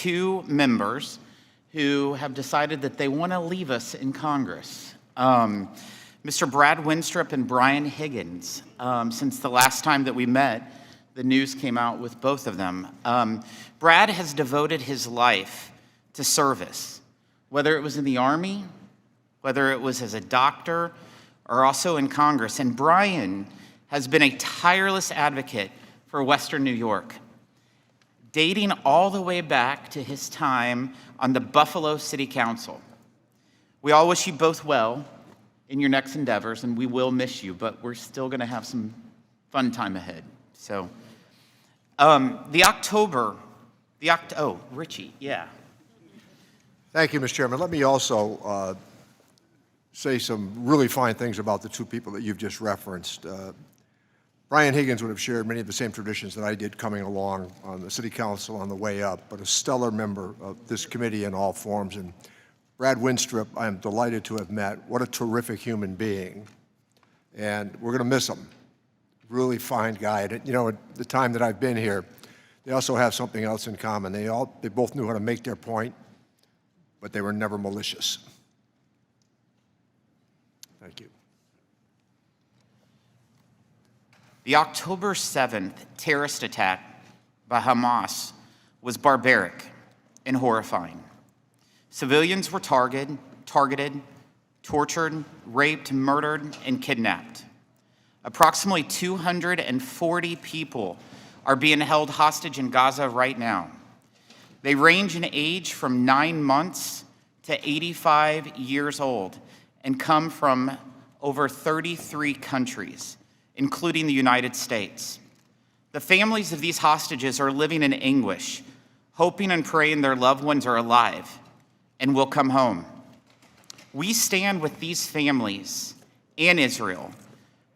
two members who have decided that they want to leave us in Congress. Mr. Brad Winstrup and Brian Higgins. Since the last time that we met, the news came out with both of them. Brad has devoted his life to service, whether it was in the Army, whether it was as a doctor, or also in Congress. And Brian has been a tireless advocate for Western New York, dating all the way back to his time on the Buffalo City Council. We all wish you both well in your next endeavors, and we will miss you, but we're still gonna have some fun time ahead. So, Richie, yeah. Thank you, Mr. Chairman. Let me also say some really fine things about the two people that you've just referenced. Brian Higgins would have shared many of the same traditions that I did coming along on the City Council on the way up, but a stellar member of this committee in all forms. And Brad Winstrup, I am delighted to have met. What a terrific human being. And we're going to miss him. Really fine guy. And, you know, at the time that I've been here, they also have something else in common. They both knew how to make their point, but they were never malicious. Thank you. The October 7th terrorist attack by Hamas was barbaric and horrifying. Civilians were targeted, tortured, raped, murdered, and kidnapped. Approximately 240 people are being held hostage in Gaza right now. They range in age from 9 months to 85 years old and come from over 33 countries, including the United States. The families of these hostages are living in anguish, hoping and praying their loved ones are alive and will come home. We stand with these families and Israel.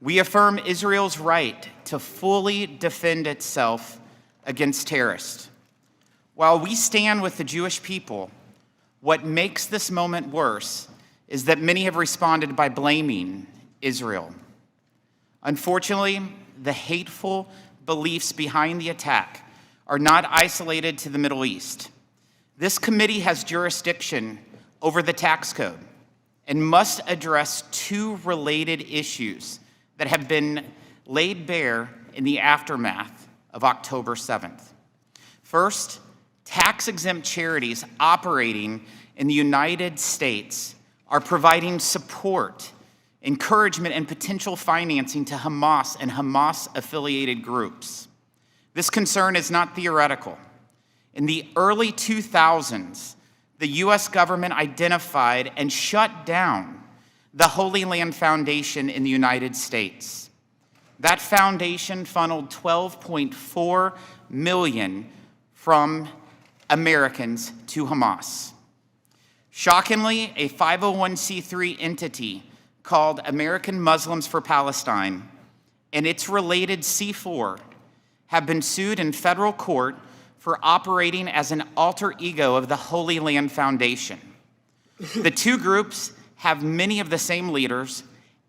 We affirm Israel's right to fully defend itself against terrorists. While we stand with the Jewish people, what makes this moment worse is that many have responded by blaming Israel. Unfortunately, the hateful beliefs behind the attack are not isolated to the Middle East. This committee has jurisdiction over the tax code and must address two related issues that have been laid bare in the aftermath of October 7th. First, tax-exempt charities operating in the United States are providing support, encouragement, and potential financing to Hamas and Hamas-affiliated groups. This concern is not theoretical. In the early 2000s, the US government identified and shut down the Holy Land Foundation in the United States. That foundation funneled $12.4 million from Americans to Hamas. Shockingly, a 501c3 entity called American Muslims for Palestine and its related C4 have been sued in federal court for operating as an alter ego of the Holy Land Foundation. The two groups have many of the same leaders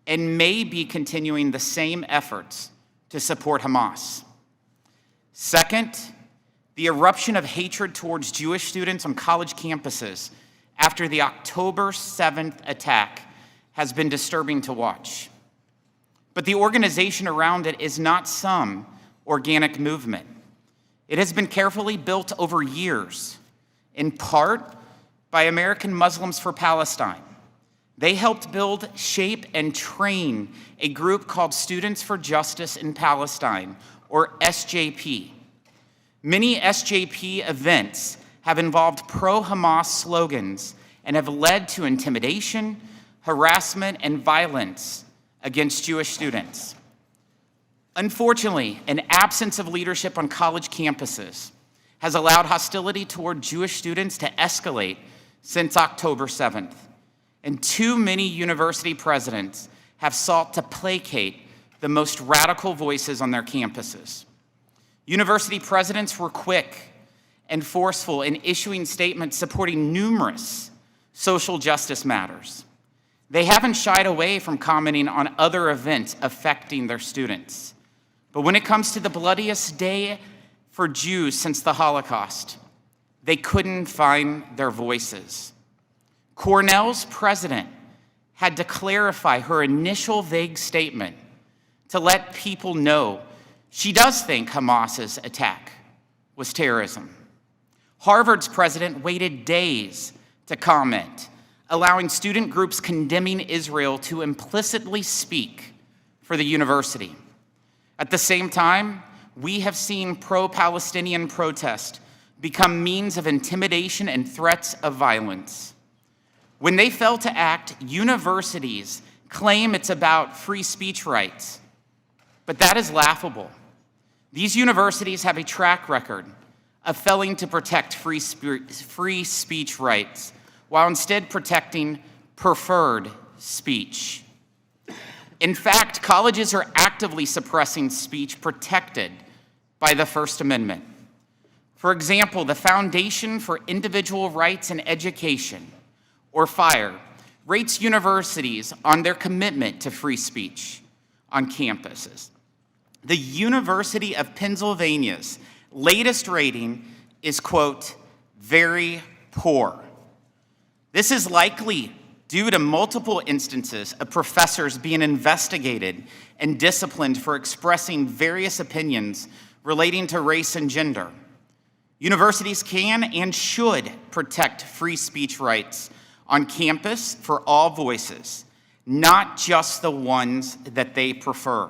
and may be continuing the same efforts to support Hamas. Second, the eruption of hatred towards Jewish students on college campuses after the October 7th attack has been disturbing to watch. But the organization around it is not some organic movement. It has been carefully built over years, in part by American Muslims for Palestine. They helped build, shape, and train a group called Students for Justice in Palestine, or SJP. Many SJP events have involved pro-Hamas slogans and have led to intimidation, harassment, and violence against Jewish students. Unfortunately, an absence of leadership on college campuses has allowed hostility toward Jewish students to escalate since October 7th, and too many university presidents have sought to placate the most radical voices on their campuses. University presidents were quick and forceful in issuing statements supporting numerous social justice matters. They haven't shied away from commenting on other events affecting their students. But when it comes to the bloodiest day for Jews since the Holocaust, they couldn't find their voices. Cornell's president had to clarify her initial vague statement to let people know she does think Hamas's attack was terrorism. Harvard's president waited days to comment, allowing student groups condemning Israel to implicitly speak for the university. At the same time, we have seen pro-Palestinian protest become means of intimidation and threats of violence. When they fail to act, universities claim it's about free speech rights, but that is laughable. These universities have a track record of failing to protect free speech rights, while instead protecting preferred speech. In fact, colleges are actively suppressing speech protected by the First Amendment. For example, the Foundation for Individual Rights in Education, or FIRE, rates universities on their commitment to free speech on campuses. The University of Pennsylvania's latest rating is, quote, very poor. This is likely due to multiple instances of professors being investigated and disciplined for expressing various opinions relating to race and gender. Universities can and should protect free speech rights on campus for all voices, not just the ones that they prefer.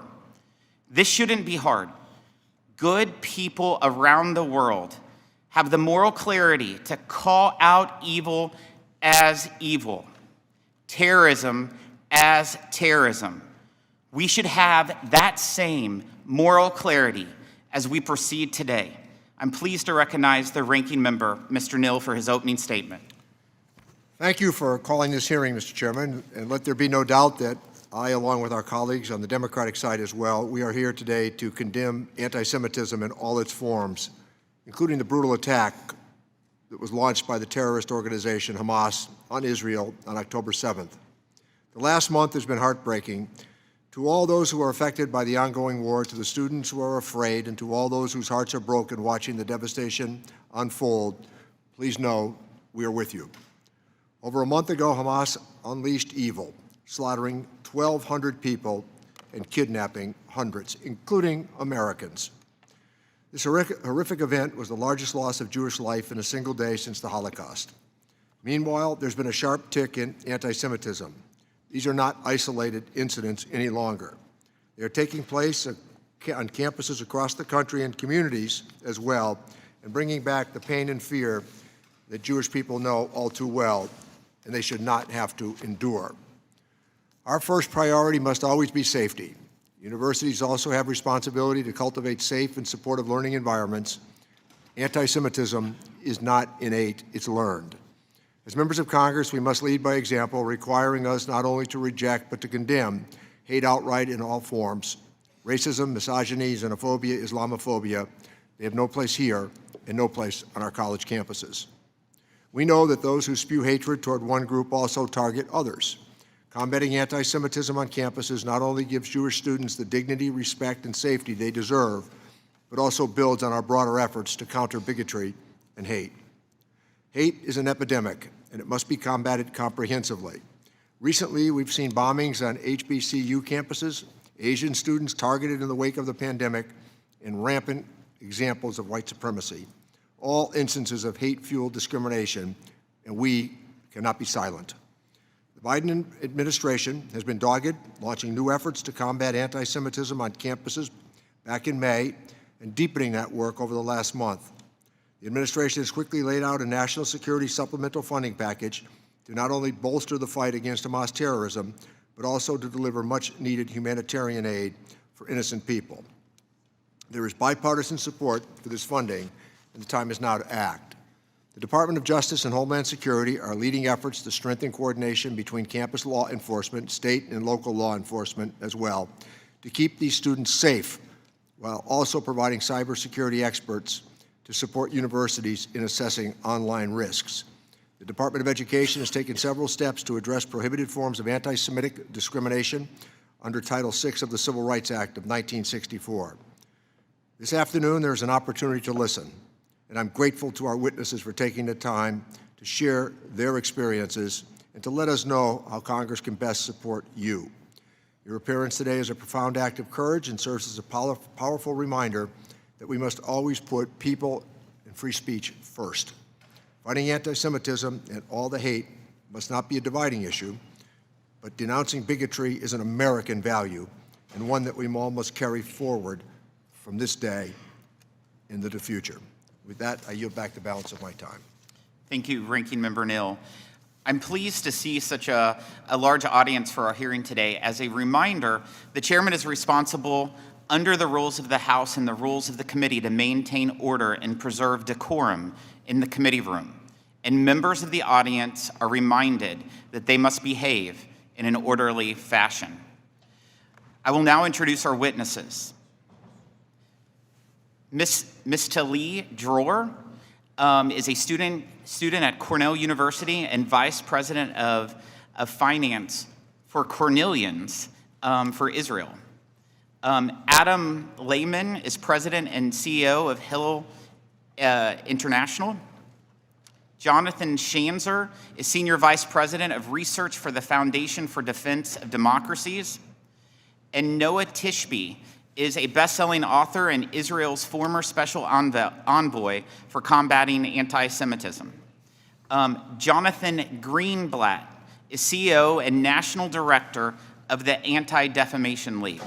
This shouldn't be hard. Good people around the world have the moral clarity to call out evil as evil, terrorism as terrorism. We should have that same moral clarity as we proceed today. I'm pleased to recognize the ranking member, Mr. Nill, for his opening statement. Thank you for calling this hearing, Mr. Chairman, and let there be no doubt that I, along with our colleagues on the Democratic side as well, we are here today to condemn anti-Semitism in all its forms, including the brutal attack that was launched by the terrorist organization Hamas on Israel on October 7th. The last month has been heartbreaking. To all those who are affected by the ongoing war, to the students who are afraid, and to all those whose hearts are broken watching the devastation unfold, please know we are with you. Over a month ago, Hamas unleashed evil, slaughtering 1,200 people and kidnapping hundreds, including Americans. This horrific event was the largest loss of Jewish life in a single day since the Holocaust. Meanwhile, there's been a sharp tick in anti-Semitism. These are not isolated incidents any longer. They are taking place on campuses across the country and communities as well, and bringing back the pain and fear that Jewish people know all too well, and they should not have to endure. Our first priority must always be safety. Universities also have responsibility to cultivate safe and supportive learning environments. Anti-Semitism is not innate, it's learned. As members of Congress, we must lead by example, requiring us not only to reject, but to condemn hate outright in all forms. Racism, misogyny, xenophobia, Islamophobia, they have no place here and no place on our college campuses. We know that those who spew hatred toward one group also target others. Combating anti-Semitism on campuses not only gives Jewish students the dignity, respect, and safety they deserve, but also builds on our broader efforts to counter bigotry and hate. Hate is an epidemic, and it must be combated comprehensively. Recently, we've seen bombings on HBCU campuses, Asian students targeted in the wake of the pandemic, and rampant examples of white supremacy, all instances of hate-fueled discrimination, and we cannot be silent. The Biden administration has been dogged, launching new efforts to combat anti-Semitism on campuses back in May and deepening that work over the last month. The administration has quickly laid out a national security supplemental funding package to not only bolster the fight against Hamas terrorism, but also to deliver much-needed humanitarian aid for innocent people. There is bipartisan support for this funding, and the time is now to act. The Department of Justice and Homeland Security are leading efforts to strengthen coordination between campus law enforcement, state and local law enforcement as well, to keep these students safe, while also providing cybersecurity experts to support universities in assessing online risks. The Department of Education has taken several steps to address prohibited forms of anti-Semitic discrimination under Title VI of the Civil Rights Act of 1964. This afternoon, there's an opportunity to listen and I'm grateful to our witnesses for taking the time to share their experiences and to let us know how Congress can best support you. Your appearance today is a profound act of courage and serves as a powerful reminder that we must always put people and free speech first. Fighting anti-Semitism and all the hate must not be a dividing issue, but denouncing bigotry is an American value and one that we all must carry forward from this day into the future. With that, I yield back the balance of my time. Thank you, Ranking Member Neal. I'm pleased to see such a large audience for our hearing today. As a reminder, the chairman is responsible under the rules of the House and the rules of the committee to maintain order and preserve decorum in the committee room. And members of the audience are reminded that they must behave in an orderly fashion. I will now introduce our witnesses. Ms. Talia Dror is a student at Cornell University and Vice President of Finance for Cornellians for Israel. Adam Lehman is President and CEO of Hill International. Jonathan Schanzer is Senior Vice President of Research for the Foundation for Defense of Democracies. And Noa Tishby is a best-selling author and Israel's former special envoy for combating anti-Semitism. Jonathan Greenblatt is CEO and National Director of the Anti-Defamation League.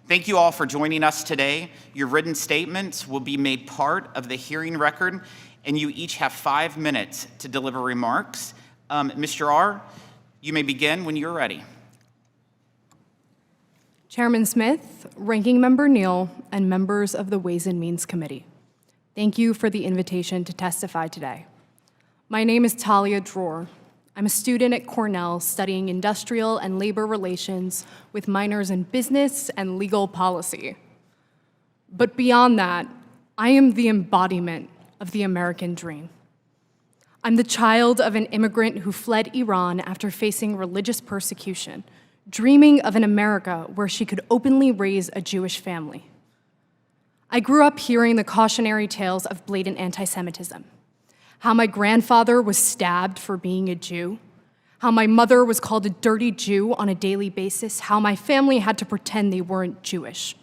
Thank you all for joining us today. Your written statements will be made part of the hearing record, and you each have 5 minutes to deliver remarks. Mr. R., you may begin when you're ready. Chairman Smith, Ranking Member Neal, and members of the Ways and Means Committee, thank you for the invitation to testify today. My name is Talia Dror. I'm a student at Cornell studying industrial and labor relations with minors in business and legal policy. But beyond that, I am the embodiment of the American dream. I'm the child of an immigrant who fled Iran after facing religious persecution, dreaming of an America where she could openly raise a Jewish family. I grew up hearing the cautionary tales of blatant anti-Semitism, how my grandfather was stabbed for being a Jew, how my mother was called a dirty Jew on a daily basis, how my family had to pretend they weren't Jewish.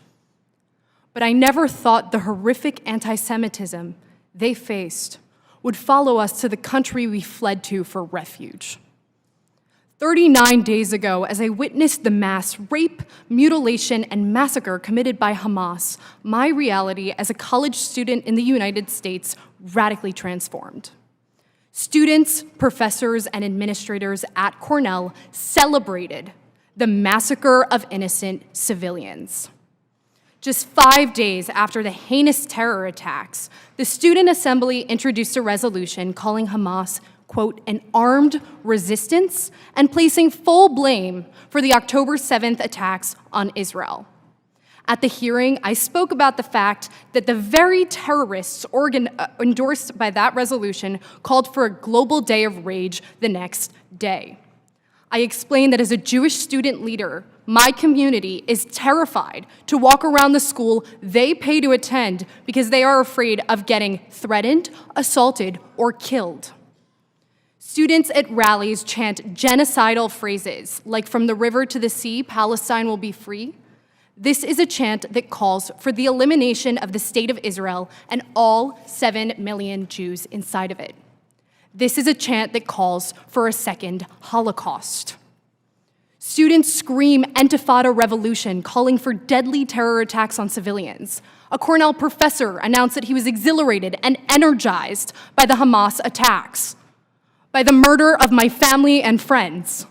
But I never thought the horrific anti-Semitism they faced would follow us to the country we fled to for refuge. 39 days ago, as I witnessed the mass rape, mutilation, and massacre committed by Hamas, my reality as a college student in the United States radically transformed. Students, professors, and administrators at Cornell celebrated the massacre of innocent civilians. Just 5 days after the heinous terror attacks, the Student Assembly introduced a resolution calling Hamas, quote, an armed resistance, and placing full blame for the October 7th attacks on Israel. At the hearing, I spoke about the fact that the very terrorists endorsed by that resolution called for a global day of rage the next day. I explained that as a Jewish student leader, my community is terrified to walk around the school they pay to attend because they are afraid of getting threatened, assaulted, or killed. Students at rallies chant genocidal phrases like from the river to the sea, Palestine will be free. This is a chant that calls for the elimination of the state of Israel and all 7 million Jews inside of it. This is a chant that calls for a second Holocaust. Students scream Intifada revolution, calling for deadly terror attacks on civilians. A Cornell professor announced that he was exhilarated and energized by the Hamas attacks, by the murder of my family and friends.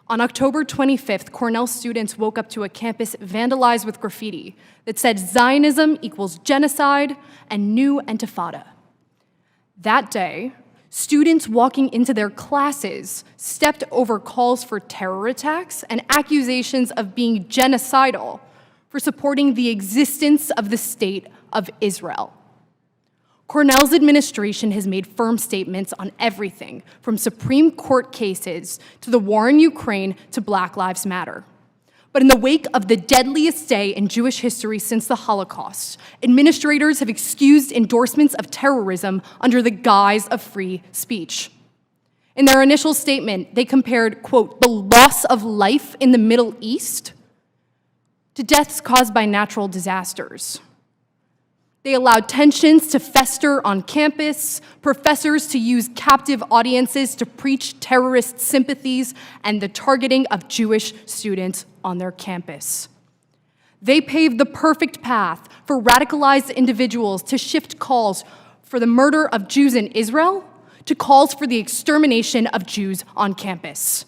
On October 25th, Cornell students woke up to a campus vandalized with graffiti that said Zionism equals genocide and new Intifada. That day, students walking into their classes stepped over calls for terror attacks and accusations of being genocidal for supporting the existence of the state of Israel. Cornell's administration has made firm statements on everything from Supreme Court cases to the war in Ukraine to Black Lives Matter. But in the wake of the deadliest day in Jewish history since the Holocaust, administrators have excused endorsements of terrorism under the guise of free speech. In their initial statement, they compared, quote, the loss of life in the Middle East to deaths caused by natural disasters. They allowed tensions to fester on campus, professors to use captive audiences to preach terrorist sympathies, and the targeting of Jewish students on their campus. They paved the perfect path for radicalized individuals to shift calls for the murder of Jews in Israel to calls for the extermination of Jews on campus.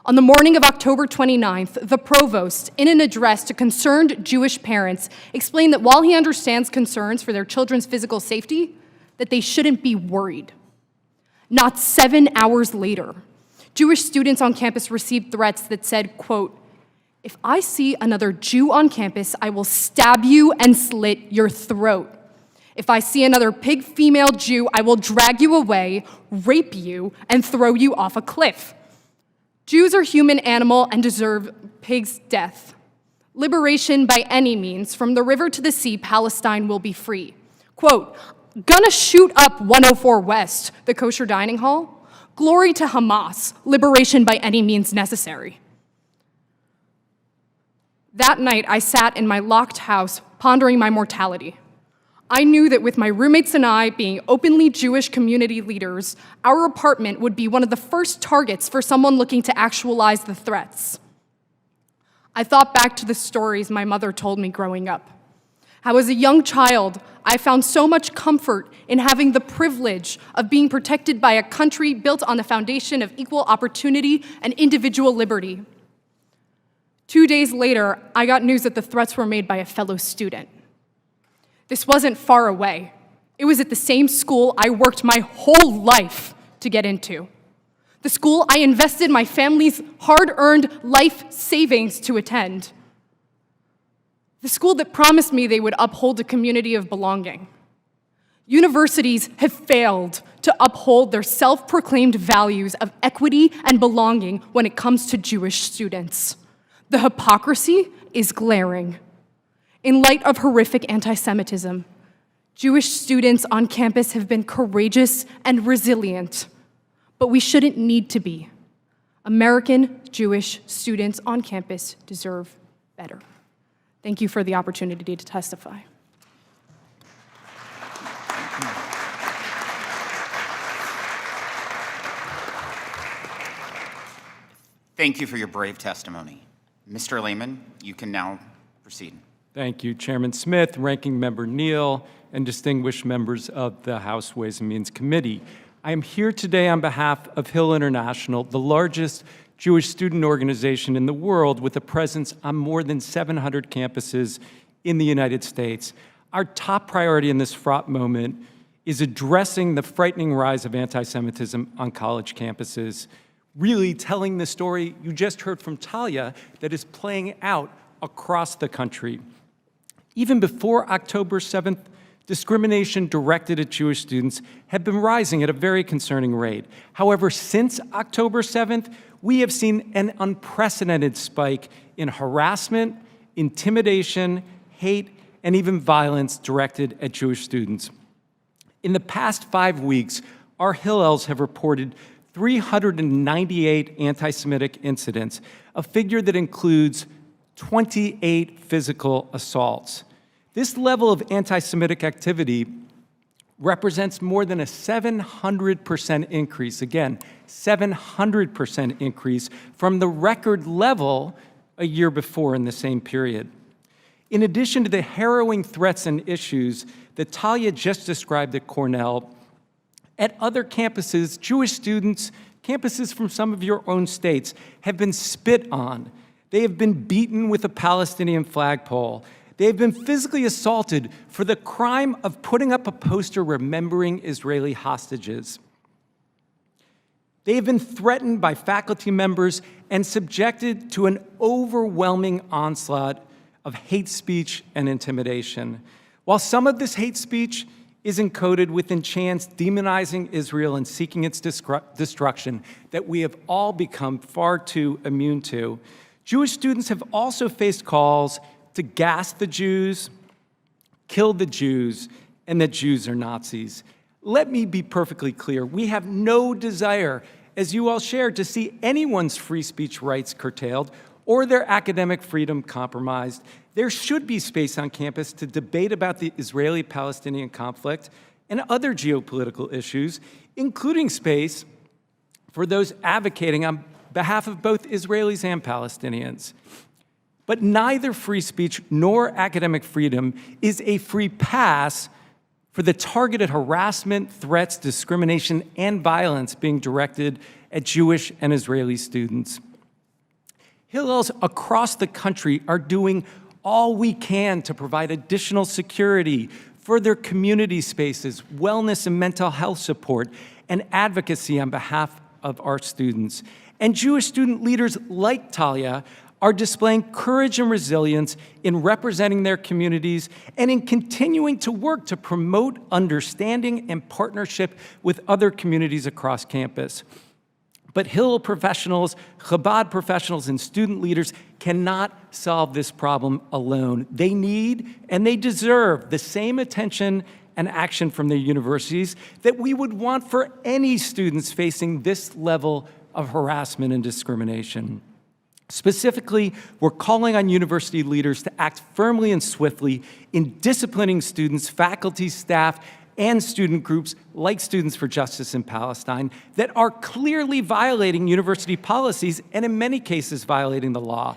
On the morning of October 29th, the provost, in an address to concerned Jewish parents, explained that while he understands concerns for their children's physical safety, that they shouldn't be worried. Not 7 hours later, Jewish students on campus received threats that said, quote, if I see another Jew on campus, I will stab you and slit your throat. If I see another pig female Jew, I will drag you away, rape you, and throw you off a cliff. Jews are human animal and deserve pigs' death. Liberation by any means, from the river to the sea, Palestine will be free. Quote, gonna shoot up 104 West, the kosher dining hall. Glory to Hamas, liberation by any means necessary. That night, I sat in my locked house, pondering my mortality. I knew that with my roommates and I being openly Jewish community leaders, our apartment would be one of the first targets for someone looking to actualize the threats. I thought back to the stories my mother told me growing up. How as a young child, I found so much comfort in having the privilege of being protected by a country built on the foundation of equal opportunity and individual liberty. 2 days later, I got news that the threats were made by a fellow student. This wasn't far away. It was at the same school I worked my whole life to get into. The school I invested my family's hard-earned life savings to attend. The school that promised me they would uphold a community of belonging. Universities have failed to uphold their self-proclaimed values of equity and belonging when it comes to Jewish students. The hypocrisy is glaring. In light of horrific anti-Semitism, Jewish students on campus have been courageous and resilient, but we shouldn't need to be. American Jewish students on campus deserve better. Thank you for the opportunity to testify. Thank you for your brave testimony. Mr. Lehman, you can now proceed. Thank you, Chairman Smith, Ranking Member Neal, and distinguished members of the House Ways and Means Committee. I am here today on behalf of Hill International, the largest Jewish student organization in the world with a presence on more than 700 campuses in the United States. Our top priority in this fraught moment is addressing the frightening rise of anti-Semitism on college campuses, really telling the story you just heard from Talia that is playing out across the country. Even before October 7th, discrimination directed at Jewish students had been rising at a very concerning rate. However, since October 7th, we have seen an unprecedented spike in harassment, intimidation, hate, and even violence directed at Jewish students. In the past 5 weeks, our Hillels have reported 398 anti-Semitic incidents, a figure that includes 28 physical assaults. This level of anti-Semitic activity represents more than a 700% increase, again, 700% increase from the record level a year before in the same period. In addition to the harrowing threats and issues that Talia just described at Cornell, at other campuses, Jewish students, campuses from some of your own states, have been spit on. They have been beaten with a Palestinian flagpole. They have been physically assaulted for the crime of putting up a poster remembering Israeli hostages. They have been threatened by faculty members and subjected to an overwhelming onslaught of hate speech and intimidation. While some of this hate speech is encoded within chants demonizing Israel and seeking its destruction that we have all become far too immune to, Jewish students have also faced calls to gas the Jews, kill the Jews, and that Jews are Nazis. Let me be perfectly clear. We have no desire, as you all shared, to see anyone's free speech rights curtailed or their academic freedom compromised. There should be space on campus to debate about the Israeli-Palestinian conflict and other geopolitical issues, including space for those advocating on behalf of both Israelis and Palestinians. But neither free speech nor academic freedom is a free pass for the targeted harassment, threats, discrimination, and violence being directed at Jewish and Israeli students. Hillels across the country are doing all we can to provide additional security, further community spaces, wellness and mental health support, and advocacy on behalf of our students. And Jewish student leaders like Talia are displaying courage and resilience in representing their communities and in continuing to work to promote understanding and partnership with other communities across campus. But Hillel professionals, Chabad professionals, and student leaders cannot solve this problem alone. They need and they deserve the same attention and action from their universities that we would want for any students facing this level of harassment and discrimination. Specifically, we're calling on university leaders to act firmly and swiftly in disciplining students, faculty, staff, and student groups like Students for Justice in Palestine that are clearly violating university policies and in many cases violating the law.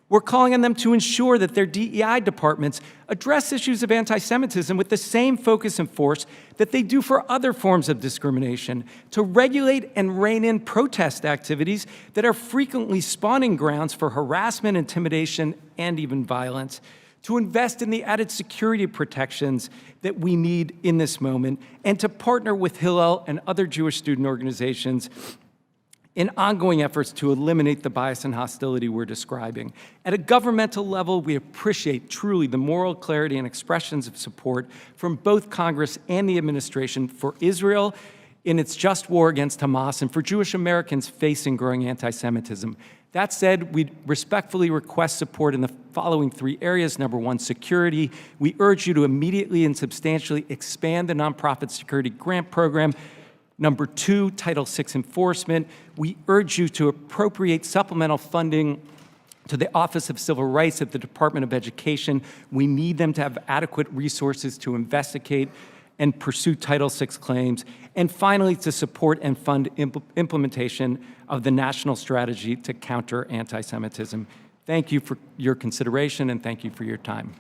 We're calling on them to ensure that their DEI departments address issues of anti-Semitism with the same focus and force that they do for other forms of discrimination, to regulate and rein in protest activities that are frequently spawning grounds for harassment, intimidation, and even violence, to invest in the added security protections that we need in this moment, and to partner with Hillel and other Jewish student organizations in ongoing efforts to eliminate the bias and hostility we're describing. At a governmental level, we appreciate truly the moral clarity and expressions of support from both Congress and the administration for Israel in its just war against Hamas and for Jewish Americans facing growing anti-Semitism. That said, we respectfully request support in the following three areas. Number one, security. We urge you to immediately and substantially expand the nonprofit security grant program. Number two, Title VI enforcement. We urge you to appropriate supplemental funding to the Office of Civil Rights at the Department of Education. We need them to have adequate resources to investigate and pursue Title VI claims. And finally, to support and fund implementation of the national strategy to counter anti-Semitism. Thank you for your consideration, and thank you for your time.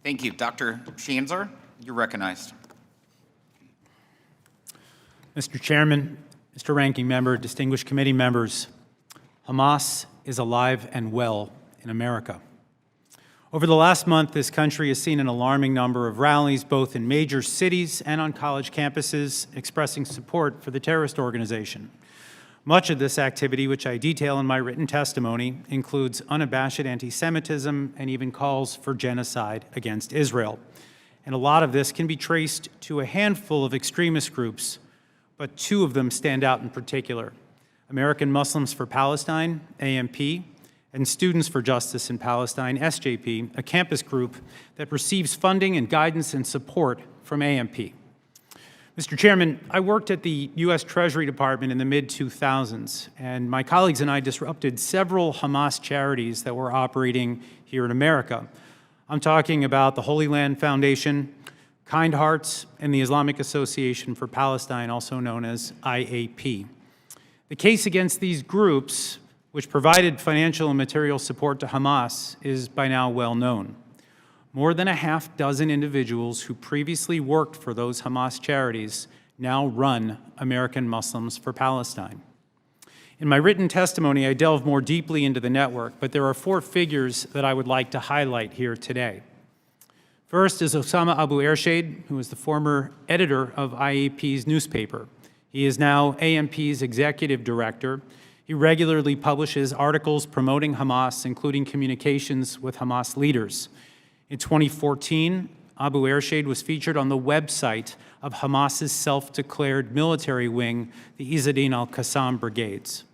Thank you. Dr. Schanzer, you're recognized. Mr. Chairman, Mr. Ranking Member, distinguished committee members, Hamas is alive and well in America. Over the last month, this country has seen an alarming number of rallies, both in major cities and on college campuses, expressing support for the terrorist organization. Much of this activity, which I detail in my written testimony, includes unabashed anti-Semitism and even calls for genocide against Israel. And a lot of this can be traced to a handful of extremist groups, but two of them stand out in particular: American Muslims for Palestine, AMP, and Students for Justice in Palestine, SJP, a campus group that receives funding and guidance and support from AMP. Mr. Chairman, I worked at the U.S. Treasury Department in the mid-2000s, and my colleagues and I disrupted several Hamas charities that were operating here in America. I'm talking about the Holy Land Foundation, Kind Hearts, and the Islamic Association for Palestine, also known as IAP. The case against these groups, which provided financial and material support to Hamas, is by now well known. More than a half dozen individuals who previously worked for those Hamas charities now run American Muslims for Palestine. In my written testimony, I delve more deeply into the network, but there are four figures that I would like to highlight here today. First is Osama Abu Ershad, who is the former editor of IAP's newspaper. He is now AMP's executive director. He regularly publishes articles promoting Hamas, including communications with Hamas leaders. In 2014, Abu Ershad was featured on the website of Hamas's self-declared military wing, the Izz ad-Din al-Qassam Brigades.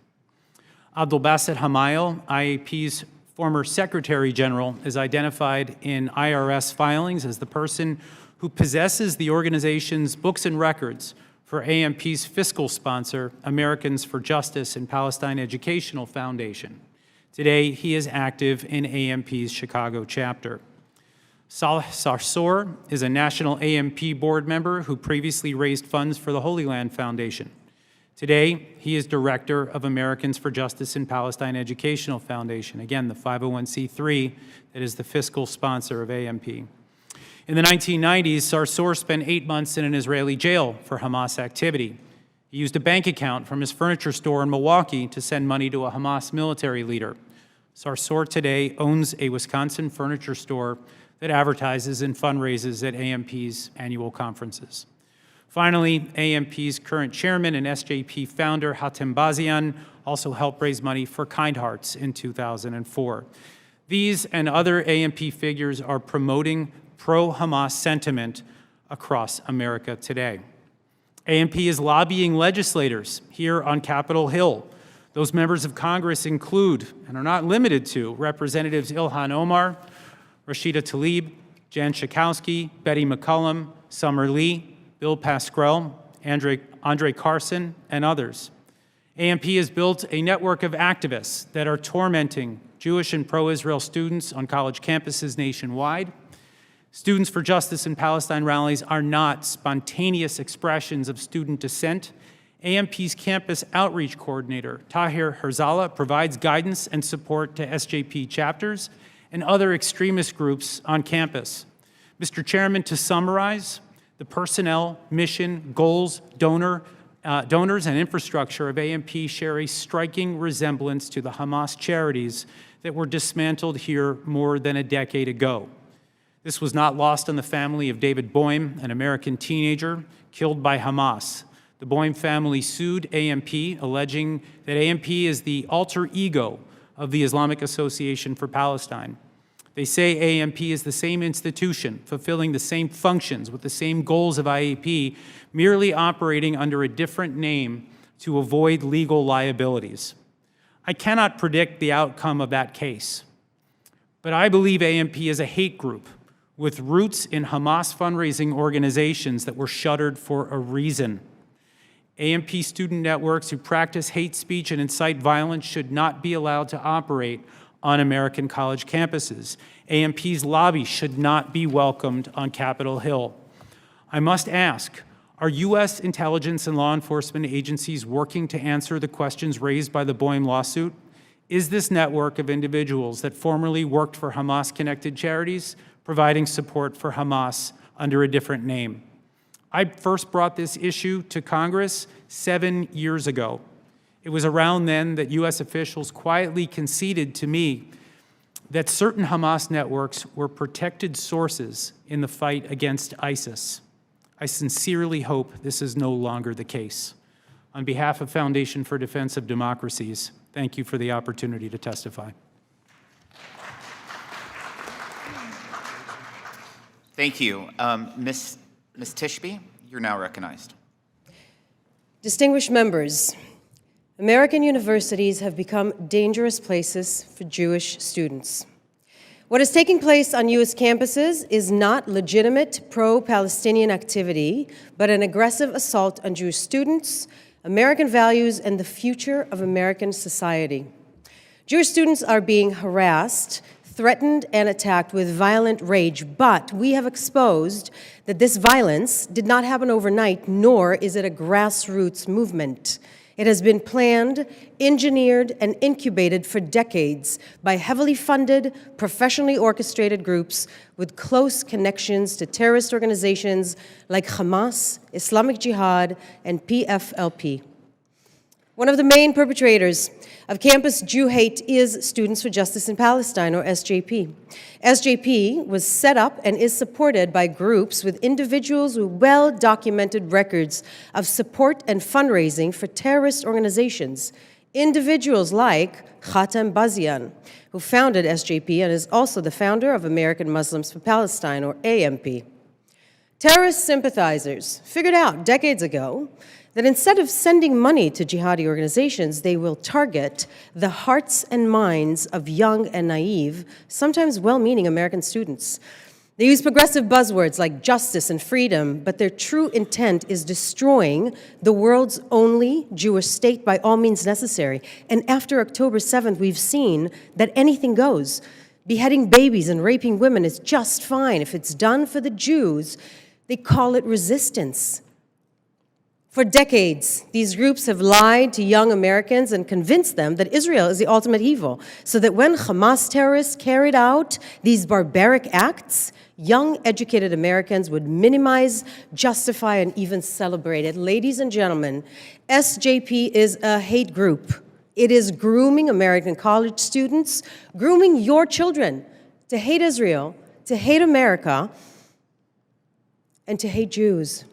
Abdul Basit Hamayel, IAP's former Secretary General, is identified in IRS filings as the person who possesses the organization's books and records for AMP's fiscal sponsor, Americans for Justice in Palestine Educational Foundation. Today, he is active in AMP's Chicago chapter. Saleh Sarsour is a national AMP board member who previously raised funds for the Holy Land Foundation. Today, he is director of Americans for Justice in Palestine Educational Foundation, again, the 501c3 that is the fiscal sponsor of AMP. In the 1990s, Sarsour spent 8 months in an Israeli jail for Hamas activity. He used a bank account from his furniture store in Milwaukee to send money to a Hamas military leader. Sarsour today owns a Wisconsin furniture store that advertises and fundraises at AMP's annual conferences. Finally, AMP's current chairman and SJP founder, Hatem Bazian, also helped raise money for Kind Hearts in 2004. These and other AMP figures are promoting pro-Hamas sentiment across America today. AMP is lobbying legislators here on Capitol Hill. Those members of Congress include, and are not limited to, Representatives Ilhan Omar, Rashida Tlaib, Jan Schakowsky, Betty McCollum, Summer Lee, Bill Pascrell, Andre Carson, and others. AMP has built a network of activists that are tormenting Jewish and pro-Israel students on college campuses nationwide. Students for Justice in Palestine rallies are not spontaneous expressions of student dissent. AMP's campus outreach coordinator, Tahir Herzala, provides guidance and support to SJP chapters and other extremist groups on campus. Mr. Chairman, to summarize, the personnel, mission, goals, donors, and infrastructure of AMP share a striking resemblance to the Hamas charities that were dismantled here more than a decade ago. This was not lost on the family of David Boehm, an American teenager killed by Hamas. The Boehm family sued AMP, alleging that AMP is the alter ego of the Islamic Association for Palestine. They say AMP is the same institution, fulfilling the same functions with the same goals of IAP, merely operating under a different name to avoid legal liabilities. I cannot predict the outcome of that case, but I believe AMP is a hate group with roots in Hamas fundraising organizations that were shuttered for a reason. AMP student networks who practice hate speech and incite violence should not be allowed to operate on American college campuses. AMP's lobby should not be welcomed on Capitol Hill. I must ask, are U.S. intelligence and law enforcement agencies working to answer the questions raised by the Boehm lawsuit? Is this network of individuals that formerly worked for Hamas-connected charities providing support for Hamas under a different name? I first brought this issue to Congress 7 years ago. It was around then that U.S. officials quietly conceded to me that certain Hamas networks were protected sources in the fight against ISIS. I sincerely hope this is no longer the case. On behalf of Foundation for Defense of Democracies, thank you for the opportunity to testify. Thank you. Ms. Tishby, you're now recognized. Distinguished members, American universities have become dangerous places for Jewish students. What is taking place on U.S. campuses is not legitimate pro-Palestinian activity, but an aggressive assault on Jewish students, American values, and the future of American society. Jewish students are being harassed, threatened, and attacked with violent rage, but we have exposed that this violence did not happen overnight, nor is it a grassroots movement. It has been planned, engineered, and incubated for decades by heavily funded, professionally orchestrated groups with close connections to terrorist organizations like Hamas, Islamic Jihad, and PFLP. One of the main perpetrators of campus Jew hate is Students for Justice in Palestine, or SJP. SJP was set up and is supported by groups with individuals with well-documented records of support and fundraising for terrorist organizations. Individuals like Hatem Bazian, who founded SJP and is also the founder of American Muslims for Palestine, or AMP. Terrorist sympathizers figured out decades ago that instead of sending money to jihadi organizations, they will target the hearts and minds of young and naive, sometimes well-meaning American students. They use progressive buzzwords like justice and freedom, but their true intent is destroying the world's only Jewish state by all means necessary. And after October 7th, we've seen that anything goes. Beheading babies and raping women is just fine. If it's done for the Jews, they call it resistance. For decades, these groups have lied to young Americans and convinced them that Israel is the ultimate evil, so that when Hamas terrorists carried out these barbaric acts, young, educated Americans would minimize, justify, and even celebrate it. Ladies and gentlemen, SJP is a hate group. It is grooming American college students, grooming your children to hate Israel, to hate America, and to hate Jews.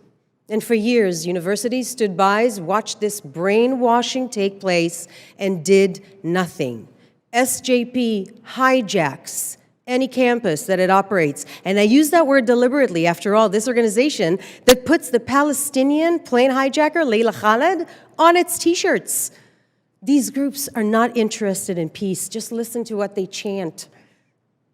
And for years, universities stood by, watched this brainwashing take place, and did nothing. SJP hijacks any campus that it operates. And I use that word deliberately. After all, this organization that puts the Palestinian plane hijacker, Layla Khaled, on its T-shirts. These groups are not interested in peace. Just listen to what they chant.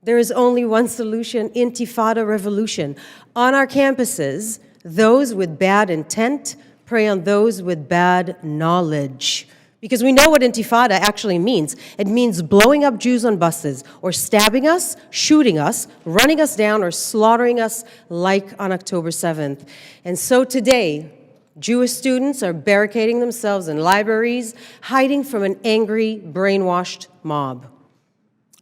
There is only one solution: Intifada revolution. On our campuses, those with bad intent prey on those with bad knowledge. Because we know what Intifada actually means. It means blowing up Jews on buses, or stabbing us, shooting us, running us down, or slaughtering us like on October 7th. And so today, Jewish students are barricading themselves in libraries, hiding from an angry, brainwashed mob.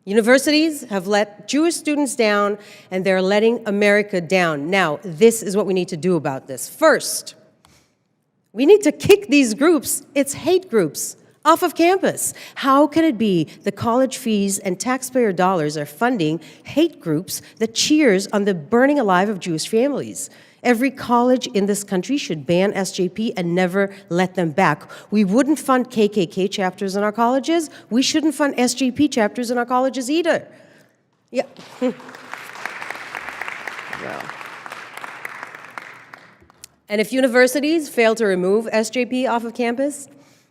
Universities have let Jewish students down, and they're letting America down. Now, this is what we need to do about this. First, we need to kick these groups, it's hate groups, off of campus. How can it be the college fees and taxpayer dollars are funding hate groups that cheers on the burning alive of Jewish families? Every college in this country should ban SJP and never let them back. We wouldn't fund KKK chapters in our colleges. We shouldn't fund SJP chapters in our colleges either. Yeah. Well. And if universities fail to remove SJP off of campus,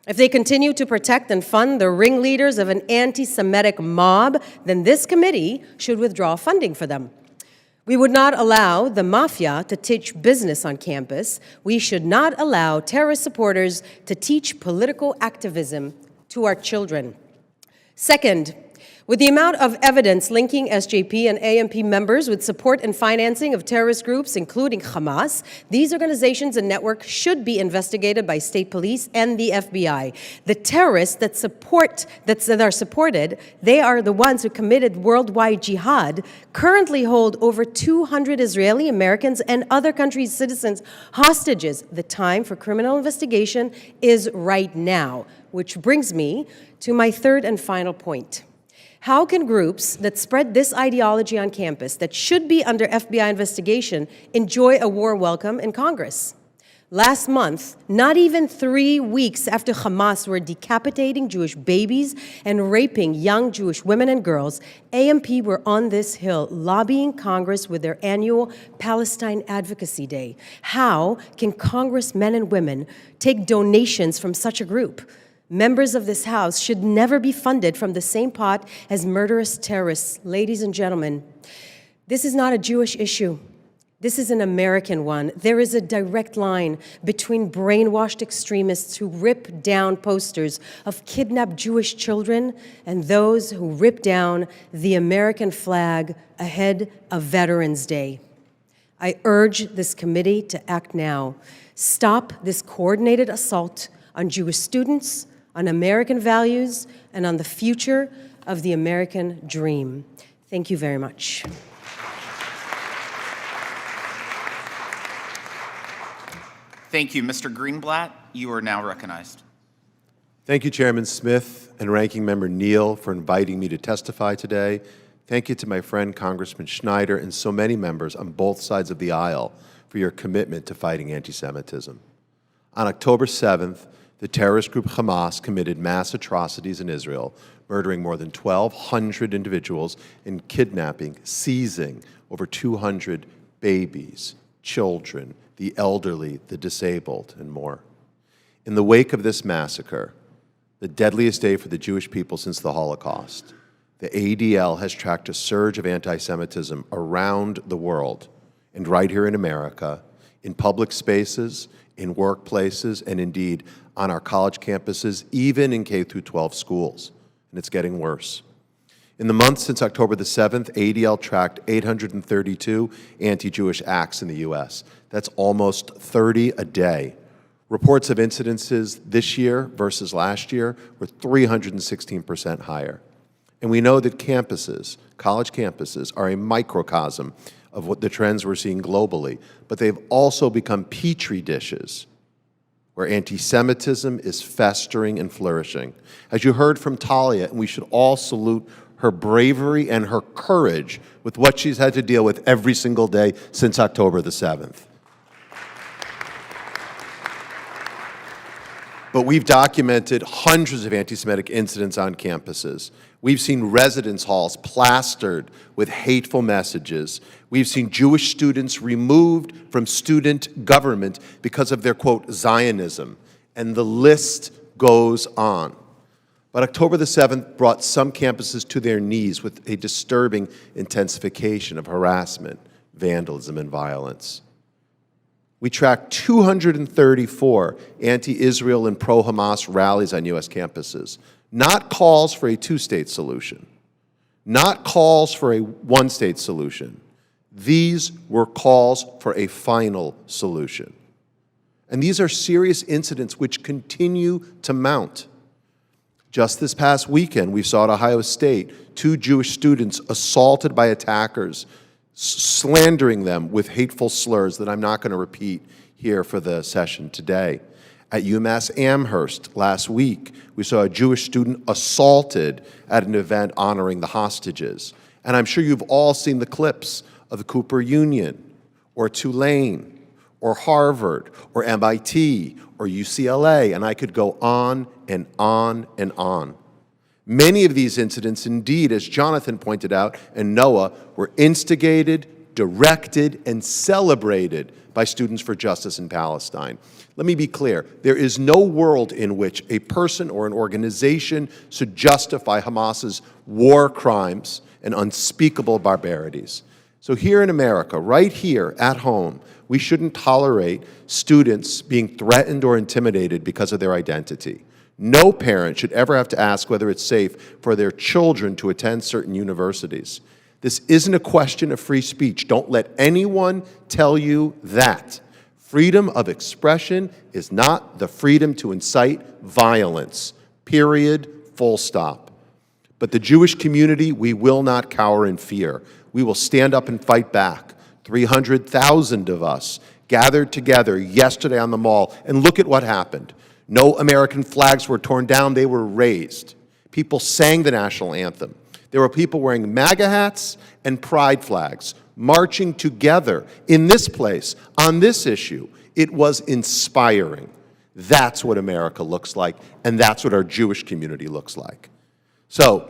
if they continue to protect and fund the ringleaders of an anti-Semitic mob, then this committee should withdraw funding for them. We would not allow the mafia to teach business on campus. We should not allow terrorist supporters to teach political activism to our children. Second, with the amount of evidence linking SJP and AMP members with support and financing of terrorist groups, including Hamas, these organizations and networks should be investigated by state police and the FBI. The terrorists that are supported, they are the ones who committed worldwide jihad, currently hold over 200 Israeli Americans and other countries' citizens hostages. The time for criminal investigation is right now, which brings me to my third and final point. How can groups that spread this ideology on campus that should be under FBI investigation enjoy a warm welcome in Congress? Last month, not even 3 weeks after Hamas were decapitating Jewish babies and raping young Jewish women and girls, AMP were on this Hill lobbying Congress with their annual Palestine Advocacy Day. How can congressmen and women take donations from such a group? Members of this House should never be funded from the same pot as murderous terrorists. Ladies and gentlemen, this is not a Jewish issue. This is an American one. There is a direct line between brainwashed extremists who rip down posters of kidnapped Jewish children and those who rip down the American flag ahead of Veterans Day. I urge this committee to act now. Stop this coordinated assault on Jewish students, on American values, and on the future of the American dream. Thank you very much. Thank you. Mr. Greenblatt, you are now recognized. Thank you, Chairman Smith and Ranking Member Neal, for inviting me to testify today. Thank you to my friend Congressman Schneider and so many members on both sides of the aisle for your commitment to fighting anti-Semitism. On October 7th, the terrorist group Hamas committed mass atrocities in Israel, murdering more than 1,200 individuals and kidnapping, seizing over 200 babies, children, the elderly, the disabled, and more. In the wake of this massacre, the deadliest day for the Jewish people since the Holocaust, the ADL has tracked a surge of anti-Semitism around the world, and right here in America, in public spaces, in workplaces, and indeed on our college campuses, even in K-12 schools. And it's getting worse. In the months since October the 7th, ADL tracked 832 anti-Jewish acts in the U.S. That's almost 30 a day. Reports of incidences this year versus last year were 316% higher. And we know that campuses, college campuses, are a microcosm of what the trends we're seeing globally, but they've also become petri dishes where anti-Semitism is festering and flourishing. As you heard from Talia, and we should all salute her bravery and her courage with what she's had to deal with every single day since October the 7th. But we've documented hundreds of anti-Semitic incidents on campuses. We've seen residence halls plastered with hateful messages. We've seen Jewish students removed from student government because of their, quote, Zionism. And the list goes on. But October the 7th brought some campuses to their knees with a disturbing intensification of harassment, vandalism, and violence. We tracked 234 anti-Israel and pro-Hamas rallies on U.S. campuses, not calls for a two-state solution, not calls for a one-state solution. These were calls for a final solution. And these are serious incidents which continue to mount. Just this past weekend, we saw at Ohio State 2 Jewish students assaulted by attackers, slandering them with hateful slurs that I'm not going to repeat here for the session today. At UMass Amherst last week, we saw a Jewish student assaulted at an event honoring the hostages. And I'm sure you've all seen the clips of the Cooper Union, or Tulane, or Harvard, or MIT, or UCLA, and I could go on and on and on. Many of these incidents, indeed, as Jonathan pointed out, and Noah, were instigated, directed, and celebrated by Students for Justice in Palestine. Let me be clear. There is no world in which a person or an organization should justify Hamas's war crimes and unspeakable barbarities. So here in America, right here at home, we shouldn't tolerate students being threatened or intimidated because of their identity. No parent should ever have to ask whether it's safe for their children to attend certain universities. This isn't a question of free speech. Don't let anyone tell you that. Freedom of expression is not the freedom to incite violence. Period. Full stop. But the Jewish community, we will not cower in fear. We will stand up and fight back. 300,000 of us gathered together yesterday on the Mall, and look at what happened. No American flags were torn down, they were raised. People sang the national anthem. There were people wearing MAGA hats and pride flags, marching together in this place on this issue. It was inspiring. That's what America looks like, and that's what our Jewish community looks like. So,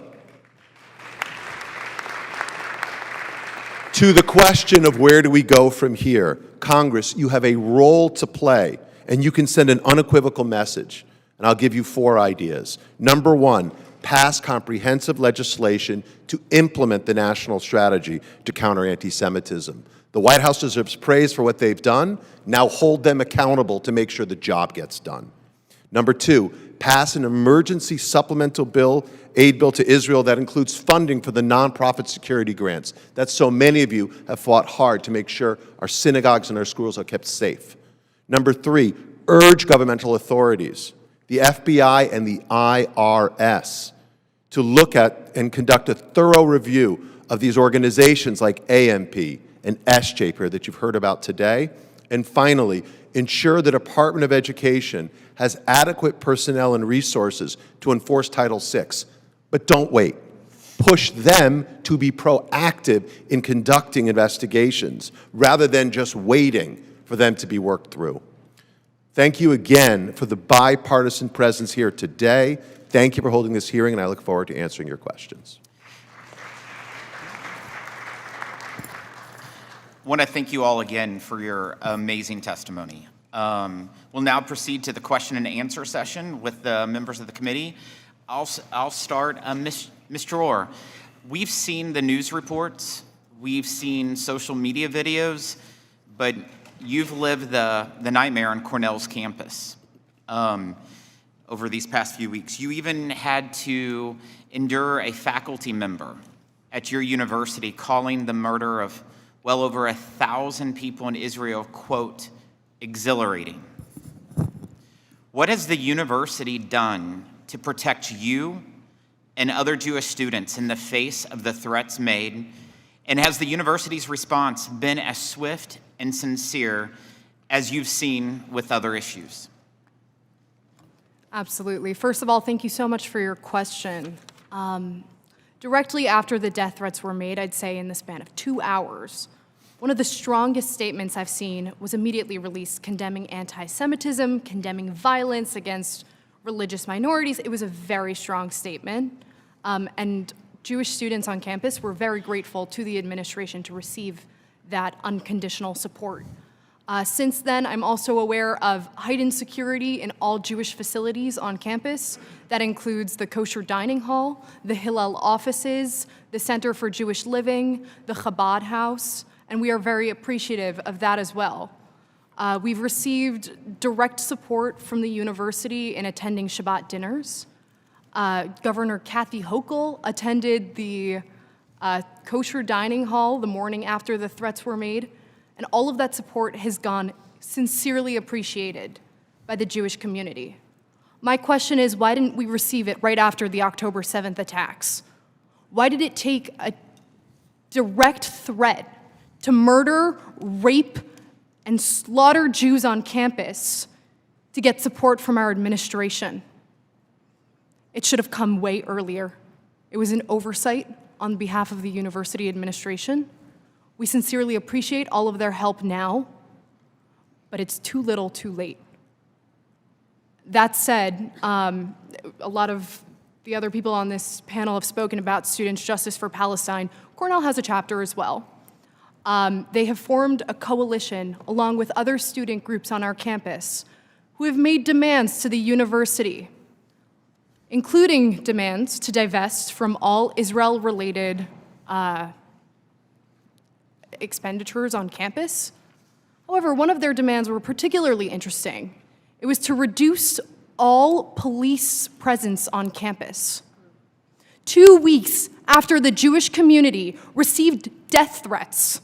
to the question of where do we go from here, Congress, you have a role to play, and you can send an unequivocal message. And I'll give you 4 ideas. Number 1, pass comprehensive legislation to implement the national strategy to counter anti-Semitism. The White House deserves praise for what they've done. Now hold them accountable to make sure the job gets done. Number 2, pass an emergency supplemental bill, aid bill to Israel that includes funding for the nonprofit security grants that so many of you have fought hard to make sure our synagogues and our schools are kept safe. Number 3, urge governmental authorities, the FBI and the IRS, to look at and conduct a thorough review of these organizations like AMP and SJP that you've heard about today. And finally, ensure the Department of Education has adequate personnel and resources to enforce Title VI. But don't wait. Push them to be proactive in conducting investigations rather than just waiting for them to be worked through. Thank you again for the bipartisan presence here today. Thank you for holding this hearing, and I look forward to answering your questions. I want to thank you all again for your amazing testimony. We'll now proceed to the question and answer session with the members of the committee. I'll start. Ms. Dror, we've seen the news reports, we've seen social media videos, but you've lived the nightmare on Cornell's campus over these past few weeks. You even had to endure a faculty member at your university calling the murder of well over 1,000 people in Israel, quote, exhilarating. What has the university done to protect you and other Jewish students in the face of the threats made? And has the university's response been as swift and sincere as you've seen with other issues? Absolutely. First of all, thank you so much for your question. Directly after the death threats were made, I'd say in the span of 2 hours, one of the strongest statements I've seen was immediately released condemning anti-Semitism, condemning violence against religious minorities. It was a very strong statement. And Jewish students on campus were very grateful to the administration to receive that unconditional support. Since then, I'm also aware of heightened security in all Jewish facilities on campus. That includes the Kosher Dining Hall, the Hillel offices, the Center for Jewish Living, the Chabad House, and we are very appreciative of that as well. We've received direct support from the university in attending Shabbat dinners. Governor Kathy Hochul attended the Kosher Dining Hall the morning after the threats were made, and all of that support has gone sincerely appreciated by the Jewish community. My question is, why didn't we receive it right after the October 7th attacks? Why did it take a direct threat to murder, rape, and slaughter Jews on campus to get support from our administration? It should have come way earlier. It was an oversight on behalf of the university administration. We sincerely appreciate all of their help now, but it's too little too late. That said, a lot of the other people on this panel have spoken about Students' Justice for Palestine. Cornell has a chapter as well. They have formed a coalition along with other student groups on our campus who have made demands to the university, including demands to divest from all Israel-related expenditures on campus. However, one of their demands were particularly interesting. It was to reduce all police presence on campus. 2 weeks after the Jewish community received death threats,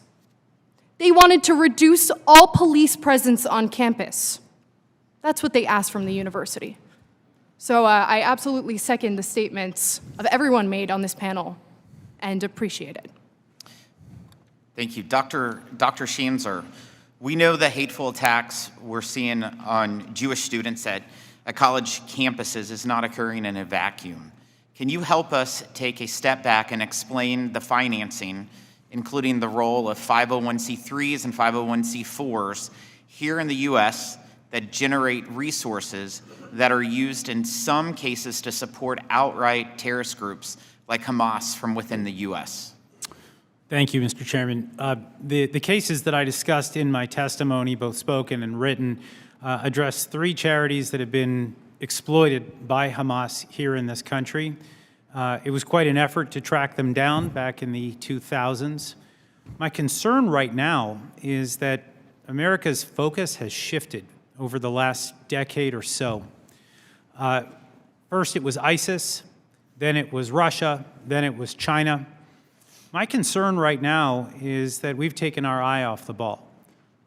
they wanted to reduce all police presence on campus. That's what they asked from the university. So I absolutely second the statements of everyone made on this panel and appreciate it. Thank you. Dr. Schanzer, we know the hateful attacks we're seeing on Jewish students at college campuses is not occurring in a vacuum. Can you help us take a step back and explain the financing, including the role of 501c3s and 501c4s here in the U.S. that generate resources that are used in some cases to support outright terrorist groups like Hamas from within the U.S.? Thank you, Mr. Chairman. The cases that I discussed in my testimony, both spoken and written, address 3 charities that have been exploited by Hamas here in this country. It was quite an effort to track them down back in the 2000s. My concern right now is that America's focus has shifted over the last decade or so. First it was ISIS, then it was Russia, then it was China. My concern right now is that we've taken our eye off the ball.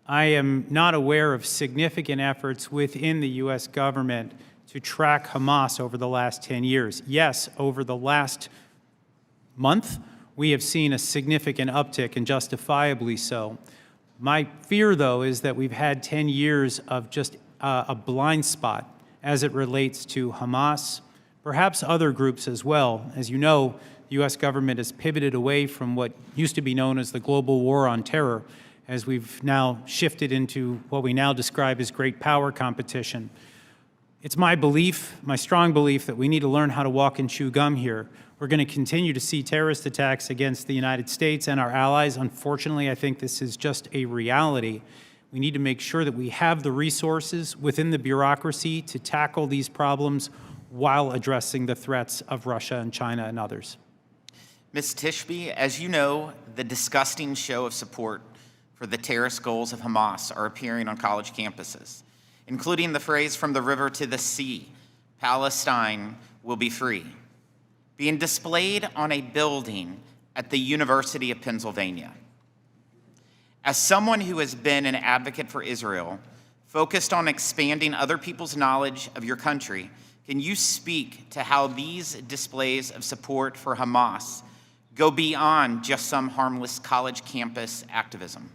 I am not aware of significant efforts within the U.S. government to track Hamas over the last 10 years. Yes, over the last month, we have seen a significant uptick, and justifiably so. My fear, though, is that we've had 10 years of just a blind spot as it relates to Hamas, perhaps other groups as well. As you know, the U.S. government has pivoted away from what used to be known as the global war on terror, as we've now shifted into what we now describe as great power competition. It's my belief, my strong belief, that we need to learn how to walk and chew gum here. We're going to continue to see terrorist attacks against the United States and our allies. Unfortunately, I think this is just a reality. We need to make sure that we have the resources within the bureaucracy to tackle these problems while addressing the threats of Russia and China and others. Ms. Tishby, as you know, the disgusting show of support for the terrorist goals of Hamas are appearing on college campuses, including the phrase "from the river to the sea, Palestine will be free," being displayed on a building at the University of Pennsylvania. As someone who has been an advocate for Israel, focused on expanding other people's knowledge of your country, can you speak to how these displays of support for Hamas go beyond just some harmless college campus activism?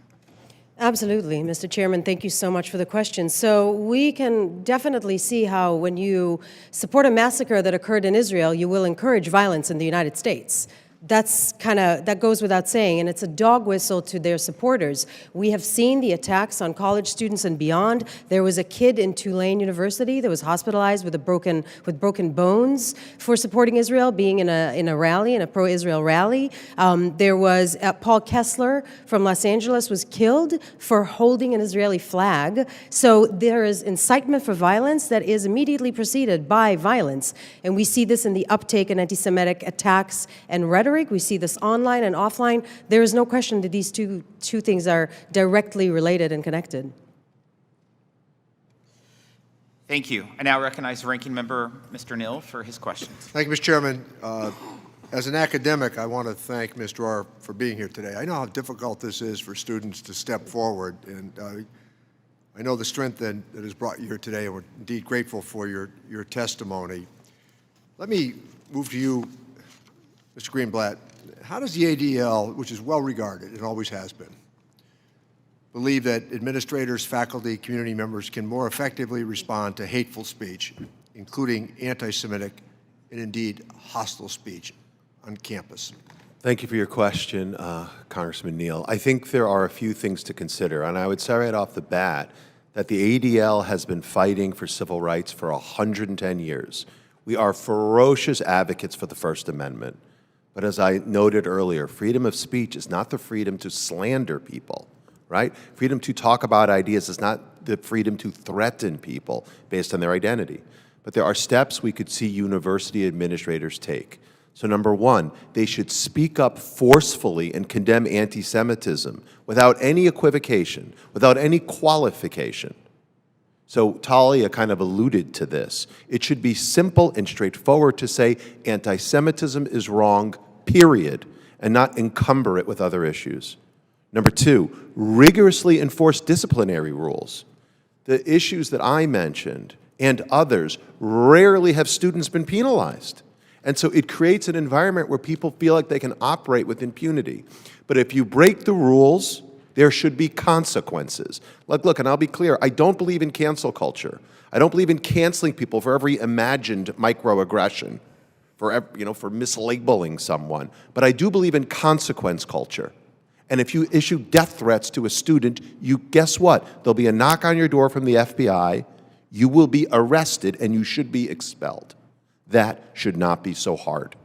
Absolutely, Mr. Chairman. Thank you so much for the question. So we can definitely see how when you support a massacre that occurred in Israel, you will encourage violence in the United States. That goes without saying, and it's a dog whistle to their supporters. We have seen the attacks on college students and beyond. There was a kid in Tulane University that was hospitalized with broken bones for supporting Israel, being in a rally, in a pro-Israel rally. There was Paul Kessler from Los Angeles was killed for holding an Israeli flag. So there is incitement for violence that is immediately preceded by violence, and we see this in the uptake in anti-Semitic attacks and rhetoric. We see this online and offline. There is no question that these two things are directly related and connected. Thank you. I now recognize Ranking Member Mr. Neal for his questions. Thank you, Mr. Chairman. As an academic, I want to thank Ms. Dror for being here today. I know how difficult this is for students to step forward, and I know the strength that has brought you here today, and we're indeed grateful for your testimony. Let me move to you, Mr. Greenblatt. How does the ADL, which is well regarded and always has been, believe that administrators, faculty, community members can more effectively respond to hateful speech, including anti-Semitic and indeed hostile speech on campus? Thank you for your question, Congressman Neal. I think there are a few things to consider, and I would say right off the bat that the ADL has been fighting for civil rights for 110 years. We are ferocious advocates for the First Amendment. But as I noted earlier, freedom of speech is not the freedom to slander people, right? Freedom to talk about ideas is not the freedom to threaten people based on their identity. But there are steps we could see university administrators take. So number one, they should speak up forcefully and condemn anti-Semitism without any equivocation, without any qualification. So Talia kind of alluded to this. It should be simple and straightforward to say anti-Semitism is wrong, period, and not encumber it with other issues. Number two, rigorously enforce disciplinary rules. The issues that I mentioned and others rarely have students been penalized. And so it creates an environment where people feel like they can operate with impunity. But if you break the rules, there should be consequences. Look, and I'll be clear, I don't believe in cancel culture. I don't believe in canceling people for every imagined microaggression, for mislabeling someone. But I do believe in consequence culture. And if you issue death threats to a student, guess what? There'll be a knock on your door from the FBI, you will be arrested, and you should be expelled. That should not be so hard.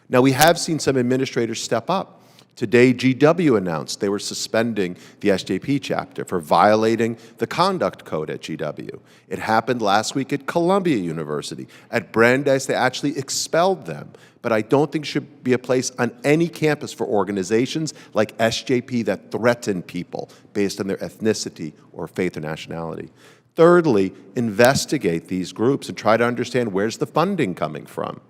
Now, we have seen some administrators step up. Today, GW announced they were suspending the SJP chapter for violating the conduct code at GW. It happened last week at Columbia University. At Brandeis, they actually expelled them. But I don't think there should be a place on any campus for organizations like SJP that threaten people based on their ethnicity or faith or nationality. Thirdly, investigate these groups and try to understand where's the funding coming from.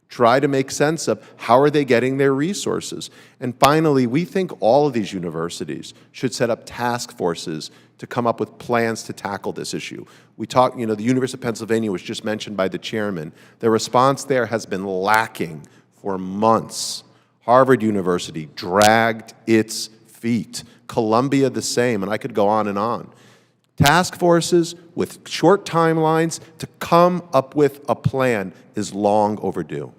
Try to make sense of how are they getting their resources. And finally, we think all of these universities should set up task forces to come up with plans to tackle this issue. We talked, the University of Pennsylvania was just mentioned by the chairman. The response there has been lacking for months. Harvard University dragged its feet. Columbia the same, and I could go on and on. Task forces with short timelines to come up with a plan is long overdue.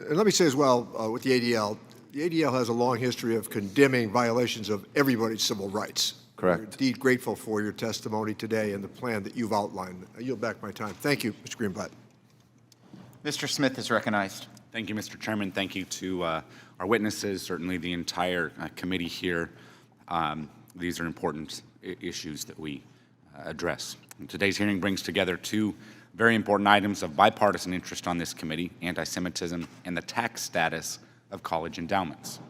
And let me say as well, with the ADL has a long history of condemning violations of everybody's civil rights. Correct. We're indeed grateful for your testimony today and the plan that you've outlined. I yield back my time. Thank you, Mr. Greenblatt. Mr. Smith is recognized. Thank you, Mr. Chairman. Thank you to our witnesses, certainly the entire committee here. these are important issues that we address. And today's hearing brings together two very important items of bipartisan interest on this committee: anti-Semitism and the tax status of college endowments.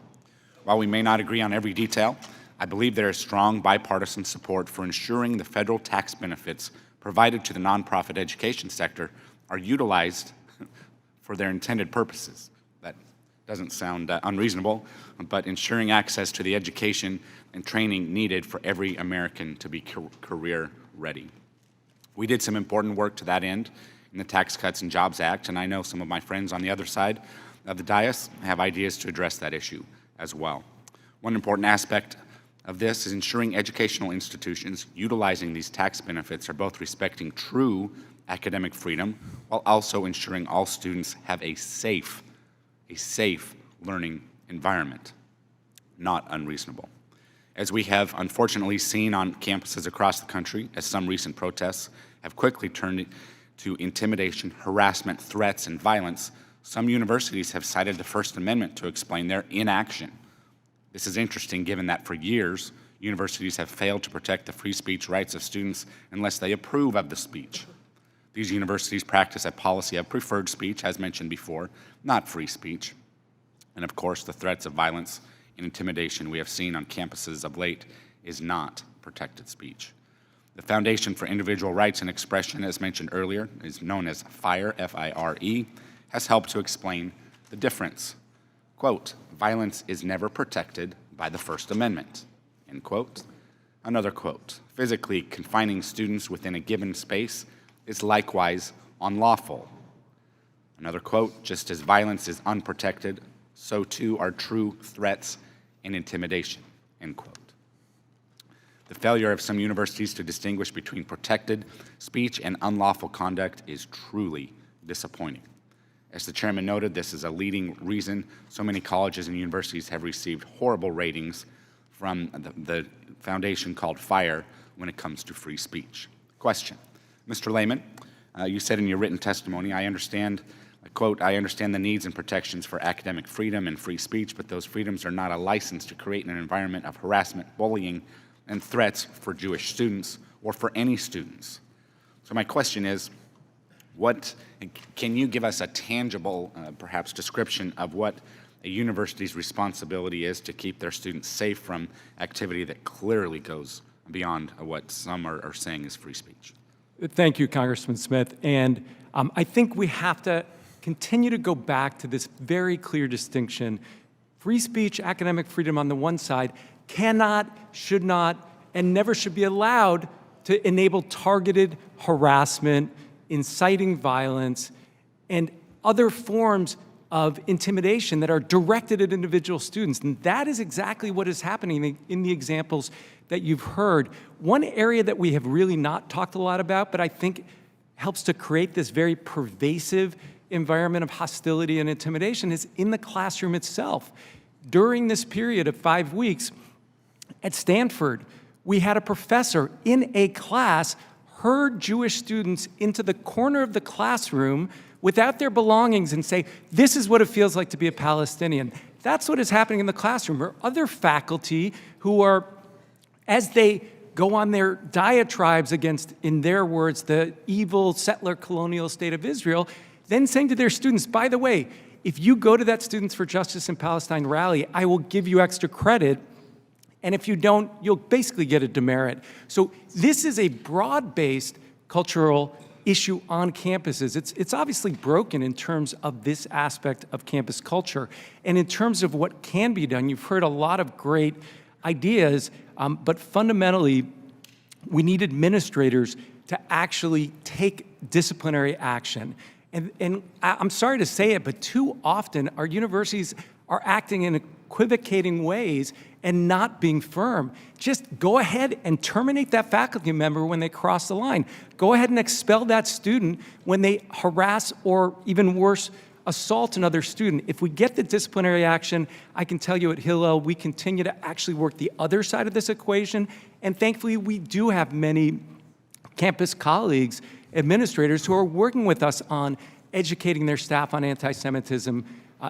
While we may not agree on every detail, I believe there is strong bipartisan support for ensuring the federal tax benefits provided to the nonprofit education sector are utilized for their intended purposes. That doesn't sound unreasonable, but ensuring access to the education and training needed for every American to be career ready. We did some important work to that end in the Tax Cuts and Jobs Act, and I know some of my friends on the other side of the dais have ideas to address that issue as well. One important aspect of this is ensuring educational institutions utilizing these tax benefits are both respecting true academic freedom while also ensuring all students have a safe learning environment. Not unreasonable. As we have unfortunately seen on campuses across the country, as some recent protests have quickly turned to intimidation, harassment, threats, and violence, some universities have cited the First Amendment to explain their inaction. This is interesting given that for years, universities have failed to protect the free speech rights of students unless they approve of the speech. These universities practice a policy of preferred speech, as mentioned before, not free speech. And of course, the threats of violence and intimidation we have seen on campuses of late is not protected speech. The Foundation for Individual Rights and Expression, as mentioned earlier, is known as FIRE, F-I-R-E, has helped to explain the difference. Quote, "Violence is never protected by the First Amendment," end quote. Another quote, "Physically confining students within a given space is likewise unlawful." Another quote, "Just as violence is unprotected, so too are true threats and intimidation," end quote. The failure of some universities to distinguish between protected speech and unlawful conduct is truly disappointing. As the chairman noted, this is a leading reason so many colleges and universities have received horrible ratings from the foundation called FIRE when it comes to free speech. Question. Mr. Lehman, you said in your written testimony, I understand, quote, "I understand the needs and protections for academic freedom and free speech, but those freedoms are not a license to create an environment of harassment, bullying, and threats for Jewish students or for any students." So my question is, can you give us a tangible, perhaps, description of what a university's responsibility is to keep their students safe from activity that clearly goes beyond what some are saying is free speech? Thank you, Congressman Smith. And I think we have to continue to go back to this very clear distinction. Free speech, academic freedom on the one side cannot, should not, and never should be allowed to enable targeted harassment, inciting violence, and other forms of intimidation that are directed at individual students. And that is exactly what is happening in the examples that you've heard. One area that we have really not talked a lot about, but I think helps to create this very pervasive environment of hostility and intimidation, is in the classroom itself. During this period of 5 weeks at Stanford, we had a professor in a class herd Jewish students into the corner of the classroom without their belongings and say, "This is what it feels like to be a Palestinian." That's what is happening in the classroom. Or other faculty who are, as they go on their diatribes against, in their words, the evil settler colonial state of Israel, then saying to their students, "By the way, if you go to that Students for Justice in Palestine rally, I will give you extra credit. And if you don't, you'll basically get a demerit." So this is a broad-based cultural issue on campuses. It's obviously broken in terms of this aspect of campus culture. And in terms of what can be done, you've heard a lot of great ideas, but fundamentally, we need administrators to actually take disciplinary action. And I'm sorry to say it, but too often our universities are acting in equivocating ways and not being firm. Just go ahead and terminate that faculty member when they cross the line. Go ahead and expel that student when they harass or, even worse, assault another student. If we get the disciplinary action, I can tell you at Hillel, we continue to actually work the other side of this equation. And thankfully, we do have many campus colleagues, administrators, who are working with us on educating their staff on anti-Semitism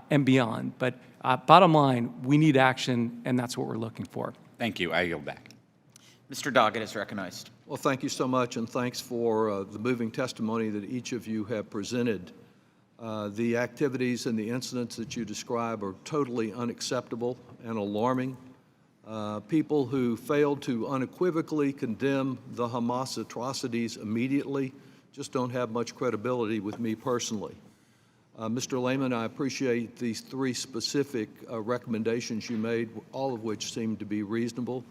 and beyond. But bottom line, we need action, and that's what we're looking for. Thank you. I yield back. Mr. Doggett is recognized. Well, thank you so much, and thanks for the moving testimony that each of you have presented. The activities and the incidents that you describe are totally unacceptable and alarming. People who failed to unequivocally condemn the Hamas atrocities immediately just don't have much credibility with me personally. Mr. Lehman, I appreciate these three specific recommendations you made, all of which seem to be reasonable.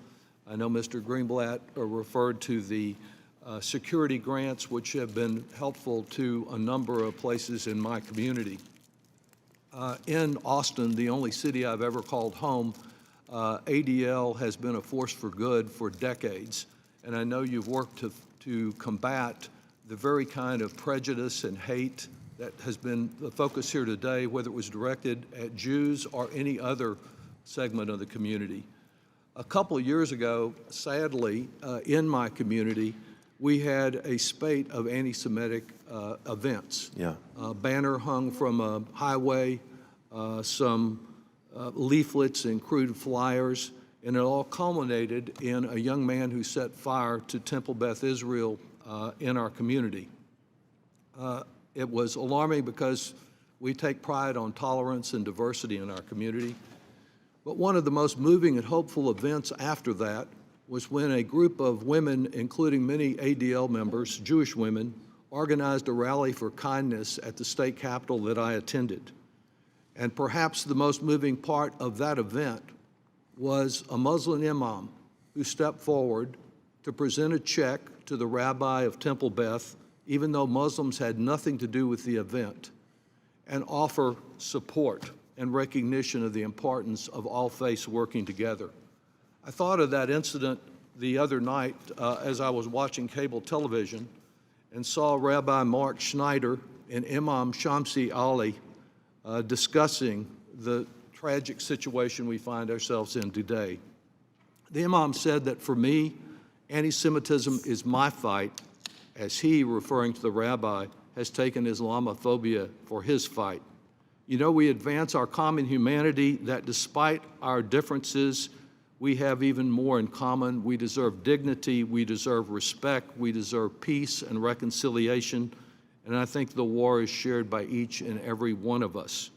I know Mr. Greenblatt referred to the security grants, which have been helpful to a number of places in my community. In Austin, the only city I've ever called home, ADL has been a force for good for decades, and I know you've worked to combat the very kind of prejudice and hate that has been the focus here today, whether it was directed at Jews or any other segment of the community. A couple of years ago, sadly, in my community, we had a spate of anti-Semitic events. Yeah. A banner hung from a highway, some leaflets and crude flyers, and it all culminated in a young man who set fire to Temple Beth Israel in our community. It was alarming because we take pride on tolerance and diversity in our community. But one of the most moving and hopeful events after that was when a group of women, including many ADL members, Jewish women, organized a rally for kindness at the state capitol that I attended. And perhaps the most moving part of that event was a Muslim imam who stepped forward to present a check to the rabbi of Temple Beth, even though Muslims had nothing to do with the event, and offer support and recognition of the importance of all faiths working together. I thought of that incident the other night as I was watching cable television and saw Rabbi Mark Schneider and Imam Shamsi Ali discussing the tragic situation we find ourselves in today. The Imam said that for me, anti-Semitism is my fight, as he, referring to the rabbi, has taken Islamophobia for his fight. You know, we advance our common humanity that despite our differences, we have even more in common. We deserve dignity, we deserve respect, we deserve peace and reconciliation, and I think the war is shared by each and every one of us.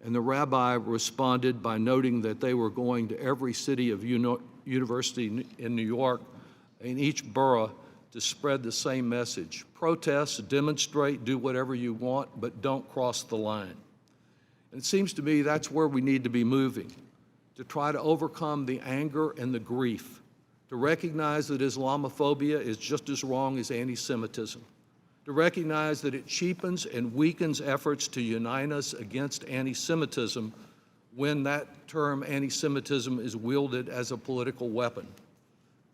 And the rabbi responded by noting that they were going to every city of university in New York, in each borough, to spread the same message. Protest, demonstrate, do whatever you want, but don't cross the line. And it seems to me that's where we need to be moving, to try to overcome the anger and the grief, to recognize that Islamophobia is just as wrong as anti-Semitism, to recognize that it cheapens and weakens efforts to unite us against anti-Semitism when that term anti-Semitism is wielded as a political weapon.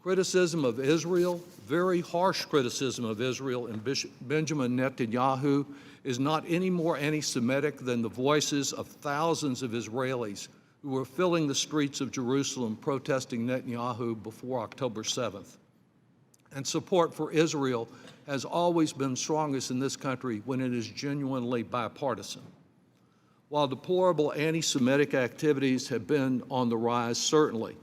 Criticism of Israel, very harsh criticism of Israel and Benjamin Netanyahu is not any more anti-Semitic than the voices of thousands of Israelis who were filling the streets of Jerusalem protesting Netanyahu before October 7th. And support for Israel has always been strongest in this country when it is genuinely bipartisan. While deplorable anti-Semitic activities have been on the rise, certainly,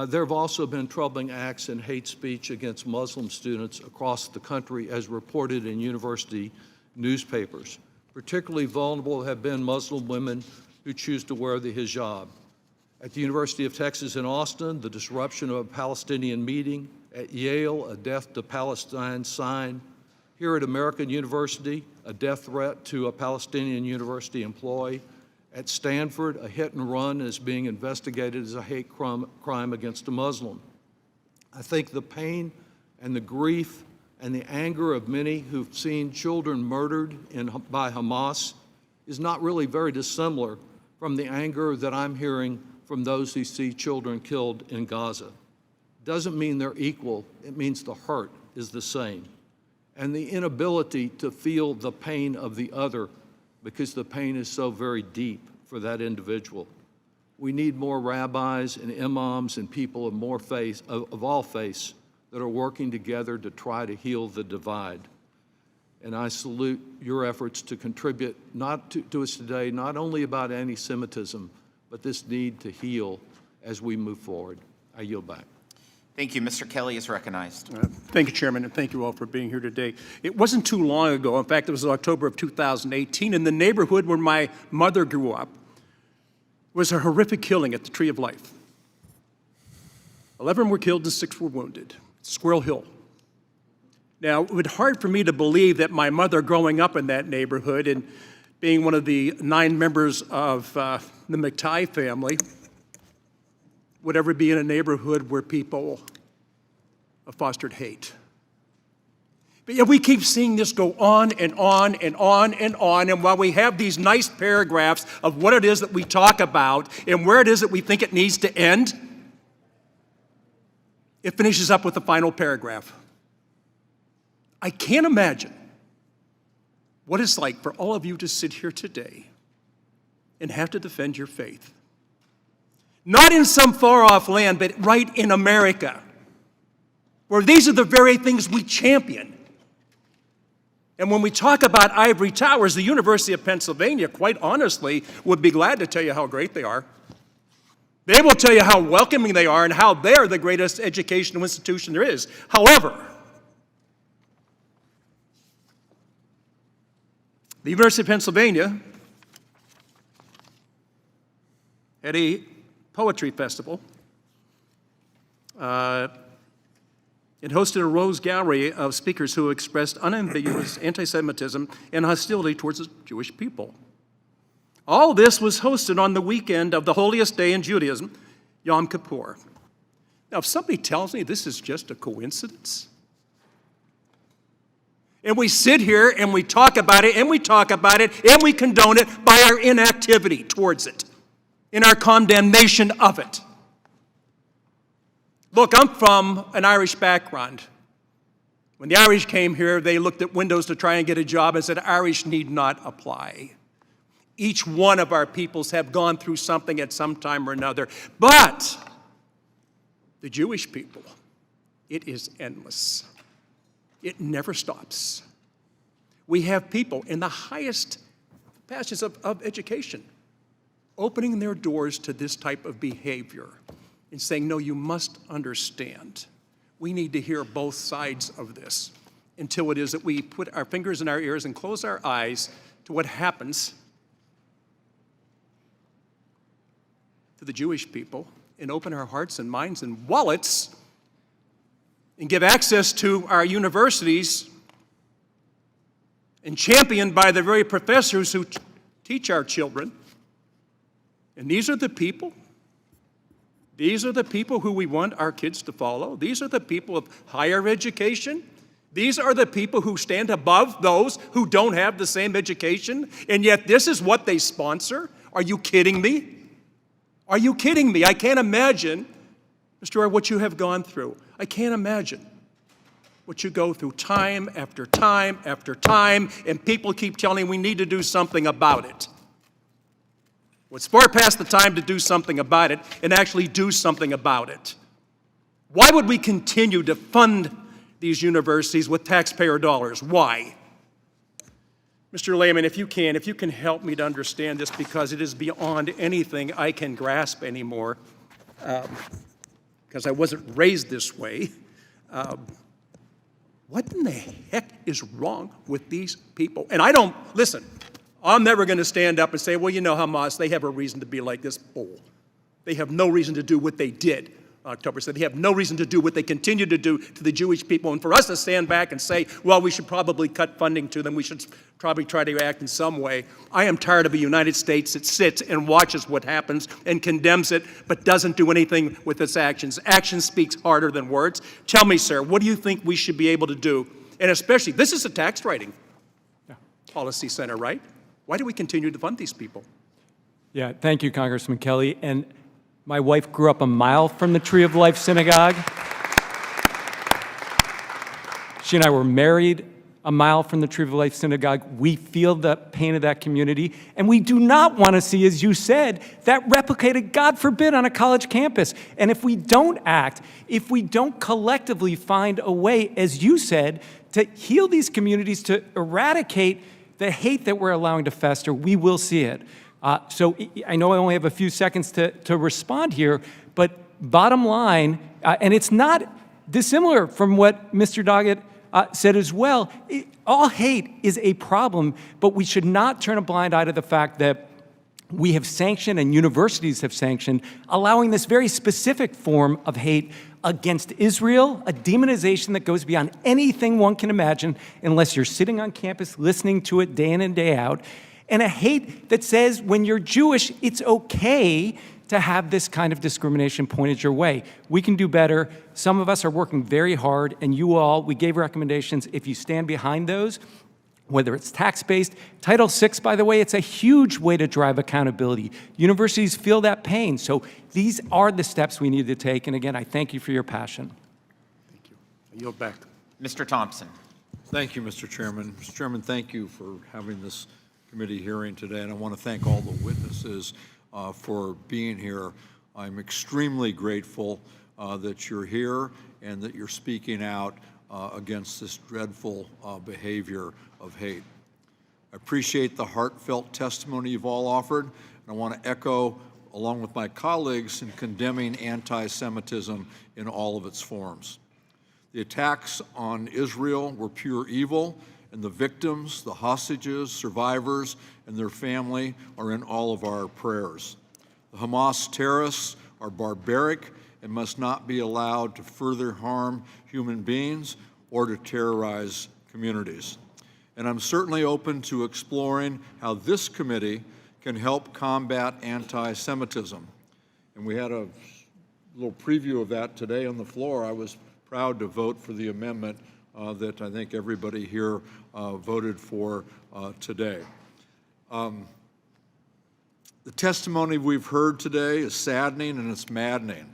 there have also been troubling acts and hate speech against Muslim students across the country as reported in university newspapers. Particularly vulnerable have been Muslim women who choose to wear the hijab. At the University of Texas in Austin, the disruption of a Palestinian meeting. At Yale, a Death to Palestine sign. Here at American University, a death threat to a Palestinian university employee. At Stanford, a hit and run is being investigated as a hate crime against a Muslim. I think the pain and the grief and the anger of many who've seen children murdered by Hamas is not really very dissimilar from the anger that I'm hearing from those who see children killed in Gaza. Doesn't mean they're equal, it means the hurt is the same. And the inability to feel the pain of the other because the pain is so very deep for that individual. We need more rabbis and imams and people of more faith, of all faiths, that are working together to try to heal the divide. And I salute your efforts to contribute to us today, not only about anti-Semitism, but this need to heal as we move forward. I yield back. Thank you. Mr. Kelly is recognized. Thank you, Chairman, and thank you all for being here today. It wasn't too long ago, in fact, it was October of 2018, in the neighborhood where my mother grew up, was a horrific killing at the Tree of Life. 11 were killed and 6 were wounded. Squirrel Hill. Now, it was hard for me to believe that my mother growing up in that neighborhood and being one of the 9 members of the McTighe family would ever be in a neighborhood where people fostered hate. But yet we keep seeing this go on and on and on and on, and while we have these nice paragraphs of what it is that we talk about and where it is that we think it needs to end, it finishes up with the final paragraph. I can't imagine what it's like for all of you to sit here today and have to defend your faith. Not in some far-off land, but right in America, where these are the very things we champion. And when we talk about ivory towers, the University of Pennsylvania, quite honestly, would be glad to tell you how great they are. They will tell you how welcoming they are and how they're the greatest educational institution there is. However, the University of Pennsylvania had a poetry festival. It hosted a rose gallery of speakers who expressed unambiguous anti-Semitism and hostility towards the Jewish people. All this was hosted on the weekend of the holiest day in Judaism, Yom Kippur. Now, if somebody tells me this is just a coincidence, and we sit here and we talk about it and we talk about it and we condone it by our inactivity towards it, in our condemnation of it. Look, I'm from an Irish background. When the Irish came here, they looked at windows to try and get a job and said, Irish need not apply. Each one of our peoples have gone through something at some time or another. But the Jewish people, it is endless. It never stops. We have people in the highest passions of education opening their doors to this type of behavior and saying, no, you must understand. We need to hear both sides of this until it is that we put our fingers in our ears and close our eyes to what happens to the Jewish people and open our hearts and minds and wallets and give access to our universities and championed by the very professors who teach our children. And these are the people who we want our kids to follow. These are the people of higher education. These are the people who stand above those who don't have the same education, and yet this is what they sponsor? Are you kidding me? Are you kidding me? I can't imagine, Mr. Dror, what you have gone through. I can't imagine what you go through time after time after time, and people keep telling we need to do something about it. Well, it's far past the time to do something about it and actually do something about it. Why would we continue to fund these universities with taxpayer dollars? Why? Mr. Lehman, if you can help me to understand this, because it is beyond anything I can grasp anymore, because I wasn't raised this way. What in the heck is wrong with these people? And listen, I'm never going to stand up and say, well, you know, Hamas, they have a reason to be like this. Bull. They have no reason to do what they did on October 7th. They have no reason to do what they continue to do to the Jewish people. And for us to stand back and say, well, we should probably cut funding to them, we should probably try to act in some way. I am tired of a United States that sits and watches what happens and condemns it, but doesn't do anything with its actions. Action speaks harder than words. Tell me, sir, what do you think we should be able to do? And especially, this is a tax writing policy center, right? Why do we continue to fund these people? Yeah, thank you, Congressman Kelly. And my wife grew up a mile from the Tree of Life Synagogue. She and I were married a mile from the Tree of Life Synagogue. We feel the pain of that community, and we do not want to see, as you said, that replicated, God forbid, on a college campus. And if we don't act, if we don't collectively find a way, as you said, to heal these communities, to eradicate the hate that we're allowing to fester, we will see it. So I know I only have a few seconds to respond here, but bottom line, and it's not dissimilar from what Mr. Doggett said as well, all hate is a problem, but we should not turn a blind eye to the fact that we have sanctioned and universities have sanctioned allowing this very specific form of hate against Israel, a demonization that goes beyond anything one can imagine unless you're sitting on campus listening to it day in and day out, and a hate that says when you're Jewish, it's okay to have this kind of discrimination pointed your way. We can do better. Some of us are working very hard, and you all, we gave recommendations. If you stand behind those, whether it's tax-based, Title VI, by the way, it's a huge way to drive accountability. Universities feel that pain. So these are the steps we need to take. And again, I thank you for your passion. Thank you. I yield back. Mr. Thompson. Thank you, Mr. Chairman. Mr. Chairman, thank you for having this committee hearing today, and I want to thank all the witnesses for being here. I'm extremely grateful that you're here and that you're speaking out against this dreadful behavior of hate. I appreciate the heartfelt testimony you've all offered, and I want to echo, along with my colleagues, in condemning anti-Semitism in all of its forms. The attacks on Israel were pure evil, and the victims, the hostages, survivors, and their family are in all of our prayers. The Hamas terrorists are barbaric and must not be allowed to further harm human beings or to terrorize communities. And I'm certainly open to exploring how this committee can help combat anti-Semitism. And we had a little preview of that today on the floor. I was proud to vote for the amendment that I think everybody here voted for today. The testimony we've heard today is saddening and it's maddening.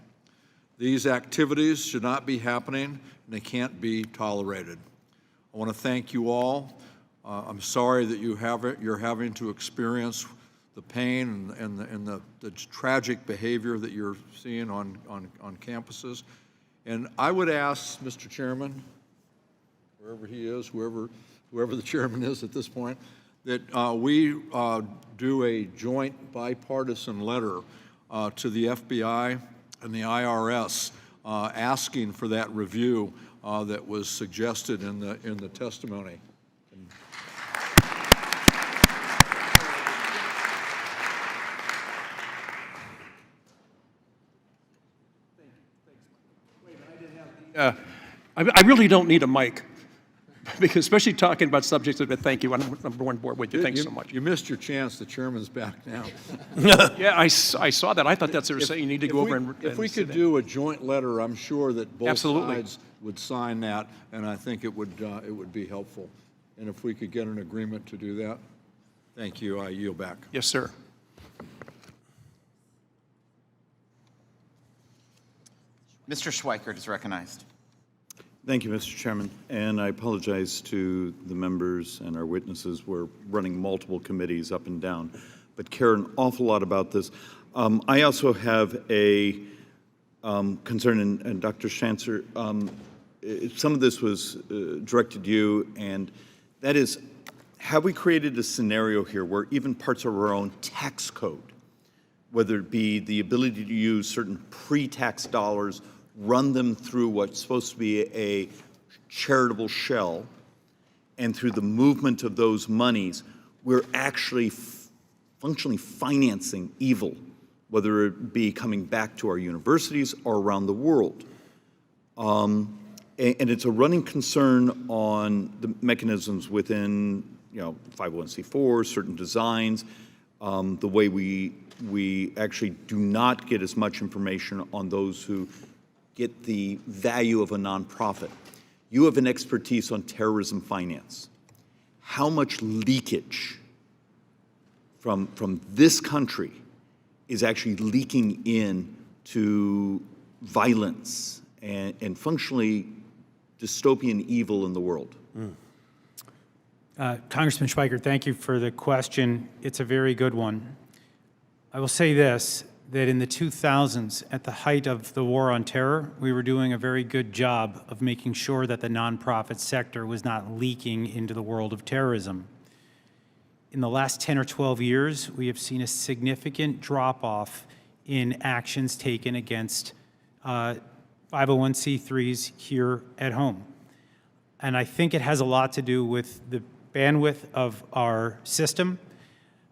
These activities should not be happening and they can't be tolerated. I want to thank you all. I'm sorry that you're having to experience the pain and the tragic behavior that you're seeing on campuses. And I would ask, Mr. Chairman, wherever he is, whoever the chairman is at this point, that we do a joint bipartisan letter to the FBI and the IRS asking for that review that was suggested in the testimony. I really don't need a mic, because especially talking about subjects that, thank you, I'm number one board with you. Thanks so much. You missed your chance. The chairman's back now. Yeah, I saw that. I thought that's what they were saying. You need to go over and if we could do a joint letter, I'm sure that both Absolutely. sides would sign that, and I think it would be helpful. And if we could get an agreement to do that, thank you. I yield back. Yes, sir. Mr. Schweikert is recognized. Thank you, Mr. Chairman, and I apologize to the members and our witnesses. We're running multiple committees up and down, but care an awful lot about this. I also have a concern, and Dr. Schanzer, some of this was directed to you, and that is, have we created a scenario here where even parts of our own tax code, whether it be the ability to use certain pre-tax dollars, run them through what's supposed to be a charitable shell, and through the movement of those monies, we're actually functionally financing evil, whether it be coming back to our universities or around the world. And it's a running concern on the mechanisms within, 501c4, certain designs, the way we actually do not get as much information on those who get the value of a nonprofit. You have an expertise on terrorism finance. How much leakage from this country is actually leaking in to violence and functionally dystopian evil in the world? Congressman Schweikert, thank you for the question. It's a very good one. I will say this, that in the 2000s, at the height of the war on terror, we were doing a very good job of making sure that the nonprofit sector was not leaking into the world of terrorism. In the last 10 or 12 years, we have seen a significant drop-off in actions taken against 501c3s here at home. And I think it has a lot to do with the bandwidth of our system.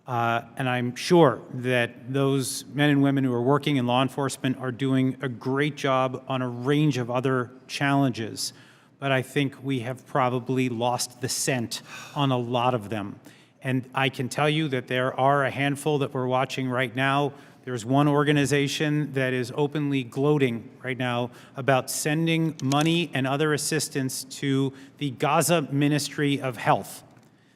And I'm sure that those men and women who are working in law enforcement are doing a great job on a range of other challenges. But I think we have probably lost the scent on a lot of them. And I can tell you that there are a handful that we're watching right now. There's one organization that is openly gloating right now about sending money and other assistance to the Gaza Ministry of Health.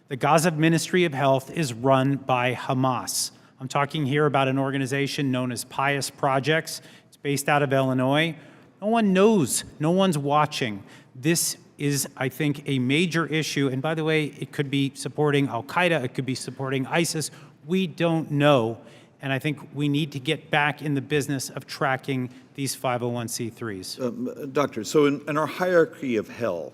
The Gaza Ministry of Health is run by Hamas. I'm talking here about an organization known as Pious Projects. It's based out of Illinois. No one knows. No one's watching. This is, I think, a major issue. And by the way, it could be supporting al-Qaeda. It could be supporting ISIS. We don't know. And I think we need to get back in the business of tracking these 501c3s. Doctor, so in our hierarchy of hell,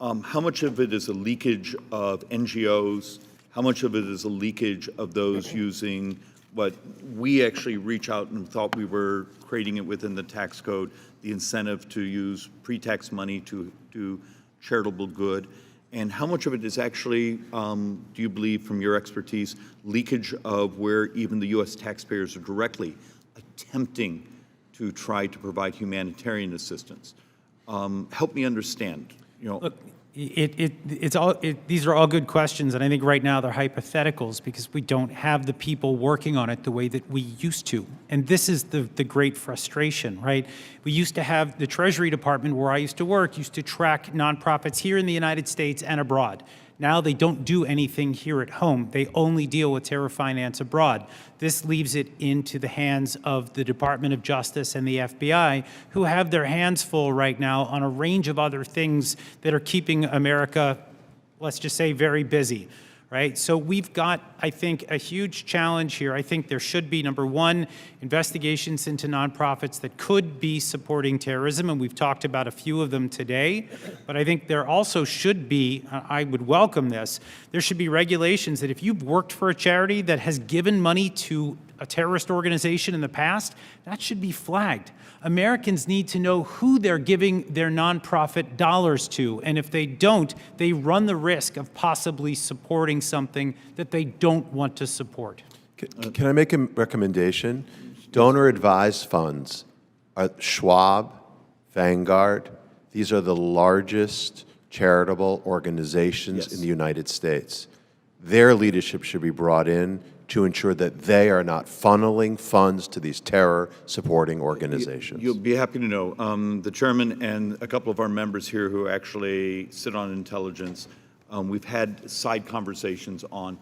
how much of it is a leakage of NGOs? How much of it is a leakage of those using what we actually reach out and thought we were creating it within the tax code, the incentive to use pre-tax money to do charitable good? And how much of it is actually, do you believe from your expertise, leakage of where even the U.S. taxpayers are directly attempting to try to provide humanitarian assistance? Help me understand. Look, these are all good questions, and I think right now they're hypotheticals because we don't have the people working on it the way that we used to. And this is the great frustration, right? We used to have the Treasury Department, where I used to work, used to track nonprofits here in the United States and abroad. Now they don't do anything here at home. They only deal with terror finance abroad. This leaves it into the hands of the Department of Justice and the FBI, who have their hands full right now on a range of other things that are keeping America, let's just say, very busy. Right? So we've got, I think, a huge challenge here. I think there should be, number one, investigations into nonprofits that could be supporting terrorism, and we've talked about a few of them today. But I think there also should be, I would welcome this, there should be regulations that if you've worked for a charity that has given money to a terrorist organization in the past, that should be flagged. Americans need to know who they're giving their nonprofit dollars to, and if they don't, they run the risk of possibly supporting something that they don't want to support. Can I make a recommendation? Donor-advised funds are Schwab, Vanguard. These are the largest charitable organizations in the United States. Their leadership should be brought in to ensure that they are not funneling funds to these terror-supporting organizations. You'll be happy to know, the chairman and a couple of our members here who actually sit on intelligence, we've had side conversations on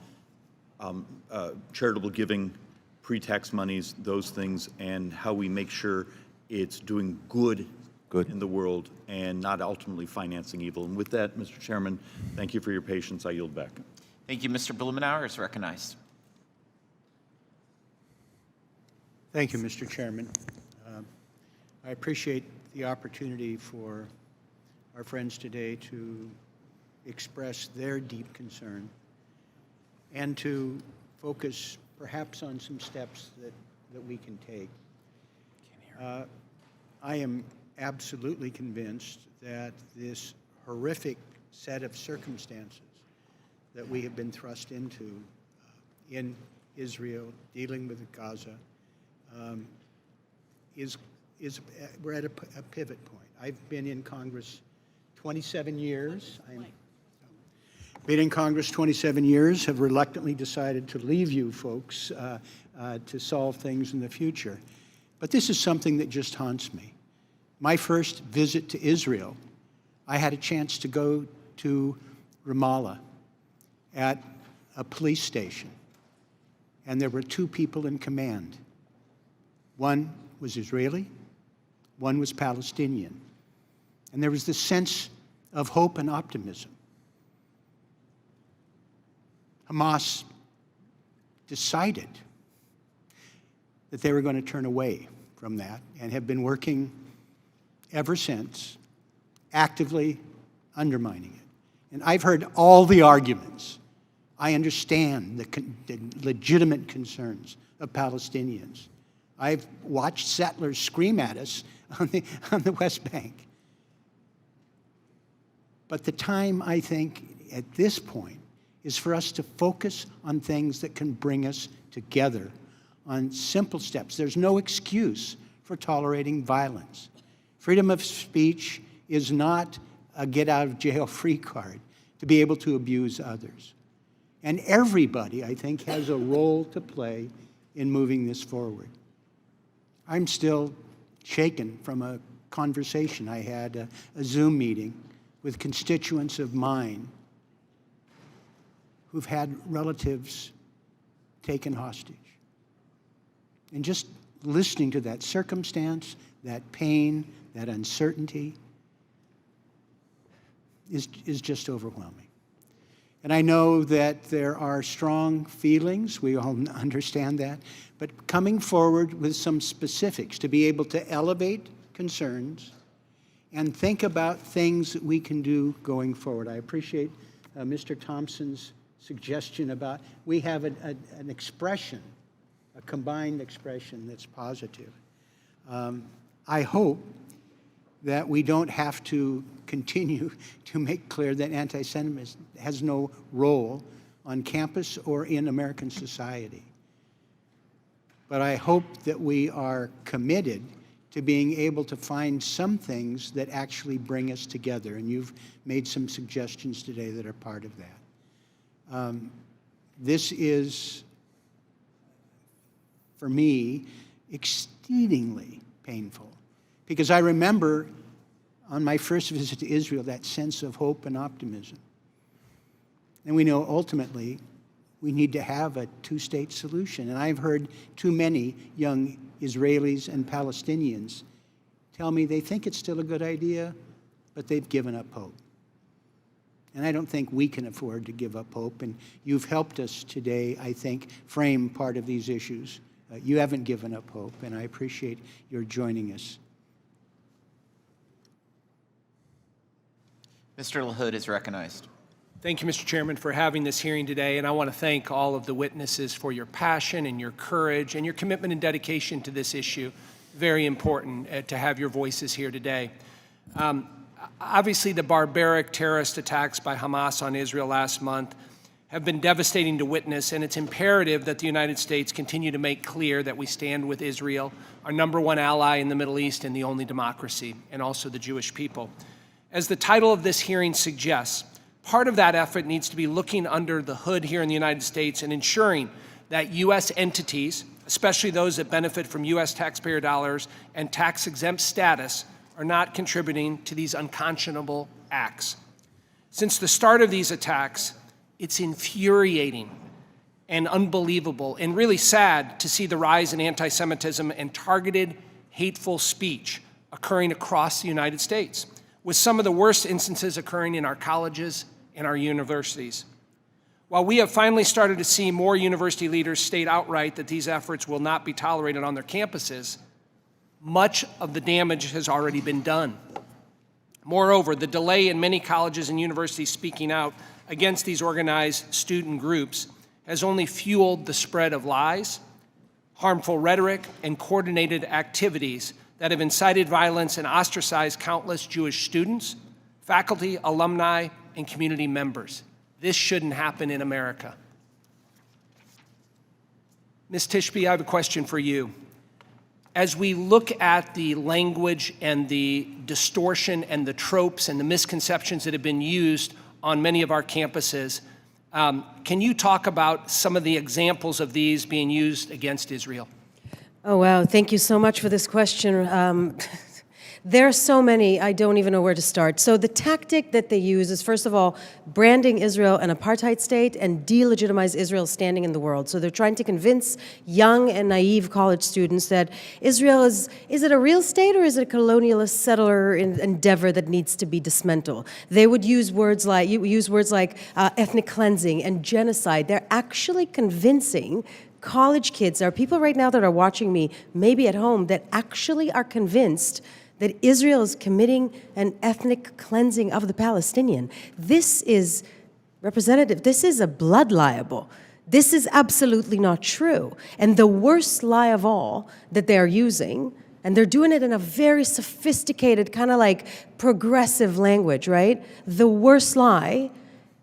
charitable giving, pre-tax monies, those things, and how we make sure it's doing good in the world and not ultimately financing evil. And with that, Mr. Chairman, thank you for your patience. I yield back. Thank you. Mr. Blumenauer is recognized. Thank you, Mr. Chairman. I appreciate the opportunity for our friends today to express their deep concern and to focus perhaps on some steps that we can take. I am absolutely convinced that this horrific set of circumstances that we have been thrust into in Israel, dealing with Gaza, we're at a pivot point. I've been in Congress 27 years. Been in Congress 27 years, have reluctantly decided to leave you folks to solve things in the future. But this is something that just haunts me. My first visit to Israel, I had a chance to go to Ramallah at a police station, and there were two people in command. One was Israeli, one was Palestinian. And there was this sense of hope and optimism. Hamas decided that they were going to turn away from that and have been working ever since, actively undermining it. And I've heard all the arguments. I understand the legitimate concerns of Palestinians. I've watched settlers scream at us on the West Bank. But the time, I think, at this point, is for us to focus on things that can bring us together, on simple steps. There's no excuse for tolerating violence. Freedom of speech is not a get-out-of-jail-free card to be able to abuse others. And everybody, I think, has a role to play in moving this forward. I'm still shaken from a conversation I had, a Zoom meeting with constituents of mine who've had relatives taken hostage. And just listening to that circumstance, that pain, that uncertainty is just overwhelming. And I know that there are strong feelings, we all understand that, but coming forward with some specifics to be able to elevate concerns and think about things that we can do going forward. I appreciate Mr. Thompson's suggestion about we have an expression, a combined expression that's positive. I hope that we don't have to continue to make clear that anti-Semitism has no role on campus or in American society. But I hope that we are committed to being able to find some things that actually bring us together. And you've made some suggestions today that are part of that. This is, for me, exceedingly painful. Because I remember on my first visit to Israel that sense of hope and optimism. And we know ultimately we need to have a two-state solution. And I've heard too many young Israelis and Palestinians tell me they think it's still a good idea, but they've given up hope. And I don't think we can afford to give up hope. And you've helped us today, I think, frame part of these issues. You haven't given up hope, and I appreciate your joining us. Mr. LaHood is recognized. Thank you, Mr. Chairman, for having this hearing today, and I want to thank all of the witnesses for your passion and your courage and your commitment and dedication to this issue. Very important to have your voices here today. Obviously, the barbaric terrorist attacks by Hamas on Israel last month have been devastating to witness, and it's imperative that the United States continue to make clear that we stand with Israel, our #1 ally in the Middle East and the only democracy, and also the Jewish people. As the title of this hearing suggests, part of that effort needs to be looking under the hood here in the United States and ensuring that U.S. entities, especially those that benefit from U.S. taxpayer dollars and tax-exempt status, are not contributing to these unconscionable acts. Since the start of these attacks, it's infuriating and unbelievable and really sad to see the rise in anti-Semitism and targeted hateful speech occurring across the United States, with some of the worst instances occurring in our colleges and our universities. While we have finally started to see more university leaders state outright that these efforts will not be tolerated on their campuses, much of the damage has already been done. Moreover, the delay in many colleges and universities speaking out against these organized student groups has only fueled the spread of lies, harmful rhetoric, and coordinated activities that have incited violence and ostracized countless Jewish students, faculty, alumni, and community members. This shouldn't happen in America. Ms. Tishby, I have a question for you. As we look at the language and the distortion and the tropes and the misconceptions that have been used on many of our campuses, can you talk about some of the examples of these being used against Israel? Oh, wow. Thank you so much for this question. There are so many, I don't even know where to start. So the tactic that they use is, first of all, branding Israel an apartheid state and delegitimize Israel's standing in the world. So they're trying to convince young and naive college students that Israel is it a real state or is it a colonialist settler endeavor that needs to be dismantled? They would use words like, ethnic cleansing and genocide. They're actually convincing college kids. There are people right now that are watching me, maybe at home, that actually are convinced that Israel is committing an ethnic cleansing of the Palestinian. This is representative. This is a blood libel. This is absolutely not true. And the worst lie of all that they're using, and they're doing it in a very sophisticated, kind of like progressive language, right? The worst lie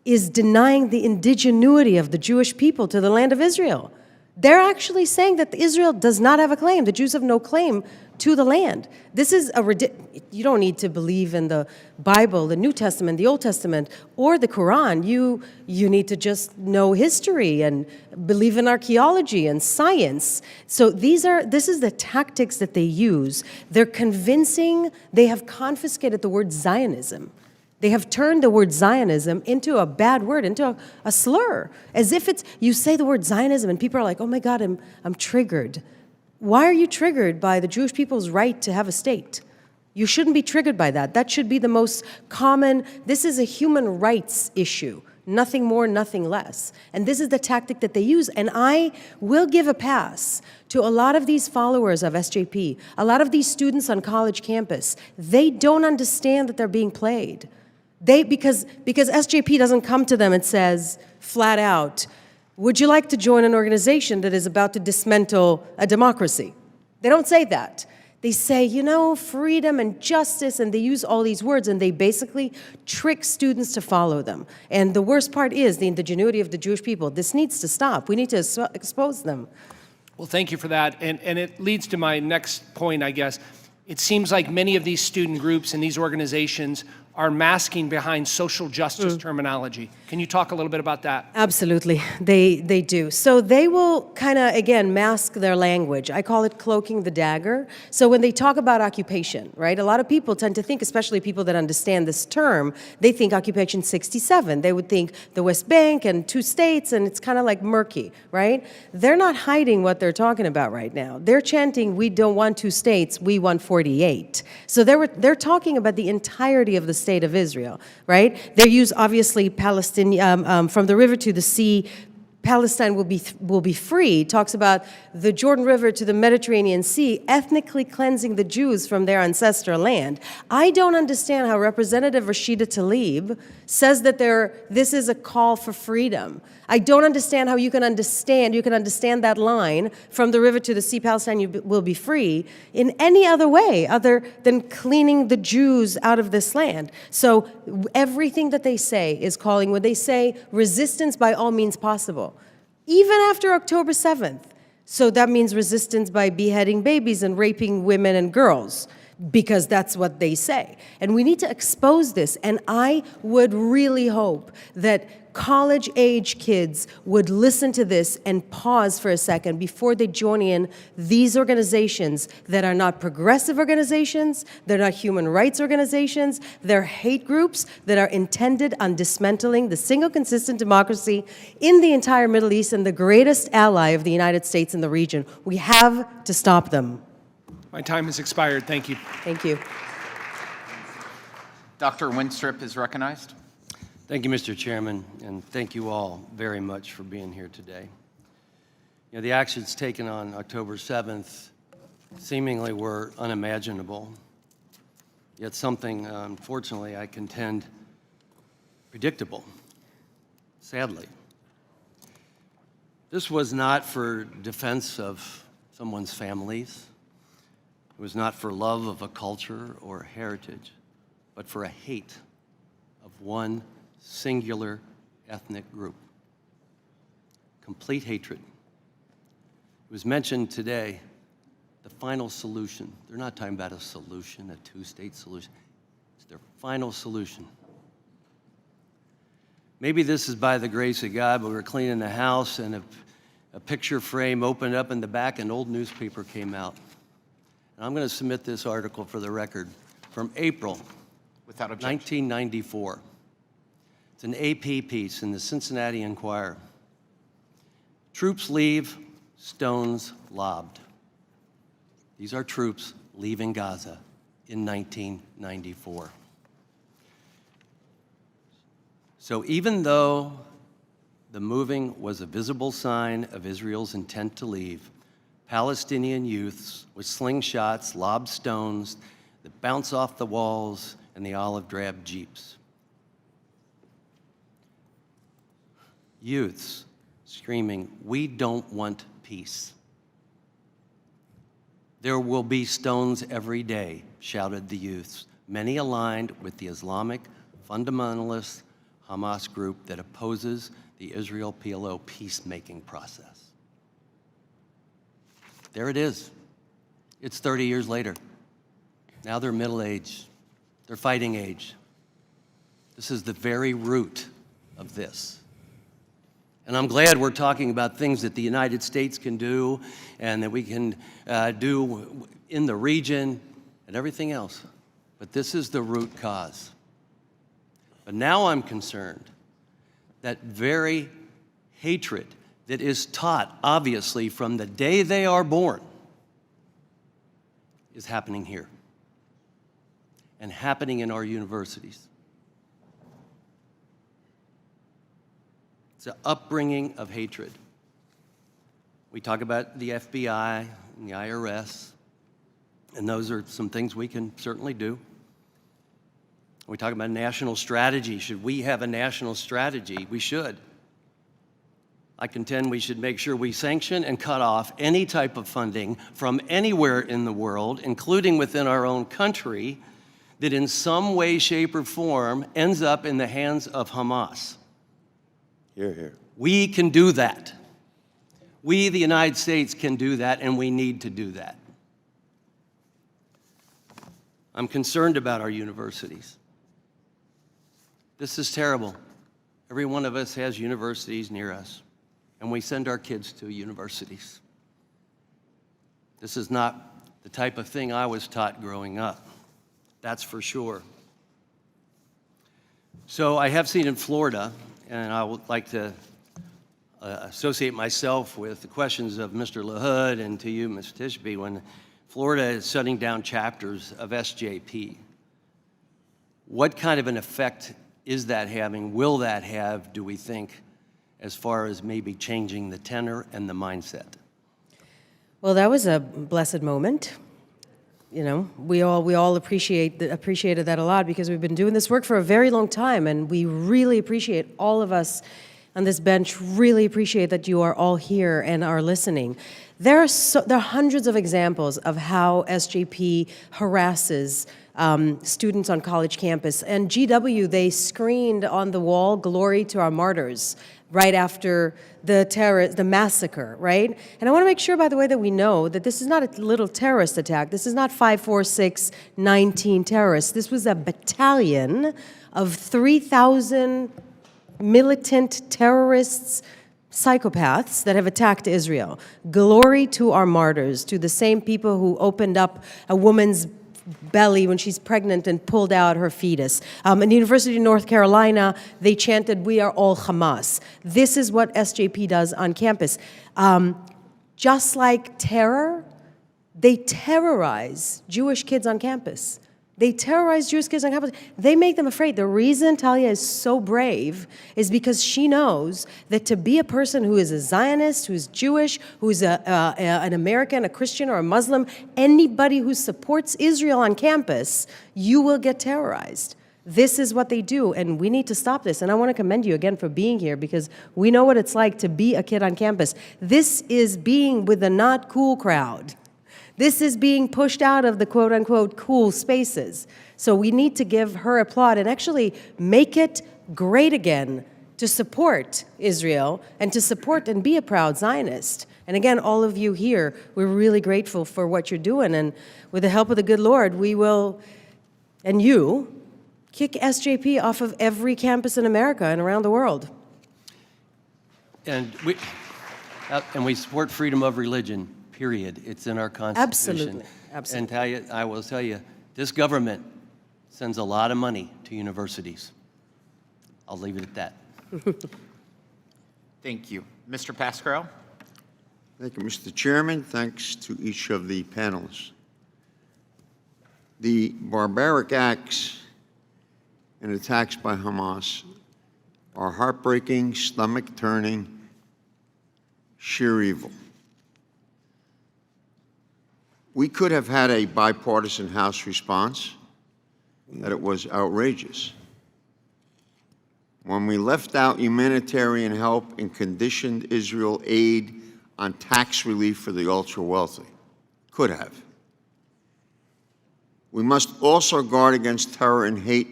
is denying the indigenuity of the Jewish people to the land of Israel. They're actually saying that Israel does not have a claim. The Jews have no claim to the land. This is you don't need to believe in the Bible, the New Testament, the Old Testament, or the Quran. You need to just know history and believe in archaeology and science. So this is the tactics that they use. They're convincing, they have confiscated the word Zionism. They have turned the word Zionism into a bad word, into a slur, as if you say the word Zionism and people are like, oh my God, I'm triggered. Why are you triggered by the Jewish people's right to have a state? You shouldn't be triggered by that. That should be the most common, this is a human rights issue, nothing more, nothing less. And this is the tactic that they use. And I will give a pass to a lot of these followers of SJP, a lot of these students on college campus. They don't understand that they're being played. Because SJP doesn't come to them and says, flat out, would you like to join an organization that is about to dismantle a democracy? They don't say that. They say, freedom and justice, and they use all these words, and they basically trick students to follow them. And the worst part is the indigenuity of the Jewish people. This needs to stop. We need to expose them. Well, thank you for that. And it leads to my next point, I guess. It seems like many of these student groups and these organizations are masking behind social justice terminology. Can you talk a little bit about that? Absolutely, they do. So they will kind of, again, mask their language. I call it cloaking the dagger. So when they talk about occupation, right, a lot of people tend to think, especially people that understand this term, they think occupation 67. They would think the West Bank and 2 states, and it's kind of like murky, right? They're not hiding what they're talking about right now. They're chanting, we don't want 2 states, we want 48. So they're talking about the entirety of the state of Israel, right? They use, obviously, Palestinian, from the river to the sea, Palestine will be free. Talks about the Jordan River to the Mediterranean Sea, ethnically cleansing the Jews from their ancestral land. I don't understand how Representative Rashida Tlaib says that this is a call for freedom. I don't understand how you can understand that line, from the river to the sea, Palestine will be free, in any other way other than cleaning the Jews out of this land. So everything that they say is calling, when they say resistance by all means possible, even after October 7th. So that means resistance by beheading babies and raping women and girls, because that's what they say. And we need to expose this. And I would really hope that college-age kids would listen to this and pause for a second before they join in these organizations that are not progressive organizations, they're not human rights organizations, they're hate groups that are intended on dismantling the single consistent democracy in the entire Middle East and the greatest ally of the United States in the region. We have to stop them. My time has expired. Thank you. Thank you. Dr. Winstrip is recognized. Thank you, Mr. Chairman, and thank you all very much for being here today. The actions taken on October 7th seemingly were unimaginable, yet something, unfortunately, I contend, predictable, sadly. This was not for defense of someone's families. It was not for love of a culture or heritage, but for a hate of one singular ethnic group. Complete hatred. It was mentioned today, the final solution. They're not talking about a solution, a 2-state solution. It's their final solution. Maybe this is by the grace of God, but we were cleaning the house and a picture frame opened up in the back, an old newspaper came out. And I'm going to submit this article for the record from April Without objection. 1994. It's an AP piece in the Cincinnati Enquirer. Troops leave, stones lobbed. These are troops leaving Gaza in 1994. So even though the moving was a visible sign of Israel's intent to leave, Palestinian youths with slingshots lobbed stones that bounce off the walls and the olive drab jeeps. Youths screaming, "We don't want peace." "There will be stones every day," shouted the youths, many aligned with the Islamic fundamentalist Hamas group that opposes the Israel-PLO peacemaking process. There it is. It's 30 years later. Now they're middle-aged. They're fighting age. This is the very root of this. And I'm glad we're talking about things that the United States can do and that we can do in the region and everything else. But this is the root cause. But now I'm concerned that very hatred that is taught, obviously, from the day they are born is happening here and happening in our universities. It's an upbringing of hatred. We talk about the FBI and the IRS, and those are some things we can certainly do. We talk about national strategy. Should we have a national strategy? We should. I contend we should make sure we sanction and cut off any type of funding from anywhere in the world, including within our own country, that in some way, shape, or form ends up in the hands of Hamas. Hear, hear. We can do that. We, the United States, can do that, and we need to do that. I'm concerned about our universities. This is terrible. Every one of us has universities near us, and we send our kids to universities. This is not the type of thing I was taught growing up. That's for sure. So I have seen in Florida, and I would like to associate myself with the questions of Mr. LaHood and to you, Ms. Tishby, when Florida is shutting down chapters of SJP. What kind of an effect is that having? Will that have, do we think, as far as maybe changing the tenor and the mindset? Well, that was a blessed moment. You know, we all appreciated that a lot because we've been doing this work for a very long time, and we really appreciate, all of us on this bench really appreciate that you are all here and are listening. There are hundreds of examples of how SJP harasses students on college campus. And GW, they screened on the wall, "Glory to our martyrs," right after the massacre, right? And I want to make sure, by the way, that we know that this is not a little terrorist attack. This is not 5, 4, 6, 19 terrorists. This was a battalion of 3,000 militant terrorists, psychopaths that have attacked Israel. Glory to our martyrs, to the same people who opened up a woman's belly when she's pregnant and pulled out her fetus. In the University of North Carolina, they chanted, "We are all Hamas." This is what SJP does on campus. Just like terror, they terrorize Jewish kids on campus. They terrorize Jewish kids on campus. They make them afraid. The reason Talia is so brave is because she knows that to be a person who is a Zionist, who's Jewish, who's an American, a Christian, or a Muslim, anybody who supports Israel on campus, you will get terrorized. This is what they do, and we need to stop this. And I want to commend you again for being here, because we know what it's like to be a kid on campus. This is being with the not cool crowd. This is being pushed out of the quote-unquote cool spaces. So we need to give her applaud and actually make it great again to support Israel and to support and be a proud Zionist. And again, all of you here, we're really grateful for what you're doing. And with the help of the good Lord, we will, and you, kick SJP off of every campus in America and around the world. And we support freedom of religion. Period. It's in our Constitution. Absolutely. And I will tell you, this government sends a lot of money to universities. I'll leave it at that. Thank you. Mr. Pascrell? Thank you, Mr. Chairman. Thanks to each of the panelists. The barbaric acts and attacks by Hamas are heartbreaking, stomach-turning, sheer evil. We could have had a bipartisan House response that it was outrageous. when we left out humanitarian help and conditioned Israel aid on tax relief for the ultra-wealthy. Could have. We must also guard against terror and hate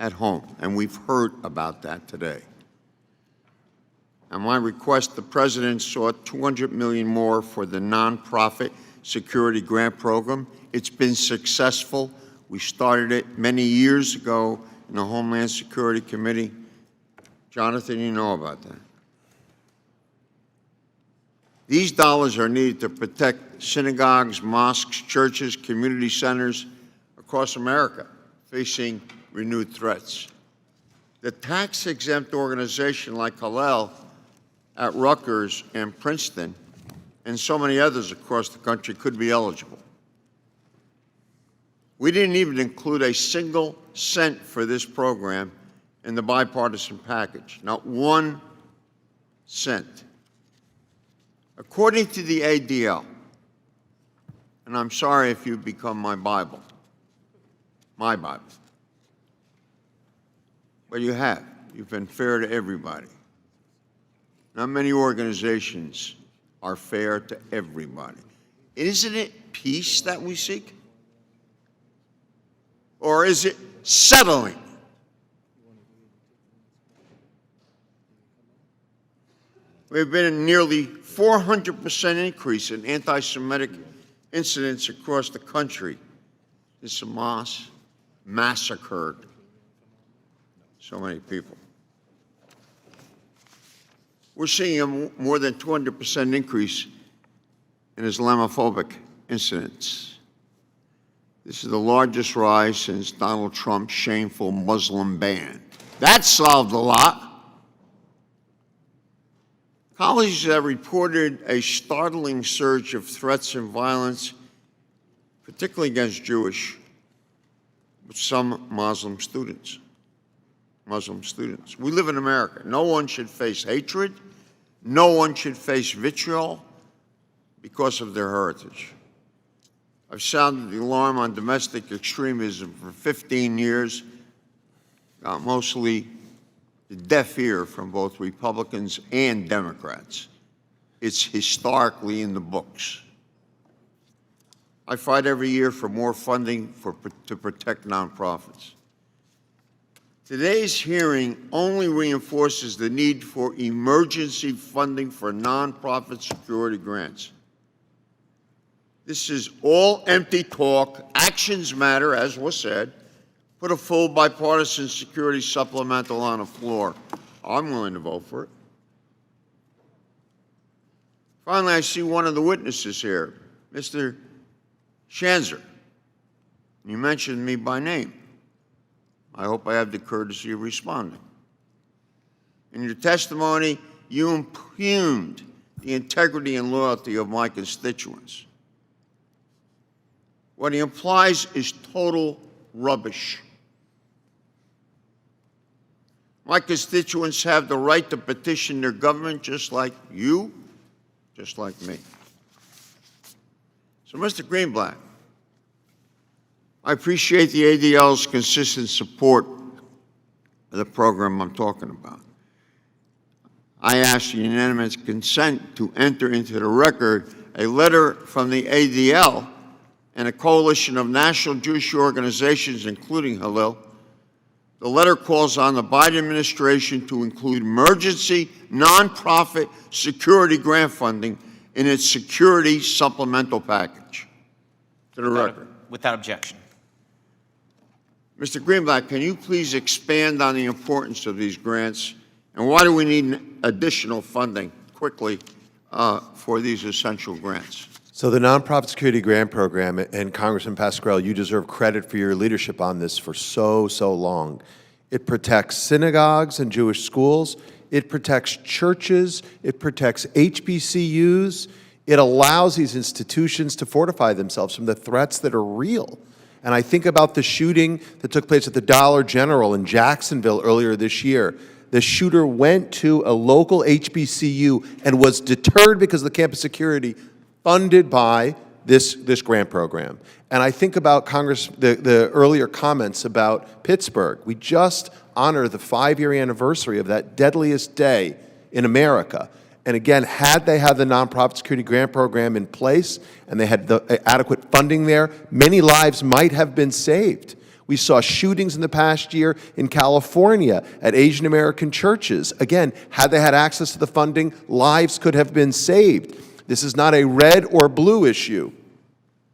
at home, and we've heard about that today. At my request, the President sought $200 million more for the nonprofit security grant program. It's been successful. We started it many years ago in the Homeland Security Committee. Jonathan, you know about that. These dollars are needed to protect synagogues, mosques, churches, community centers across America facing renewed threats. The tax-exempt organization like Hillel at Rutgers and Princeton and so many others across the country could be eligible. We didn't even include a single cent for this program in the bipartisan package, not 1 cent. According to the ADL, and I'm sorry if you've become my Bible, but you have. You've been fair to everybody. Not many organizations are fair to everybody. Isn't it peace that we seek? Or is it settling? We've been in nearly 400% increase in anti-Semitic incidents across the country. This Hamas massacred so many people. We're seeing a more than 200% increase in Islamophobic incidents. This is the largest rise since Donald Trump's shameful Muslim ban. That solved a lot. Colleges have reported a startling surge of threats and violence, particularly against Jewish, but some Muslim students. We live in America. No one should face hatred. No one should face vitriol because of their heritage. I've sounded the alarm on domestic extremism for 15 years, got mostly the deaf ear from both Republicans and Democrats. It's historically in the books. I fight every year for more funding to protect nonprofits. Today's hearing only reinforces the need for emergency funding for nonprofit security grants. This is all empty talk. Actions matter, as was said. Put a full bipartisan security supplemental on the floor. I'm willing to vote for it. Finally, I see one of the witnesses here, Mr. Schanzer. You mentioned me by name. I hope I have the courtesy of responding. In your testimony, you impugned the integrity and loyalty of my constituents. What he implies is total rubbish. My constituents have the right to petition their government just like you, just like me. So, Mr. Greenblatt, I appreciate the ADL's consistent support of the program I'm talking about. I ask unanimous consent to enter into the record a letter from the ADL and a coalition of national Jewish organizations, including Hillel. The letter calls on the Biden administration to include emergency nonprofit security grant funding in its security supplemental package. To the record. Without objection. Mr. Greenblatt, can you please expand on the importance of these grants, and why do we need additional funding quickly for these essential grants? So the Nonprofit Security Grant Program, and Congressman Pascrell, you deserve credit for your leadership on this for so long. It protects synagogues and Jewish schools. It protects churches. It protects HBCUs. It allows these institutions to fortify themselves from the threats that are real. And I think about the shooting that took place at the Dollar General in Jacksonville earlier this year. The shooter went to a local HBCU and was deterred because of the campus security funded by this grant program. And I think about the earlier comments about Pittsburgh. We just honor the 5-year anniversary of that deadliest day in America. And again, had they had the nonprofit security grant program in place and they had the adequate funding there, many lives might have been saved. We saw shootings in the past year in California at Asian American churches. Again, had they had access to the funding, lives could have been saved. This is not a red or blue issue.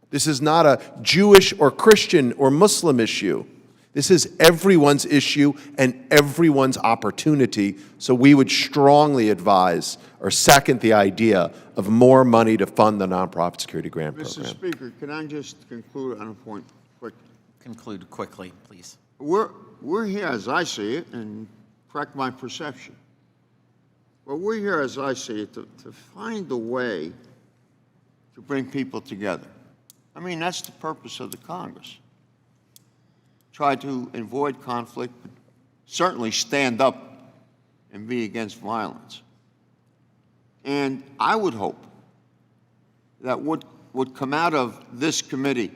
This is not a Jewish or Christian or Muslim issue. This is everyone's issue and everyone's opportunity, so we would strongly advise or second the idea of more money to fund the nonprofit security grant program. Mr. Speaker, can I just conclude on a point quick? Conclude quickly, please. We're here, as I see it, and correct my perception, but we're here, as I see it, to find a way to bring people together. I mean, that's the purpose of the Congress. Try to avoid conflict, but certainly stand up and be against violence. And I would hope that what would come out of this committee,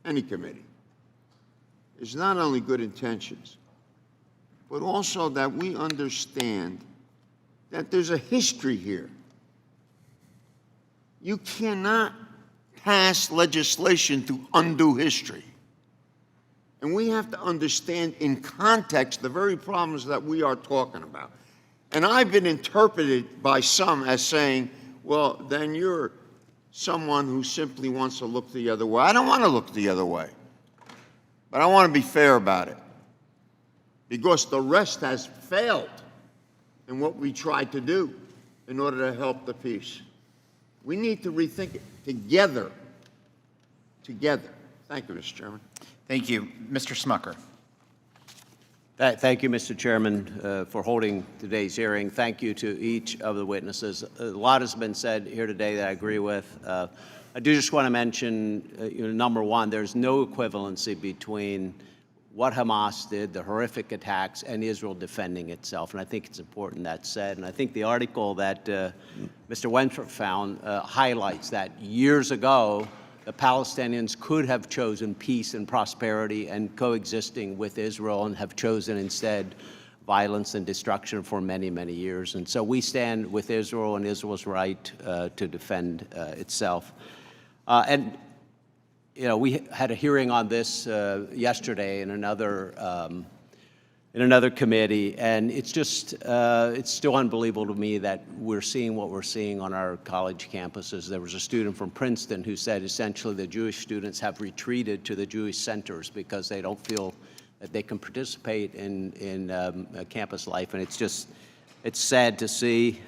any committee, is not only good intentions, but also that we understand that there's a history here. You cannot pass legislation to undo history. And we have to understand in context the very problems that we are talking about. And I've been interpreted by some as saying, well, then you're someone who simply wants to look the other way. I don't want to look the other way. But I want to be fair about it. Because the rest has failed in what we tried to do in order to help the peace. We need to rethink it together. Together. Thank you, Mr. Chairman. Thank you. Mr. Smucker. Thank you, Mr. Chairman, for holding today's hearing. Thank you to each of the witnesses. A lot has been said here today that I agree with. I do just want to mention, number one, there's no equivalency between what Hamas did, the horrific attacks, and Israel defending itself. And I think it's important that's said. And I think the article that Mr. Wentworth found highlights that years ago, the Palestinians could have chosen peace and prosperity and coexisting with Israel and have chosen instead violence and destruction for many, many years. And so we stand with Israel and Israel's right to defend itself. And we had a hearing on this yesterday in another committee, and it's just, it's still unbelievable to me that we're seeing what we're seeing on our college campuses. There was a student from Princeton who said essentially the Jewish students have retreated to the Jewish centers because they don't feel that they can participate in campus life, and it's sad to see.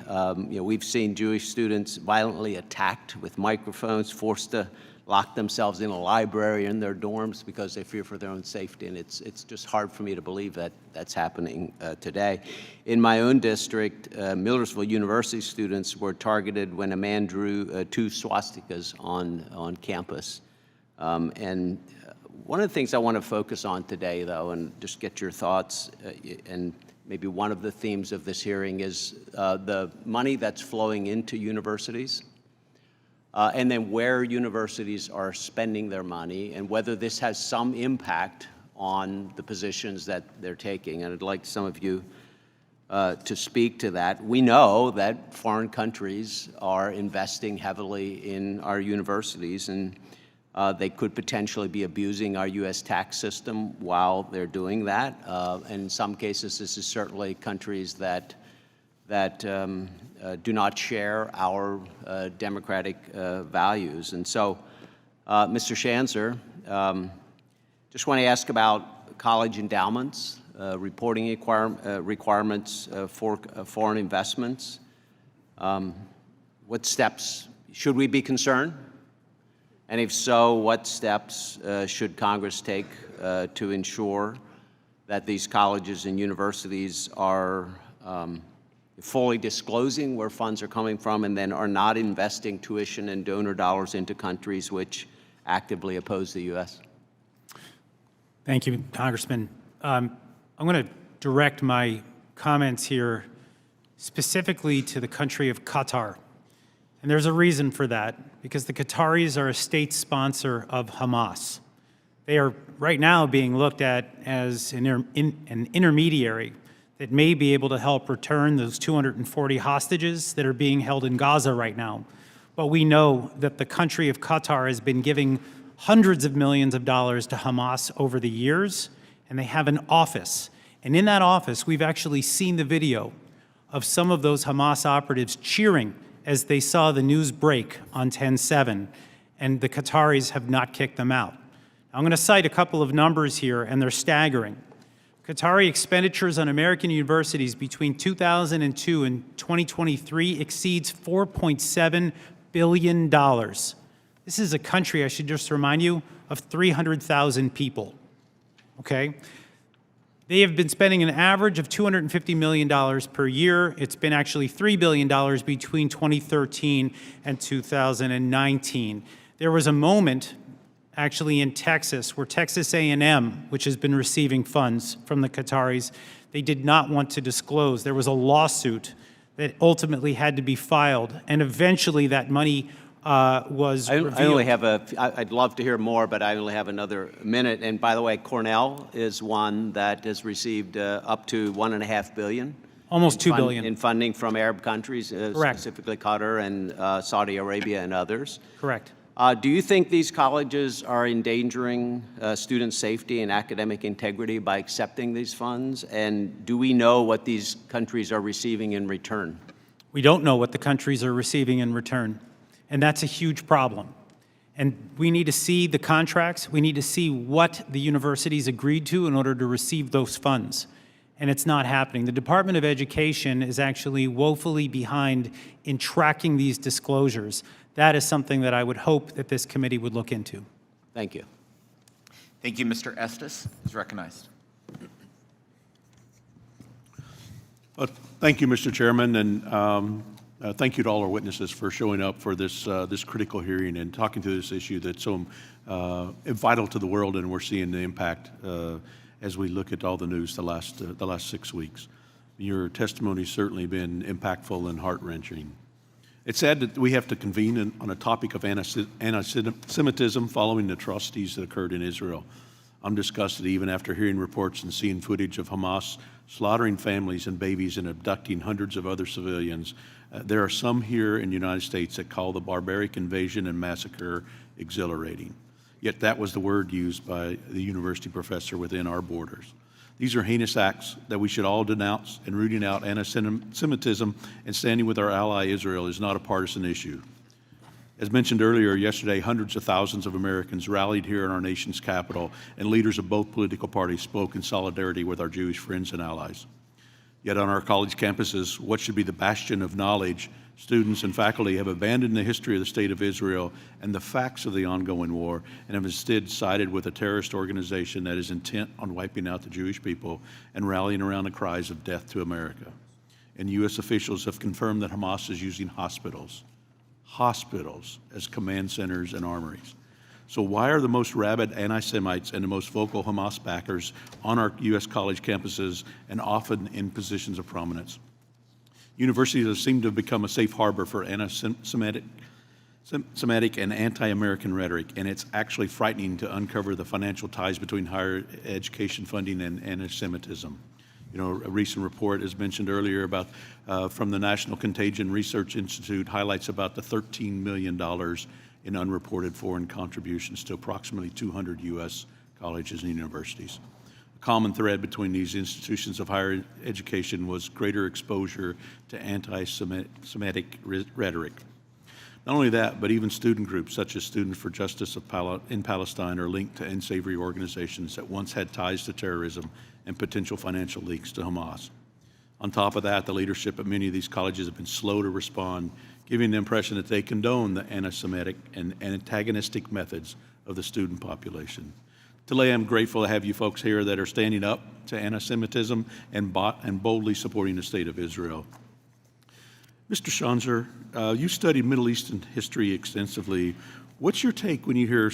We've seen Jewish students violently attacked with microphones, forced to lock themselves in a library in their dorms because they fear for their own safety, and it's just hard for me to believe that that's happening today. In my own district, Millersville University students were targeted when a man drew 2 swastikas on campus. And one of the things I want to focus on today, though, and just get your thoughts, and maybe one of the themes of this hearing is the money that's flowing into universities. And then where universities are spending their money and whether this has some impact on the positions that they're taking. And I'd like some of you to speak to that. We know that foreign countries are investing heavily in our universities, and they could potentially be abusing our U.S. tax system while they're doing that. And in some cases, this is certainly countries that do not share our democratic values. And so, Mr. Schanzer, just want to ask about college endowments, reporting requirements for foreign investments. What steps should we be concerned? And if so, what steps should Congress take to ensure that these colleges and universities are fully disclosing where funds are coming from and then are not investing tuition and donor dollars into countries which actively oppose the U.S.? Thank you, Congressman. I'm going to direct my comments here specifically to the country of Qatar. And there's a reason for that, because the Qataris are a state sponsor of Hamas. They are right now being looked at as an intermediary that may be able to help return those 240 hostages that are being held in Gaza right now. But we know that the country of Qatar has been giving hundreds of millions of dollars to Hamas over the years, and they have an office. And in that office, we've actually seen the video of some of those Hamas operatives cheering as they saw the news break on 10/7, and the Qataris have not kicked them out. I'm going to cite a couple of numbers here, and they're staggering. Qatari expenditures on American universities between 2002 and 2023 exceeds $4.7 billion. This is a country, I should just remind you, of 300,000 people, okay? They have been spending an average of $250 million per year. It's been actually $3 billion between 2013 and 2019. There was a moment actually in Texas where Texas A&M, which has been receiving funds from the Qataris, they did not want to disclose. There was a lawsuit that ultimately had to be filed, and eventually that money was revealed. I only have I'd love to hear more, but I only have another minute. And by the way, Cornell is one that has received up to $1.5 billion. Almost $2 billion. In funding from Arab countries, Correct. specifically Qatar and Saudi Arabia and others. Correct. Do you think these colleges are endangering student safety and academic integrity by accepting these funds? And do we know what these countries are receiving in return? We don't know what the countries are receiving in return, and that's a huge problem. And we need to see the contracts. We need to see what the universities agreed to in order to receive those funds. And it's not happening. The Department of Education is actually woefully behind in tracking these disclosures. That is something that I would hope that this committee would look into. Thank you. Thank you. Mr. Estes is recognized. Thank you, Mr. Chairman, and thank you to all our witnesses for showing up for this critical hearing and talking to this issue that's so vital to the world, and we're seeing the impact as we look at all the news the last 6 weeks. Your testimony's certainly been impactful and heart-wrenching. It's sad that we have to convene on a topic of anti-Semitism following the atrocities that occurred in Israel. I'm disgusted even after hearing reports and seeing footage of Hamas slaughtering families and babies and abducting hundreds of other civilians. There are some here in the United States that call the barbaric invasion and massacre exhilarating. Yet that was the word used by the university professor within our borders. These are heinous acts that we should all denounce, and rooting out anti-Semitism and standing with our ally Israel is not a partisan issue. As mentioned earlier yesterday, hundreds of thousands of Americans rallied here in our nation's capital, and leaders of both political parties spoke in solidarity with our Jewish friends and allies. Yet on our college campuses, what should be the bastion of knowledge, students and faculty have abandoned the history of the State of Israel and the facts of the ongoing war, and have instead sided with a terrorist organization that is intent on wiping out the Jewish people and rallying around the cries of death to America. And U.S. officials have confirmed that Hamas is using hospitals as command centers and armories. So why are the most rabid anti-Semites and the most vocal Hamas backers on our U.S. college campuses and often in positions of prominence? Universities have seemed to have become a safe harbor for anti-Semitic and anti-American rhetoric, and it's actually frightening to uncover the financial ties between higher education funding and anti-Semitism. You know, a recent report, as mentioned earlier, about from the National Contagion Research Institute highlights about the $13 million in unreported foreign contributions to approximately 200 U.S. colleges and universities. A common thread between these institutions of higher education was greater exposure to anti-Semitic rhetoric. Not only that, but even student groups such as Students for Justice in Palestine are linked to unsavory organizations that once had ties to terrorism and potential financial links to Hamas. On top of that, the leadership at many of these colleges have been slow to respond, giving the impression that they condone the anti-Semitic and antagonistic methods of the student population. Today, I'm grateful to have you folks here that are standing up to anti-Semitism and boldly supporting the State of Israel. Mr. Schanzer, you studied Middle Eastern history extensively. What's your take when you hear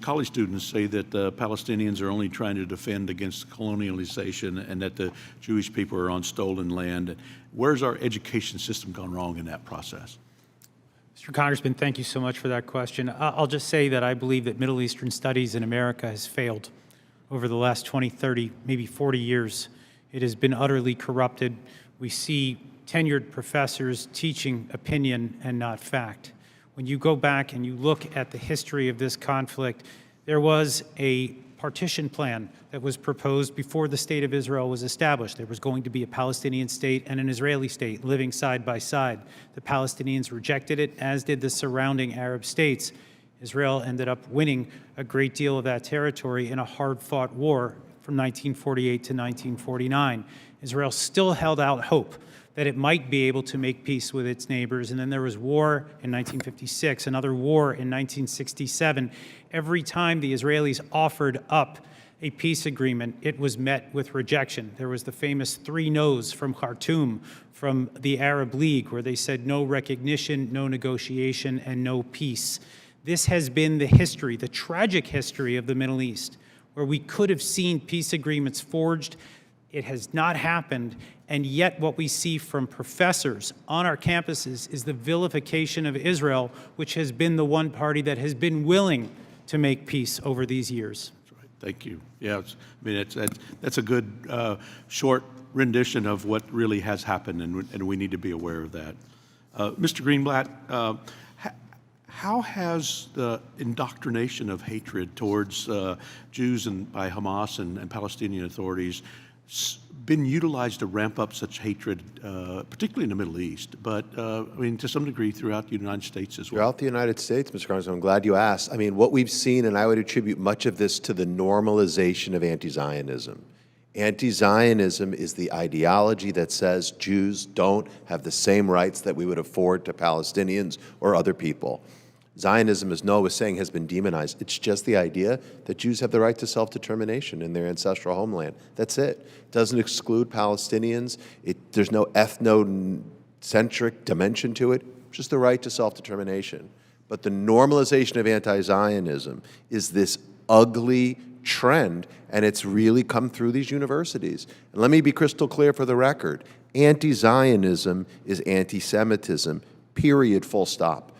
college students say that the Palestinians are only trying to defend against colonialization and that the Jewish people are on stolen land? Where's our education system gone wrong in that process? Mr. Congressman, thank you so much for that question. I'll just say that I believe that Middle Eastern studies in America has failed over the last 20, 30, maybe 40 years. It has been utterly corrupted. We see tenured professors teaching opinion and not fact. When you go back and you look at the history of this conflict, there was a partition plan that was proposed before the State of Israel was established. There was going to be a Palestinian state and an Israeli state living side by side. The Palestinians rejected it, as did the surrounding Arab states. Israel ended up winning a great deal of that territory in a hard-fought war from 1948 to 1949. Israel still held out hope that it might be able to make peace with its neighbors. And then there was war in 1956, another war in 1967. Every time the Israelis offered up a peace agreement, it was met with rejection. There was the famous 3 no's from Khartoum, from the Arab League, where they said no recognition, no negotiation, and no peace. This has been the history, the tragic history of the Middle East, where we could have seen peace agreements forged. It has not happened, and yet what we see from professors on our campuses is the vilification of Israel, which has been the one party that has been willing to make peace over these years. Thank you. Yeah, that's a good short rendition of what really has happened, and we need to be aware of that. Mr. Greenblatt, how has the indoctrination of hatred towards Jews by Hamas and Palestinian authorities been utilized to ramp up such hatred, particularly in the Middle East, but I mean, to some degree throughout the United States as well? Throughout the United States, Mr. Congressman, I'm glad you asked. I mean, what we've seen, and I would attribute much of this to the normalization of anti-Zionism. Anti-Zionism is the ideology that says Jews don't have the same rights that we would afford to Palestinians or other people. Zionism, as Noah was saying, has been demonized. It's just the idea that Jews have the right to self-determination in their ancestral homeland. That's it. It doesn't exclude Palestinians. There's no ethnocentric dimension to it, just the right to self-determination. But the normalization of anti-Zionism is this ugly trend, and it's really come through these universities. And let me be crystal clear for the record. Anti-Zionism is anti-Semitism, period, full stop.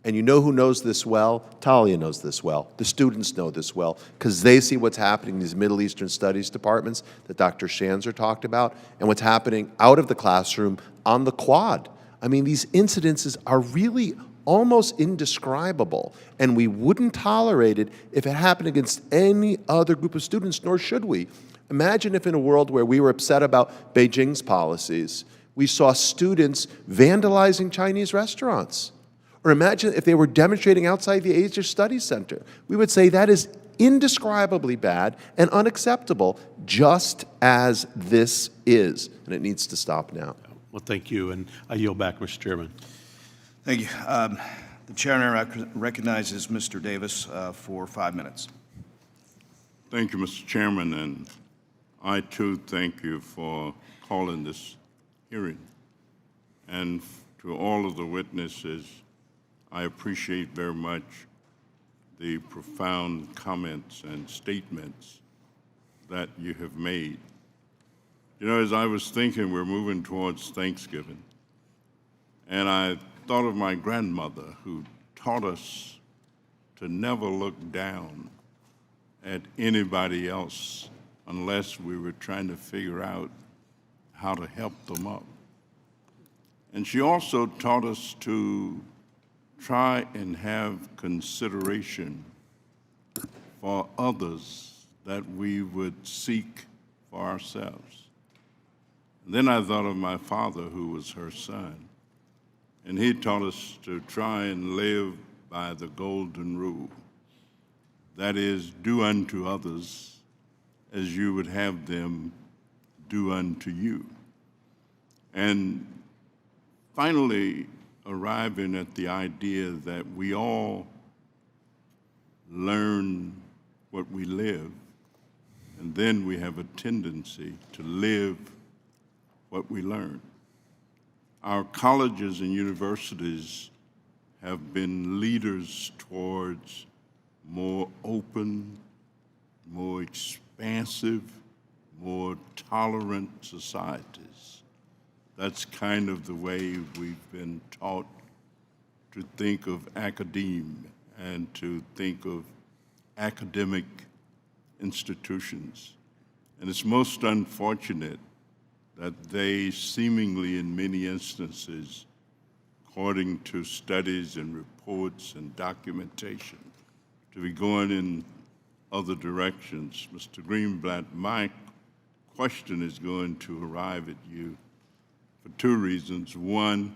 And you know who knows this well? Talia knows this well. The students know this well because they see what's happening in these Middle Eastern studies departments that Dr. Schanzer talked about and what's happening out of the classroom on the quad. I mean, these incidences are really almost indescribable, and we wouldn't tolerate it if it happened against any other group of students, nor should we. Imagine if in a world where we were upset about Beijing's policies, we saw students vandalizing Chinese restaurants. Or imagine if they were demonstrating outside the Asia Studies Center. We would say that is indescribably bad and unacceptable, just as this is, and it needs to stop now. Well, thank you, and I yield back, Mr. Chairman. Thank you. The chairman recognizes Mr. Davis for 5 minutes. Thank you, Mr. Chairman, and I too thank you for calling this hearing. And to all of the witnesses, I appreciate very much the profound comments and statements that you have made. You know, as I was thinking, we're moving towards Thanksgiving, and I thought of my grandmother who taught us to never look down at anybody else unless we were trying to figure out how to help them up. And she also taught us to try and have consideration for others that we would seek for ourselves. And then I thought of my father, who was her son, and he taught us to try and live by the golden rule. That is, do unto others as you would have them do unto you. And finally, arriving at the idea that we all learn what we live, and then we have a tendency to live what we learn. Our colleges and universities have been leaders towards more open, more expansive, more tolerant societies. That's kind of the way we've been taught to think of academe and to think of academic institutions. And it's most unfortunate that they seemingly, in many instances, according to studies and reports and documentation, to be going in other directions. Mr. Greenblatt, my question is going to arrive at you for two reasons. One,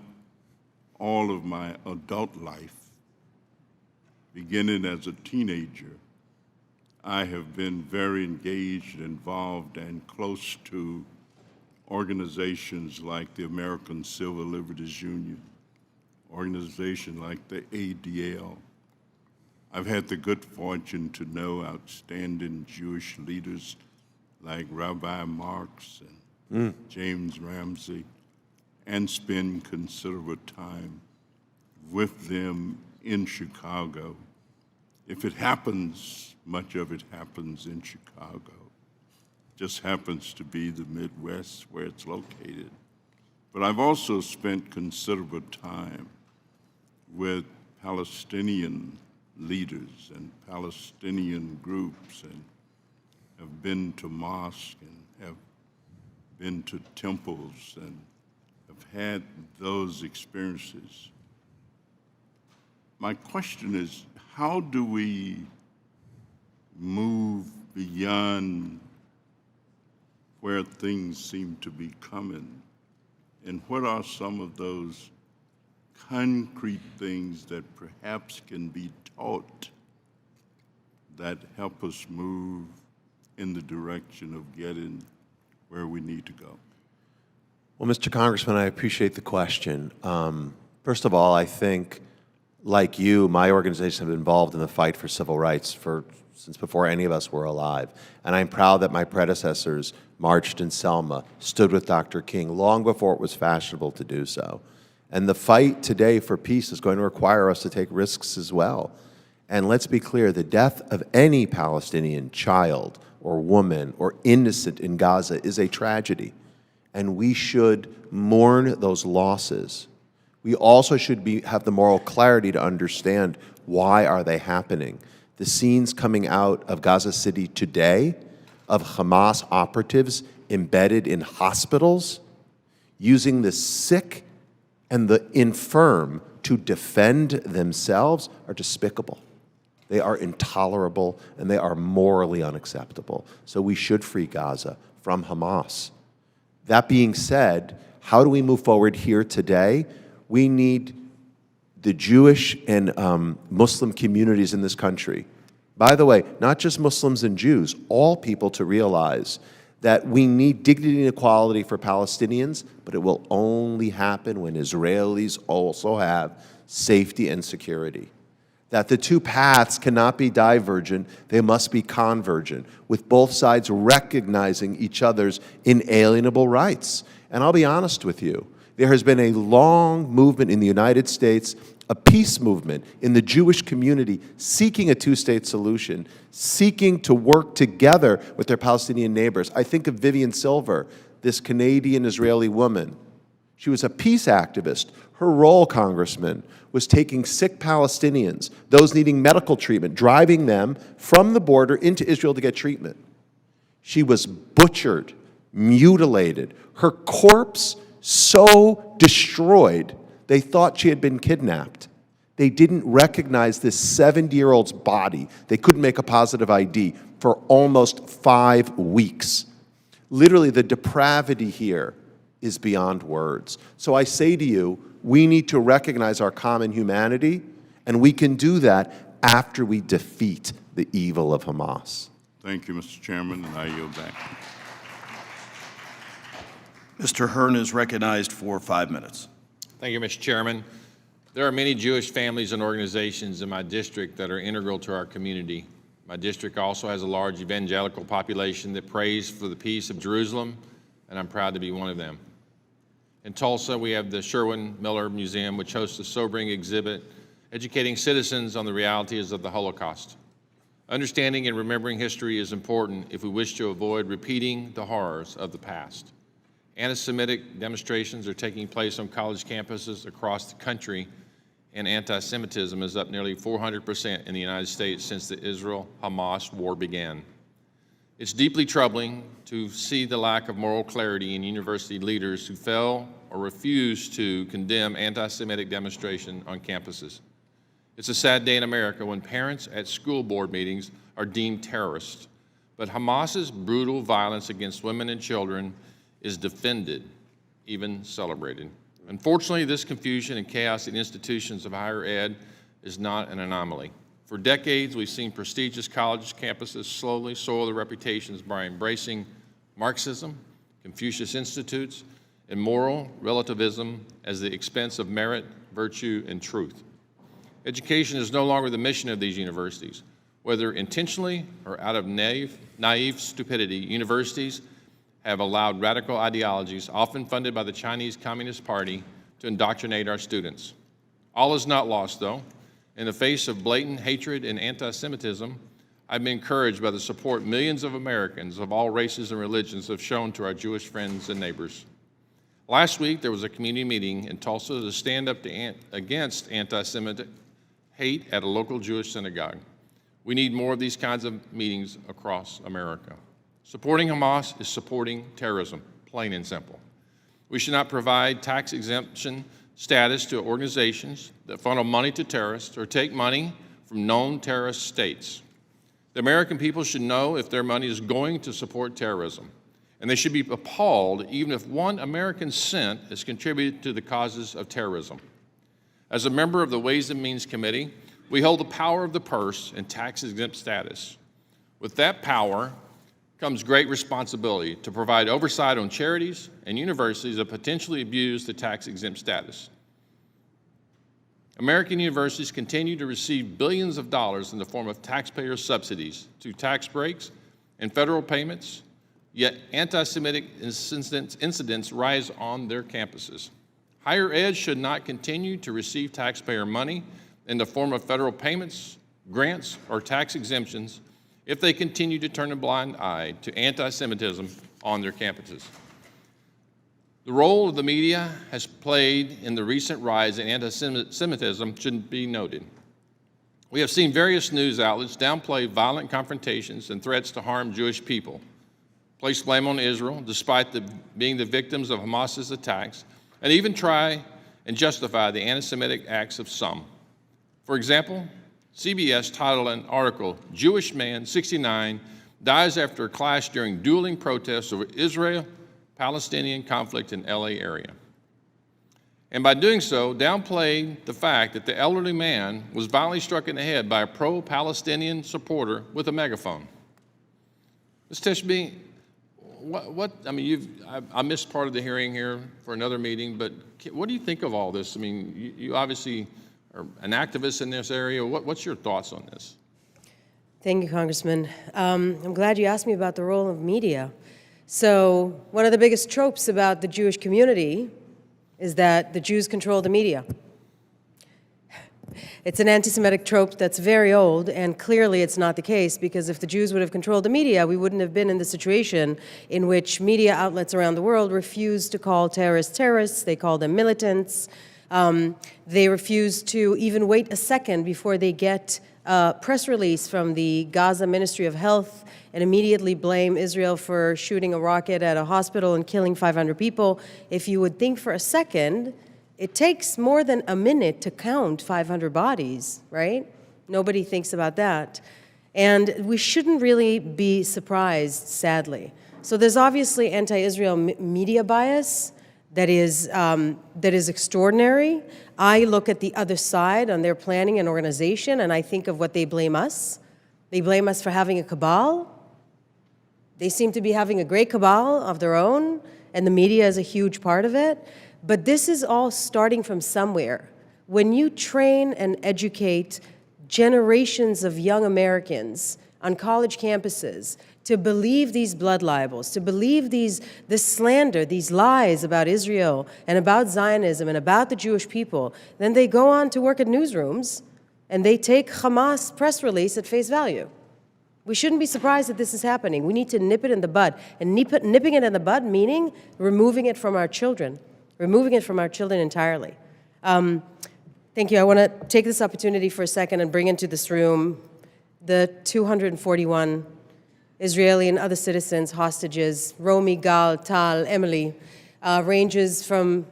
all of my adult life, beginning as a teenager, I have been very engaged, involved, and close to organizations like the American Civil Liberties Union, organizations like the ADL. I've had the good fortune to know outstanding Jewish leaders like Rabbi Marx and James Ramsey, and spend considerable time with them in Chicago. If it happens, much of it happens in Chicago. Just happens to be the Midwest where it's located. But I've also spent considerable time with Palestinian leaders and Palestinian groups, and have been to mosques and have been to temples and have had those experiences. My question is, how do we move beyond where things seem to be coming? And what are some of those concrete things that perhaps can be taught that help us move in the direction of getting where we need to go? Well, Mr. Congressman, I appreciate the question. First of all, I think, like you, my organization has been involved in the fight for civil rights since before any of us were alive. And I'm proud that my predecessors marched in Selma, stood with Dr. King long before it was fashionable to do so. And the fight today for peace is going to require us to take risks as well. And let's be clear, the death of any Palestinian child or woman or innocent in Gaza is a tragedy. And we should mourn those losses. We also should have the moral clarity to understand why are they happening. The scenes coming out of Gaza City today of Hamas operatives embedded in hospitals, using the sick and the infirm to defend themselves are despicable. They are intolerable, and they are morally unacceptable. So we should free Gaza from Hamas. That being said, how do we move forward here today? We need the Jewish and Muslim communities in this country, by the way, not just Muslims and Jews, all people, to realize that we need dignity and equality for Palestinians, but it will only happen when Israelis also have safety and security. That the two paths cannot be divergent, they must be convergent, with both sides recognizing each other's inalienable rights. And I'll be honest with you, there has been a long movement in the United States, a peace movement in the Jewish community seeking a two-state solution, seeking to work together with their Palestinian neighbors. I think of Vivian Silver, this Canadian-Israeli woman. She was a peace activist. Her role, Congressman, was taking sick Palestinians, those needing medical treatment, driving them from the border into Israel to get treatment. She was butchered, mutilated, her corpse so destroyed, they thought she had been kidnapped. They didn't recognize this 70-year-old's body. They couldn't make a positive ID for almost 5 weeks. Literally, the depravity here is beyond words. So I say to you, we need to recognize our common humanity, and we can do that after we defeat the evil of Hamas. Thank you, Mr. Chairman, and I yield back. Mr. Hearn is recognized for 5 minutes. Thank you, Mr. Chairman. There are many Jewish families and organizations in my district that are integral to our community. My district also has a large evangelical population that prays for the peace of Jerusalem, and I'm proud to be one of them. In Tulsa, we have the Sherwin Miller Museum, which hosts a sobering exhibit educating citizens on the realities of the Holocaust. Understanding and remembering history is important if we wish to avoid repeating the horrors of the past. Anti-Semitic demonstrations are taking place on college campuses across the country, and anti-Semitism is up nearly 400% in the United States since the Israel-Hamas war began. It's deeply troubling to see the lack of moral clarity in university leaders who fail or refuse to condemn anti-Semitic demonstration on campuses. It's a sad day in America when parents at school board meetings are deemed terrorists, but Hamas's brutal violence against women and children is defended, even celebrated. Unfortunately, this confusion and chaos in institutions of higher ed is not an anomaly. For decades, we've seen prestigious college campuses slowly soil their reputations by embracing Marxism, Confucius Institutes, and moral relativism as the expense of merit, virtue, and truth. Education is no longer the mission of these universities. Whether intentionally or out of naive stupidity, universities have allowed radical ideologies, often funded by the Chinese Communist Party, to indoctrinate our students. All is not lost, though. In the face of blatant hatred and anti-Semitism, I've been encouraged by the support millions of Americans of all races and religions have shown to our Jewish friends and neighbors. Last week, there was a community meeting in Tulsa to stand up against anti-Semitic hate at a local Jewish synagogue. We need more of these kinds of meetings across America. Supporting Hamas is supporting terrorism, plain and simple. We should not provide tax exemption status to organizations that funnel money to terrorists or take money from known terrorist states. The American people should know if their money is going to support terrorism, and they should be appalled even if 1 American cent is contributed to the causes of terrorism. As a member of the Ways and Means Committee, we hold the power of the purse and tax-exempt status. With that power comes great responsibility to provide oversight on charities and universities that potentially abuse the tax-exempt status. American universities continue to receive billions of dollars in the form of taxpayer subsidies through tax breaks and federal payments, yet anti-Semitic incidents rise on their campuses. Higher ed should not continue to receive taxpayer money in the form of federal payments, grants, or tax exemptions if they continue to turn a blind eye to anti-Semitism on their campuses. The role of the media has played in the recent rise in anti-Semitism should be noted. We have seen various news outlets downplay violent confrontations and threats to harm Jewish people, place blame on Israel despite being the victims of Hamas's attacks, and even try and justify the anti-Semitic acts of some. For example, CBS titled an article, "Jewish Man, 69, Dies After a Clash During Dueling Protests Over Israel-Palestinian Conflict in LA Area." And by doing so, downplayed the fact that the elderly man was violently struck in the head by a pro-Palestinian supporter with a megaphone. Ms. Tishby, I missed part of the hearing here for another meeting, but what do you think of all this? I mean, you obviously are an activist in this area. What's your thoughts on this? Thank you, Congressman. I'm glad you asked me about the role of media. So one of the biggest tropes about the Jewish community is that the Jews control the media. It's an anti-Semitic trope that's very old, and clearly it's not the case, because if the Jews would have controlled the media, we wouldn't have been in the situation in which media outlets around the world refuse to call terrorists terrorists. They call them militants. They refuse to even wait a second before they get a press release from the Gaza Ministry of Health and immediately blame Israel for shooting a rocket at a hospital and killing 500 people. If you would think for a second, it takes more than a minute to count 500 bodies, right? Nobody thinks about that. And we shouldn't really be surprised, sadly. So there's obviously anti-Israel media bias that is extraordinary. I look at the other side on their planning and organization, and I think of what they blame us. They blame us for having a cabal. They seem to be having a great cabal of their own, and the media is a huge part of it. But this is all starting from somewhere. When you train and educate generations of young Americans on college campuses to believe these blood libels, to believe this slander, these lies about Israel and about Zionism and about the Jewish people, then they go on to work at newsrooms and they take Hamas press release at face value. We shouldn't be surprised that this is happening. We need to nip it in the bud. And nipping it in the bud meaning removing it from our children. Removing it from our children entirely. Thank you. I want to take this opportunity for a second and bring into this room the 241 Israeli and other citizens, hostages, Romy, Gal, Tal, Emily, ranges from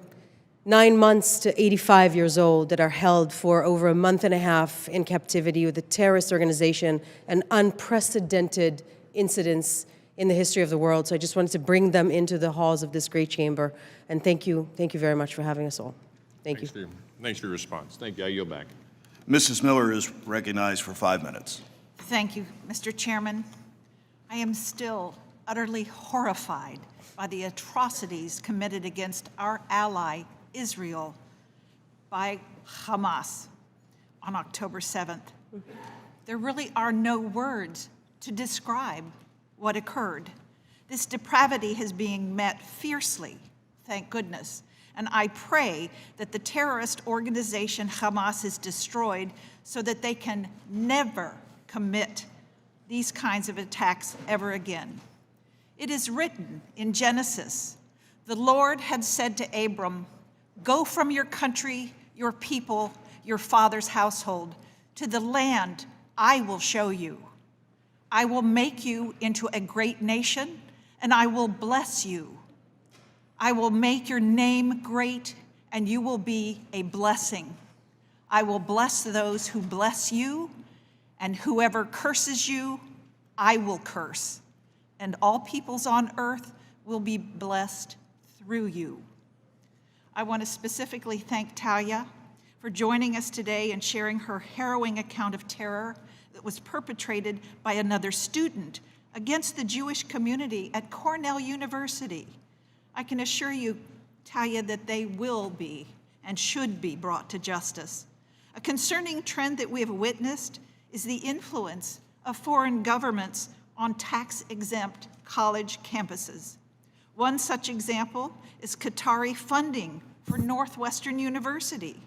9 months to 85 years old, that are held for over a month and a half in captivity with a terrorist organization and unprecedented incidents in the history of the world. So I just wanted to bring them into the halls of this great chamber. And thank you very much for having us all. Thank you. Thanks for your response. Thank you. I yield back. Mrs. Miller is recognized for 5 minutes. Thank you, Mr. Chairman. I am still utterly horrified by the atrocities committed against our ally, Israel, by Hamas on October 7th. There really are no words to describe what occurred. This depravity is being met fiercely, thank goodness, and I pray that the terrorist organization Hamas is destroyed so that they can never commit these kinds of attacks ever again. It is written in Genesis, the Lord had said to Abram, "Go from your country, your people, your father's household, to the land I will show you. I will make you into a great nation, and I will bless you. I will make your name great, and you will be a blessing. I will bless those who bless you, and whoever curses you, I will curse. And all peoples on earth will be blessed through you." I want to specifically thank Talia for joining us today and sharing her harrowing account of terror that was perpetrated by another student against the Jewish community at Cornell University. I can assure you, Talia, that they will be and should be brought to justice. A concerning trend that we have witnessed is the influence of foreign governments on tax-exempt college campuses. One such example is Qatari funding for Northwestern University.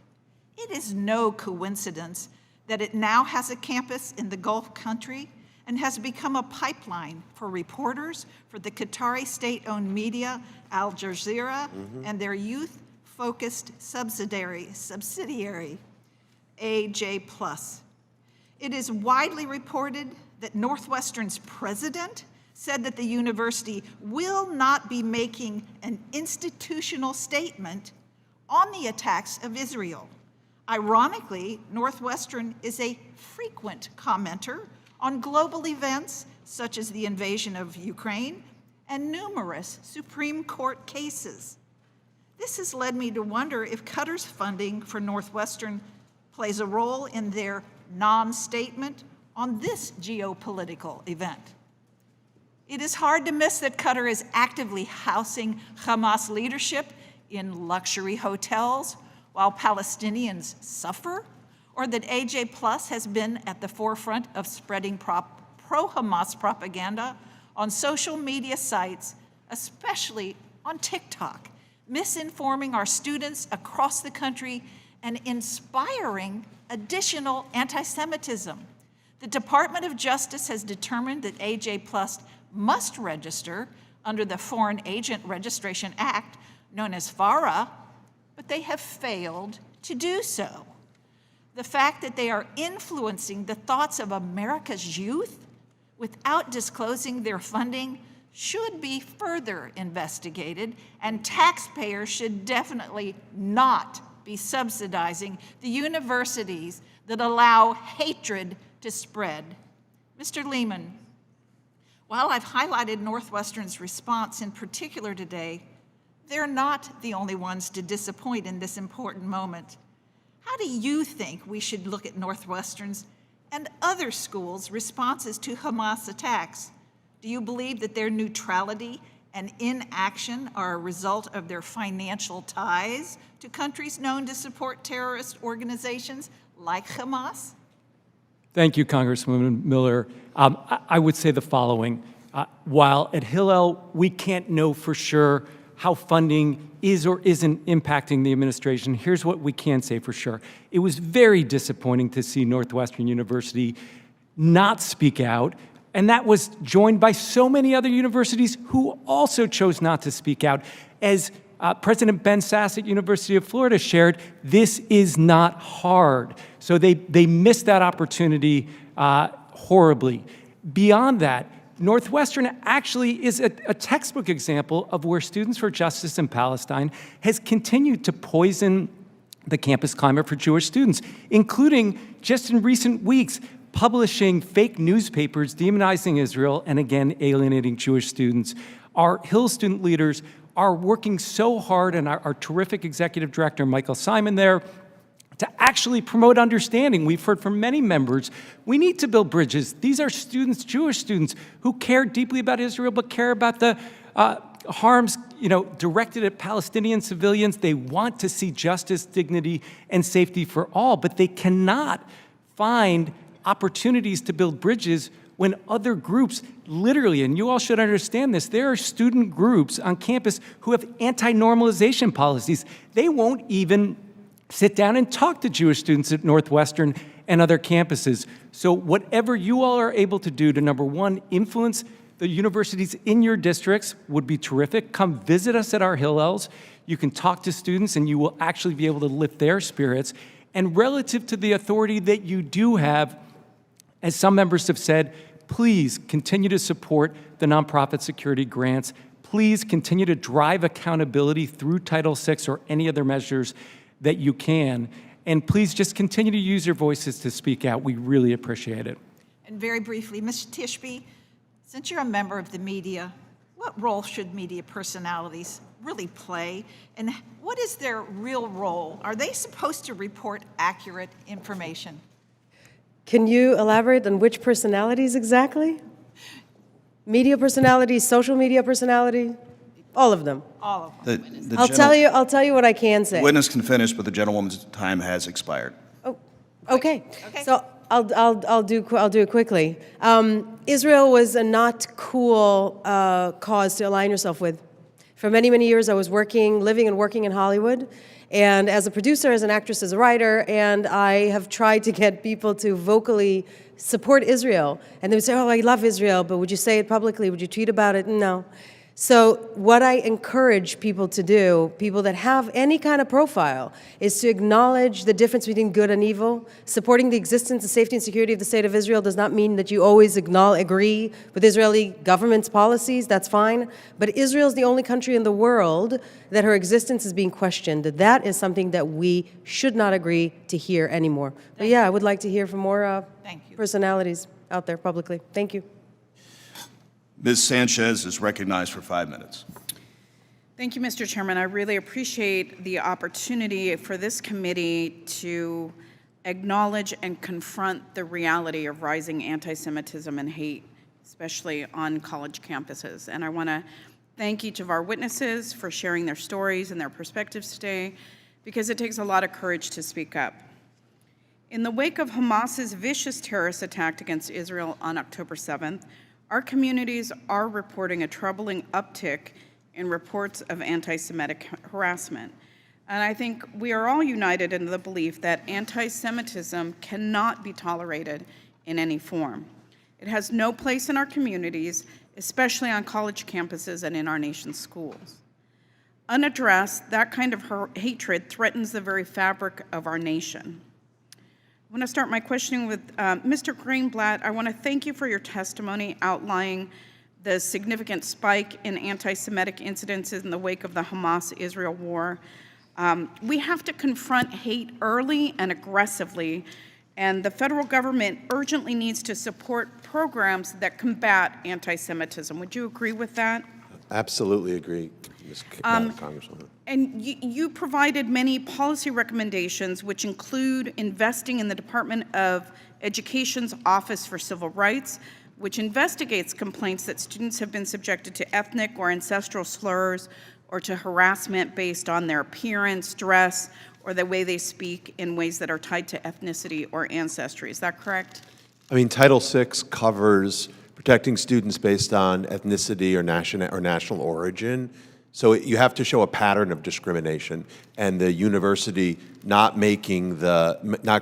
It is no coincidence that it now has a campus in the Gulf country and has become a pipeline for reporters for the Qatari state-owned media Al Jazeera and their youth-focused subsidiary, AJ+. It is widely reported that Northwestern's president said that the university will not be making an institutional statement on the attacks of Israel. Ironically, Northwestern is a frequent commenter on global events such as the invasion of Ukraine and numerous Supreme Court cases. This has led me to wonder if Qatar's funding for Northwestern plays a role in their non-statement on this geopolitical event. It is hard to miss that Qatar is actively housing Hamas leadership in luxury hotels while Palestinians suffer, or that AJ+ has been at the forefront of spreading pro-Hamas propaganda on social media sites, especially on TikTok, misinforming our students across the country and inspiring additional anti-Semitism. The Department of Justice has determined that AJ+ must register under the Foreign Agent Registration Act, known as FARA, but they have failed to do so. The fact that they are influencing the thoughts of America's youth without disclosing their funding should be further investigated, and taxpayers should definitely not be subsidizing the universities that allow hatred to spread. Mr. Lehman, while I've highlighted Northwestern's response in particular today, they're not the only ones to disappoint in this important moment. How do you think we should look at Northwestern's and other schools' responses to Hamas attacks? Do you believe that their neutrality and inaction are a result of their financial ties to countries known to support terrorist organizations like Hamas? Thank you, Congresswoman Miller. I would say the following. While at Hillel, we can't know for sure how funding is or isn't impacting the administration, here's what we can say for sure. It was very disappointing to see Northwestern University not speak out, and that was joined by so many other universities who also chose not to speak out. As President Ben Sasse at University of Florida shared, this is not hard. So they missed that opportunity horribly. Beyond that, Northwestern actually is a textbook example of where Students for Justice in Palestine has continued to poison the campus climate for Jewish students, including just in recent weeks, publishing fake newspapers demonizing Israel and again alienating Jewish students. Our Hill student leaders are working so hard, and our terrific executive director, Michael Simon there, to actually promote understanding. We've heard from many members, we need to build bridges. These are students, Jewish students, who care deeply about Israel, but care about the harms directed at Palestinian civilians. They want to see justice, dignity, and safety for all, but they cannot find opportunities to build bridges when other groups, literally, and you all should understand this, there are student groups on campus who have anti-normalization policies. They won't even sit down and talk to Jewish students at Northwestern and other campuses. So whatever you all are able to do to, number one, influence the universities in your districts would be terrific. Come visit us at our Hillels. You can talk to students and you will actually be able to lift their spirits. And relative to the authority that you do have, as some members have said, please continue to support the nonprofit security grants. Please continue to drive accountability through Title VI or any other measures that you can. And please just continue to use your voices to speak out. We really appreciate it. And very briefly, Ms. Tishby, since you're a member of the media, what role should media personalities really play? And what is their real role? Are they supposed to report accurate information? Can you elaborate on which personalities exactly? Media personalities, social media personality? All of them. All of them. I'll tell you what I can say. Witness can finish, but the gentlewoman's time has expired. Oh, okay. So I'll do it quickly. Israel was a not cool cause to align yourself with. For many, many years, I was living and working in Hollywood, and as a producer, as an actress, as a writer, and I have tried to get people to vocally support Israel. And they would say, oh, I love Israel, but would you say it publicly? Would you tweet about it? No. So what I encourage people to do, people that have any kind of profile, is to acknowledge the difference between good and evil. Supporting the existence, the safety, and security of the State of Israel does not mean that you always agree with Israeli government's policies. That's fine. But Israel is the only country in the world that her existence is being questioned. That is something that we should not agree to hear anymore. But yeah, I would like to hear from more personalities out there publicly. Thank you. Ms. Sanchez is recognized for 5 minutes. Thank you, Mr. Chairman. I really appreciate the opportunity for this committee to acknowledge and confront the reality of rising anti-Semitism and hate, especially on college campuses. And I want to thank each of our witnesses for sharing their stories and their perspectives today, because it takes a lot of courage to speak up. In the wake of Hamas's vicious terrorist attack against Israel on October 7th, our communities are reporting a troubling uptick in reports of anti-Semitic harassment. And I think we are all united in the belief that anti-Semitism cannot be tolerated in any form. It has no place in our communities, especially on college campuses and in our nation's schools. Unaddressed, that kind of hatred threatens the very fabric of our nation. I want to start my questioning with Mr. Greenblatt. I want to thank you for your testimony outlining the significant spike in anti-Semitic incidences in the wake of the Hamas-Israel war. We have to confront hate early and aggressively, and the federal government urgently needs to support programs that combat anti-Semitism. Would you agree with that? Absolutely agree, Ms. Congresswoman. And you provided many policy recommendations, which include investing in the Department of Education's Office for Civil Rights, which investigates complaints that students have been subjected to ethnic or ancestral slurs or to harassment based on their appearance, dress, or the way they speak in ways that are tied to ethnicity or ancestry. Is that correct? I mean, Title VI covers protecting students based on ethnicity or national origin. So you have to show a pattern of discrimination, and the university not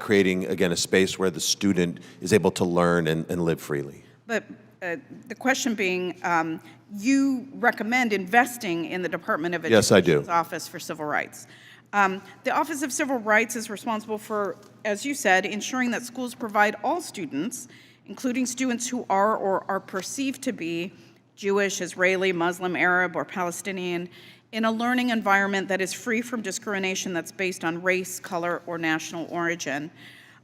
creating, again, a space where the student is able to learn and live freely. But the question being, you recommend investing in the Department of Yes, I do. Education's Office for Civil Rights. The Office of Civil Rights is responsible for, as you said, ensuring that schools provide all students, including students who are or are perceived to be Jewish, Israeli, Muslim, Arab, or Palestinian, in a learning environment that is free from discrimination that's based on race, color, or national origin.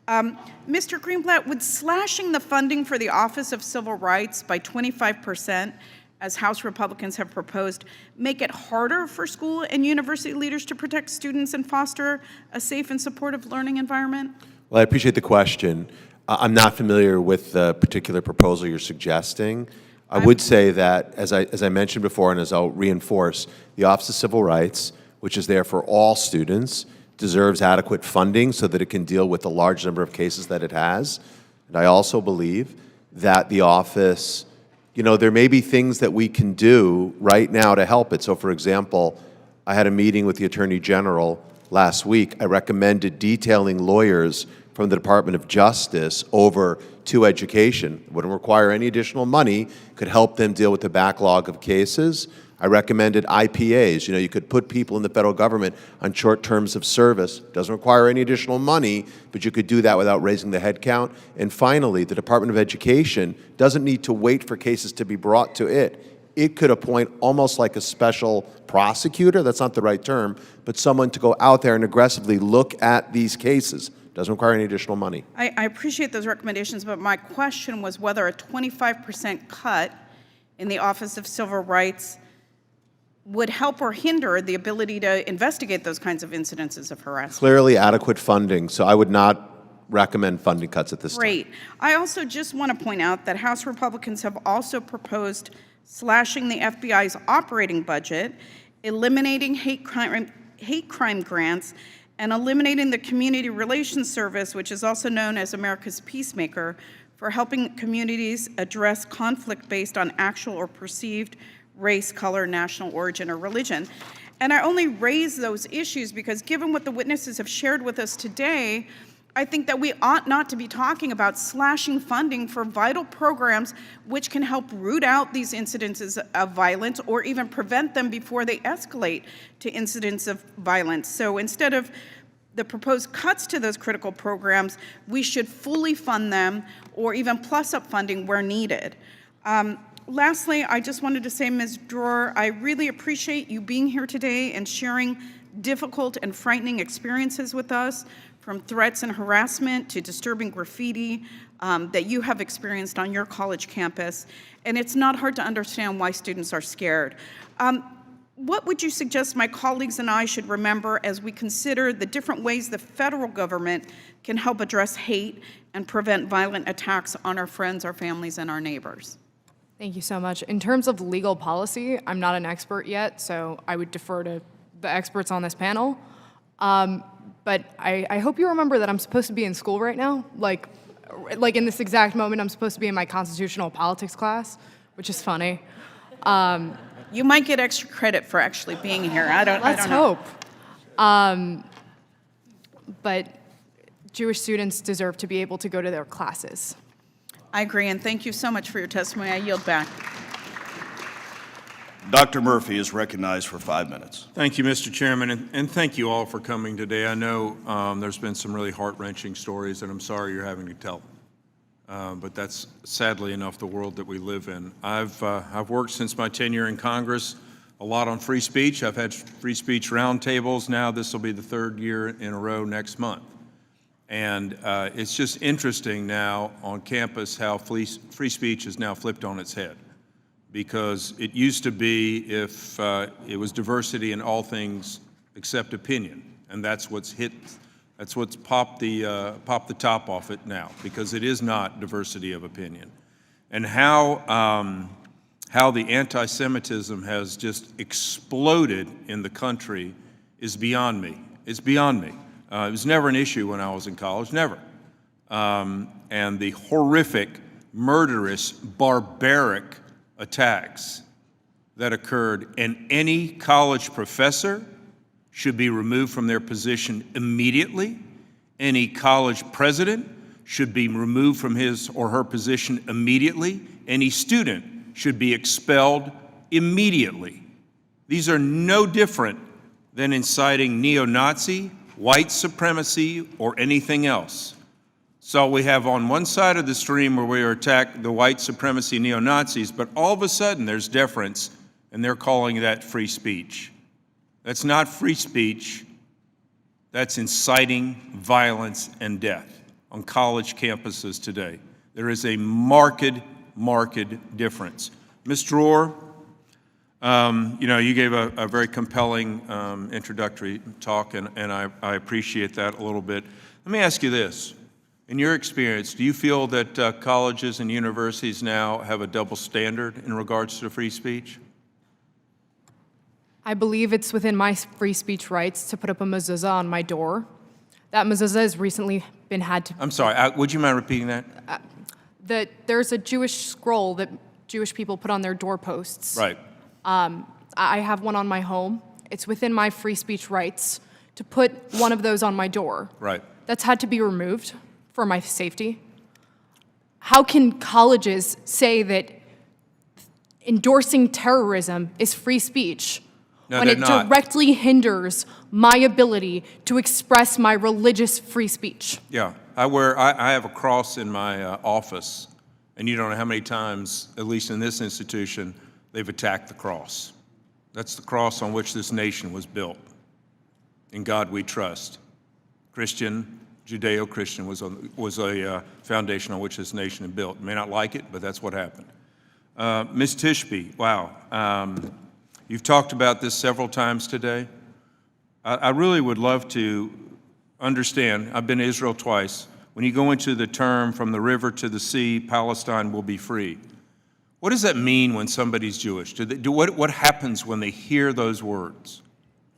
Mr. Greenblatt, would slashing the funding for the Office of Civil Rights by 25%, as House Republicans have proposed, make it harder for school and university leaders to protect students and foster a safe and supportive learning environment? Well, I appreciate the question. I'm not familiar with the particular proposal you're suggesting. I would say that, as I mentioned before, and as I'll reinforce, the Office of Civil Rights, which is there for all students, deserves adequate funding so that it can deal with the large number of cases that it has. And I also believe that the office, there may be things that we can do right now to help it. So, for example, I had a meeting with the Attorney General last week. I recommended detailing lawyers from the Department of Justice over to education. It wouldn't require any additional money, could help them deal with the backlog of cases. I recommended IPAs. You could put people in the federal government on short terms of service. Doesn't require any additional money, but you could do that without raising the head count. And finally, the Department of Education doesn't need to wait for cases to be brought to it. It could appoint almost like a special prosecutor, that's not the right term, but someone to go out there and aggressively look at these cases. Doesn't require any additional money. I appreciate those recommendations, but my question was whether a 25% cut in the Office of Civil Rights would help or hinder the ability to investigate those kinds of incidences of harassment. Clearly adequate funding, so I would not recommend funding cuts at this time. Great. I also just want to point out that House Republicans have also proposed slashing the FBI's operating budget, eliminating hate crime grants, and eliminating the Community Relations Service, which is also known as America's Peacemaker, for helping communities address conflict based on actual or perceived race, color, national origin, or religion. And I only raise those issues because given what the witnesses have shared with us today, I think that we ought not to be talking about slashing funding for vital programs which can help root out these incidences of violence or even prevent them before they escalate to incidents of violence. So instead of the proposed cuts to those critical programs, we should fully fund them or even plus up funding where needed. Lastly, I just wanted to say, Ms. Dror, I really appreciate you being here today and sharing difficult and frightening experiences with us, from threats and harassment to disturbing graffiti that you have experienced on your college campus. And it's not hard to understand why students are scared. What would you suggest my colleagues and I should remember as we consider the different ways the federal government can help address hate and prevent violent attacks on our friends, our families, and our neighbors? Thank you so much. In terms of legal policy, I'm not an expert yet, so I would defer to the experts on this panel. But I hope you remember that I'm supposed to be in school right now. Like in this exact moment, I'm supposed to be in my constitutional politics class, which is funny. You might get extra credit for actually being here. I don't know. Let's hope. But Jewish students deserve to be able to go to their classes. I agree, and thank you so much for your testimony. I yield back. Dr. Murphy is recognized for 5 minutes. Thank you, Mr. Chairman, and thank you all for coming today. I know there's been some really heart-wrenching stories, and I'm sorry you're having to tell them. But that's sadly enough the world that we live in. I've worked since my tenure in Congress a lot on free speech. I've had free speech roundtables. Now this will be the third year in a row next month. And it's just interesting now on campus how free speech is now flipped on its head. Because it used to be if it was diversity in all things except opinion, and that's what's popped the top off it now, because it is not diversity of opinion. And how the anti-Semitism has just exploded in the country is beyond me. It's beyond me. It was never an issue when I was in college, never. And the horrific, murderous, barbaric attacks that occurred, and any college professor should be removed from their position immediately. Any college president should be removed from his or her position immediately. any student should be expelled immediately. These are no different than inciting neo-Nazi, white supremacy, or anything else. So we have on one side of the stream where we attack the white supremacy neo-Nazis, but all of a sudden there's deference, and they're calling that free speech. That's not free speech. That's inciting violence and death on college campuses today. There is a marked difference. Ms. Dror, you gave a very compelling introductory talk, and I appreciate that a little bit. Let me ask you this. In your experience, do you feel that colleges and universities now have a double standard in regards to free speech? I believe it's within my free speech rights to put up a mezuzah on my door. That mezuzah has recently been had to... I'm sorry, would you mind repeating that? There's a Jewish scroll that Jewish people put on their doorposts. Right. I have one on my home. It's within my free speech rights to put one of those on my door. Right. That's had to be removed for my safety. How can colleges say that endorsing terrorism is free speech when it directly hinders my ability to express my religious free speech? Yeah, I have a cross in my office, and you don't know how many times, at least in this institution, they've attacked the cross. That's the cross on which this nation was built. In God we trust. Christian, Judeo-Christian was a foundation on which this nation is built. You may not like it, but that's what happened. Ms. Tishby, wow. You've talked about this several times today. I really would love to understand. I've been to Israel twice. When you go into the term from the river to the sea, Palestine will be free. What does that mean when somebody's Jewish? What happens when they hear those words?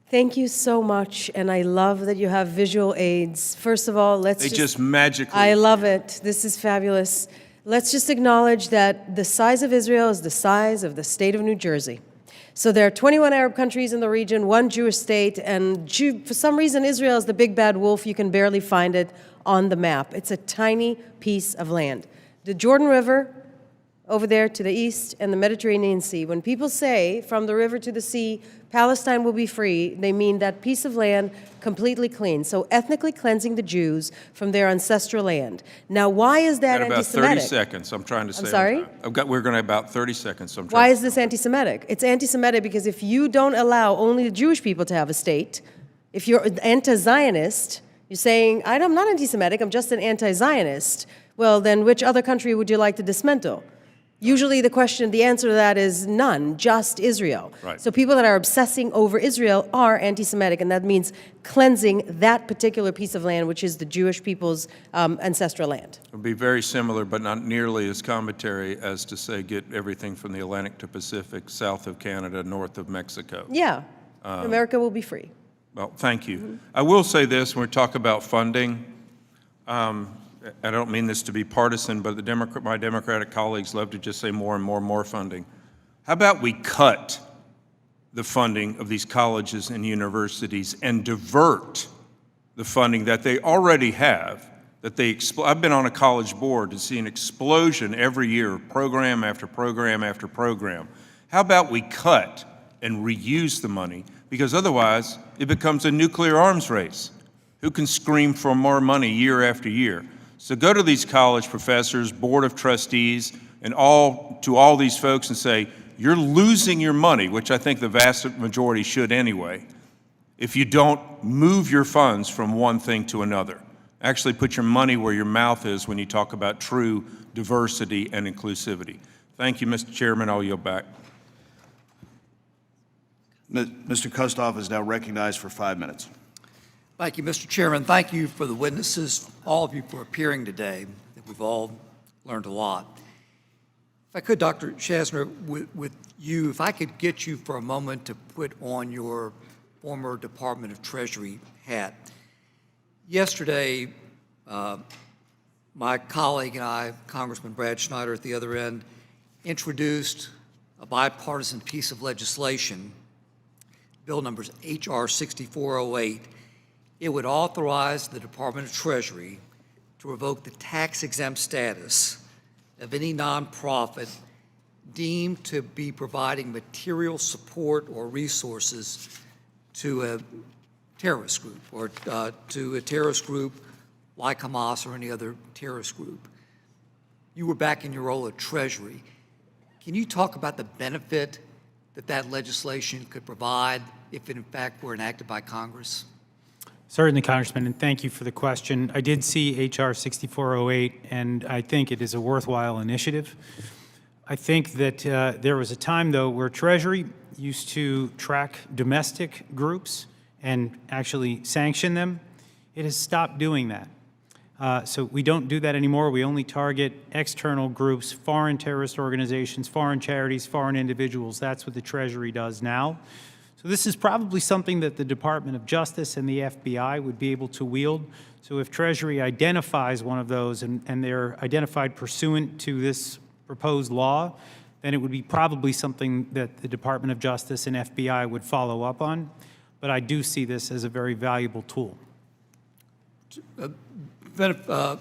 Thank you so much, and I love that you have visual aids. First of all, They just magically... I love it. This is fabulous. Let's just acknowledge that the size of Israel is the size of the state of New Jersey. So there are 21 Arab countries in the region, one Jewish state, and for some reason Israel is the big bad wolf. You can barely find it on the map. It's a tiny piece of land. The Jordan River over there to the east and the Mediterranean Sea. When people say from the river to the sea, Palestine will be free, they mean that piece of land completely clean. So ethnically cleansing the Jews from their ancestral land. Now, why is that anti-Semitic? About 30 seconds, I'm trying to say. I'm sorry? We're going to have about 30 seconds. So why is this anti-Semitic? It's anti-Semitic because if you don't allow only the Jewish people to have a state, if you're anti-Zionist, you're saying, I'm not anti-Semitic, I'm just an anti-Zionist. Well, then which other country would you like to dismantle? Usually the answer to that is none, just Israel. Right. So people that are obsessing over Israel are anti-Semitic, and that means cleansing that particular piece of land, which is the Jewish people's ancestral land. It would be very similar, but not nearly as commentary as to say get everything from the Atlantic to Pacific, south of Canada, north of Mexico. Yeah, America will be free. Well, thank you. I will say this, when we talk about funding, I don't mean this to be partisan, but my Democratic colleagues love to just say more and more funding. How about we cut the funding of these colleges and universities and divert the funding that they already have, I've been on a college board to see an explosion every year, program after program after program. How about we cut and reuse the money? Because otherwise, it becomes a nuclear arms race. Who can scream for more money year after year? So go to these college professors, board of trustees, and to all these folks and say, you're losing your money, which I think the vast majority should anyway, if you don't move your funds from one thing to another. Actually put your money where your mouth is when you talk about true diversity and inclusivity. Thank you, Mr. Chairman. I'll yield back. Mr. Kustoff is now recognized for 5 minutes. Thank you, Mr. Chairman. Thank you for the witnesses, all of you for appearing today. I think we've all learned a lot. If I could, Dr. Schanzer, with you, if I could get you for a moment to put on your former Department of Treasury hat. Yesterday, my colleague and I, Congressman Brad Schneider at the other end, introduced a bipartisan piece of legislation, bill numbers H.R. 6408. It would authorize the Department of Treasury to revoke the tax-exempt status of any nonprofit deemed to be providing material support or resources to a terrorist group or to a terrorist group like Hamas or any other terrorist group. You were back in your role at Treasury. Can you talk about the benefit that that legislation could provide if it in fact were enacted by Congress? Certainly, Congressman, and thank you for the question. I did see H.R. 6408, and I think it is a worthwhile initiative. I think that there was a time, though, where Treasury used to track domestic groups and actually sanction them. It has stopped doing that. So we don't do that anymore. We only target external groups, foreign terrorist organizations, foreign charities, foreign individuals. That's what the Treasury does now. So this is probably something that the Department of Justice and the FBI would be able to wield. So if Treasury identifies one of those and they're identified pursuant to this proposed law, then it would be probably something that the Department of Justice and FBI would follow up on. But I do see this as a very valuable tool. A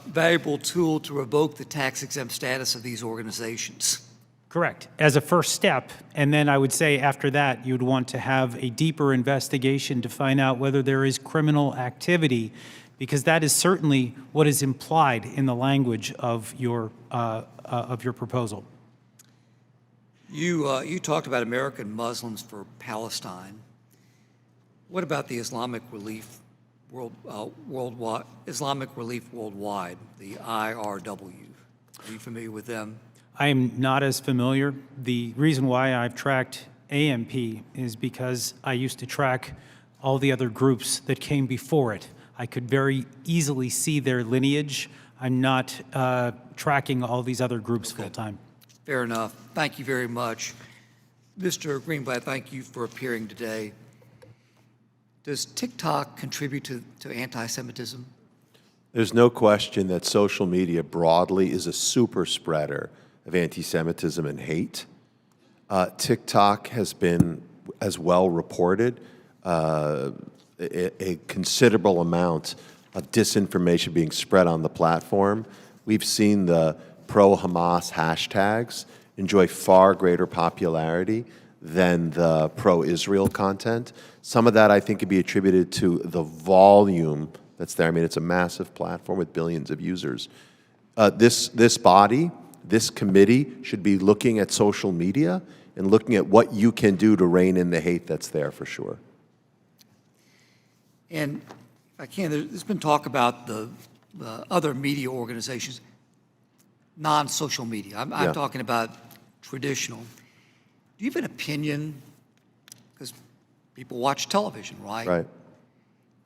valuable tool to revoke the tax-exempt status of these organizations. Correct, as a first step. And then I would say after that, you'd want to have a deeper investigation to find out whether there is criminal activity, because that is certainly what is implied in the language of your proposal. You talked about American Muslims for Palestine. What about the Islamic Relief Worldwide, the IRW? Are you familiar with them? I am not as familiar. The reason why I've tracked AMP is because I used to track all the other groups that came before it. I could very easily see their lineage. I'm not tracking all these other groups full-time. Fair enough. Thank you very much. Mr. Greenblatt, thank you for appearing today. Does TikTok contribute to anti-Semitism? There's no question that social media broadly is a super spreader of anti-Semitism and hate. TikTok has been, as well reported, a considerable amount of disinformation being spread on the platform. We've seen the pro-Hamas hashtags enjoy far greater popularity than the pro-Israel content. Some of that, I think, could be attributed to the volume that's there. I mean, it's a massive platform with billions of users. This body, this committee, should be looking at social media and looking at what you can do to rein in the hate that's there, for sure. And if I can, there's been talk about the other media organizations, non-social media. I'm talking about traditional. Do you have an opinion, because people watch television, right? Right.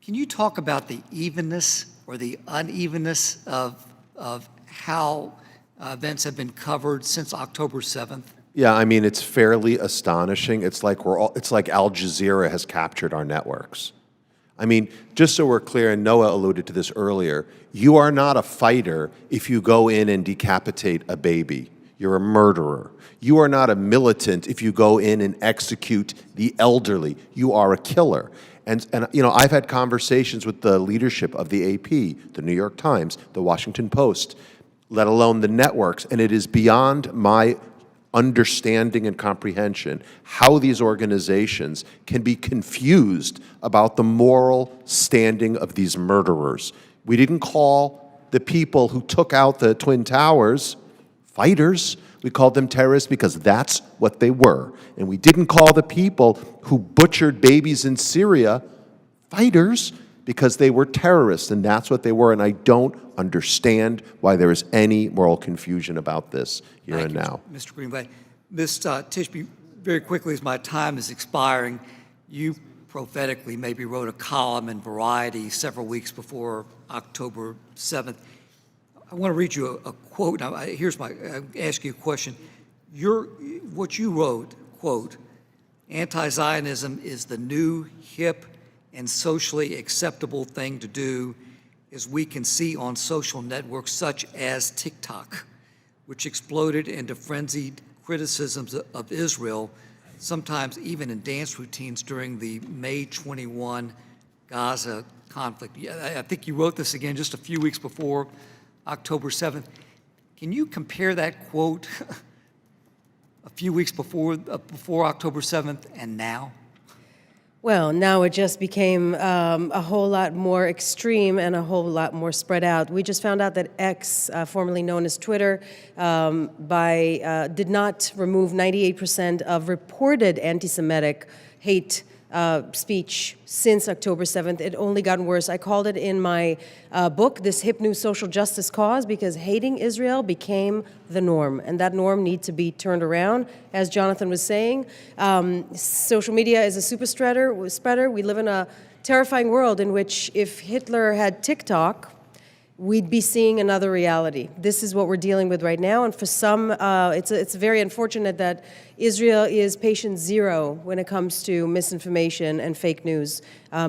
Can you talk about the evenness or the unevenness of how events have been covered since October 7th? Yeah, I mean, it's fairly astonishing. It's like it's like Al Jazeera has captured our networks. I mean, just so we're clear, and Noah alluded to this earlier, you are not a fighter if you go in and decapitate a baby. You're a murderer. You are not a militant if you go in and execute the elderly. You are a killer. And you know, I've had conversations with the leadership of the AP, the New York Times, the Washington Post, let alone the networks, and it is beyond my understanding and comprehension how these organizations can be confused about the moral standing of these murderers. We didn't call the people who took out the Twin Towers fighters. We called them terrorists because that's what they were. And we didn't call the people who butchered babies in Syria fighters because they were terrorists, and that's what they were. And I don't understand why there is any moral confusion about this here and now. Mr. Greenblatt. Ms. Tishby, very quickly as my time is expiring, you prophetically maybe wrote a column in Variety several weeks before October 7th. I want to read you a quote. Now, I ask you a question. What you wrote, quote, "Anti-Zionism is the new, hip, and socially acceptable thing to do, as we can see on social networks such as TikTok, which exploded into frenzied criticisms of Israel, sometimes even in dance routines during the May 21 Gaza conflict." I think you wrote this again just a few weeks before October 7th. Can you compare that quote a few weeks before October 7th and now? Well, now it just became a whole lot more extreme and a whole lot more spread out. We just found out that X, formerly known as Twitter, did not remove 98% of reported anti-Semitic hate speech since October 7th. It only gotten worse. I called it in my book, This Hip New Social Justice Cause, because hating Israel became the norm, and that norm needs to be turned around. As Jonathan was saying, social media is a super spreader. We live in a terrifying world in which if Hitler had TikTok, we'd be seeing another reality. This is what we're dealing with right now, and for some, it's very unfortunate that Israel is patient zero when it comes to misinformation and fake news.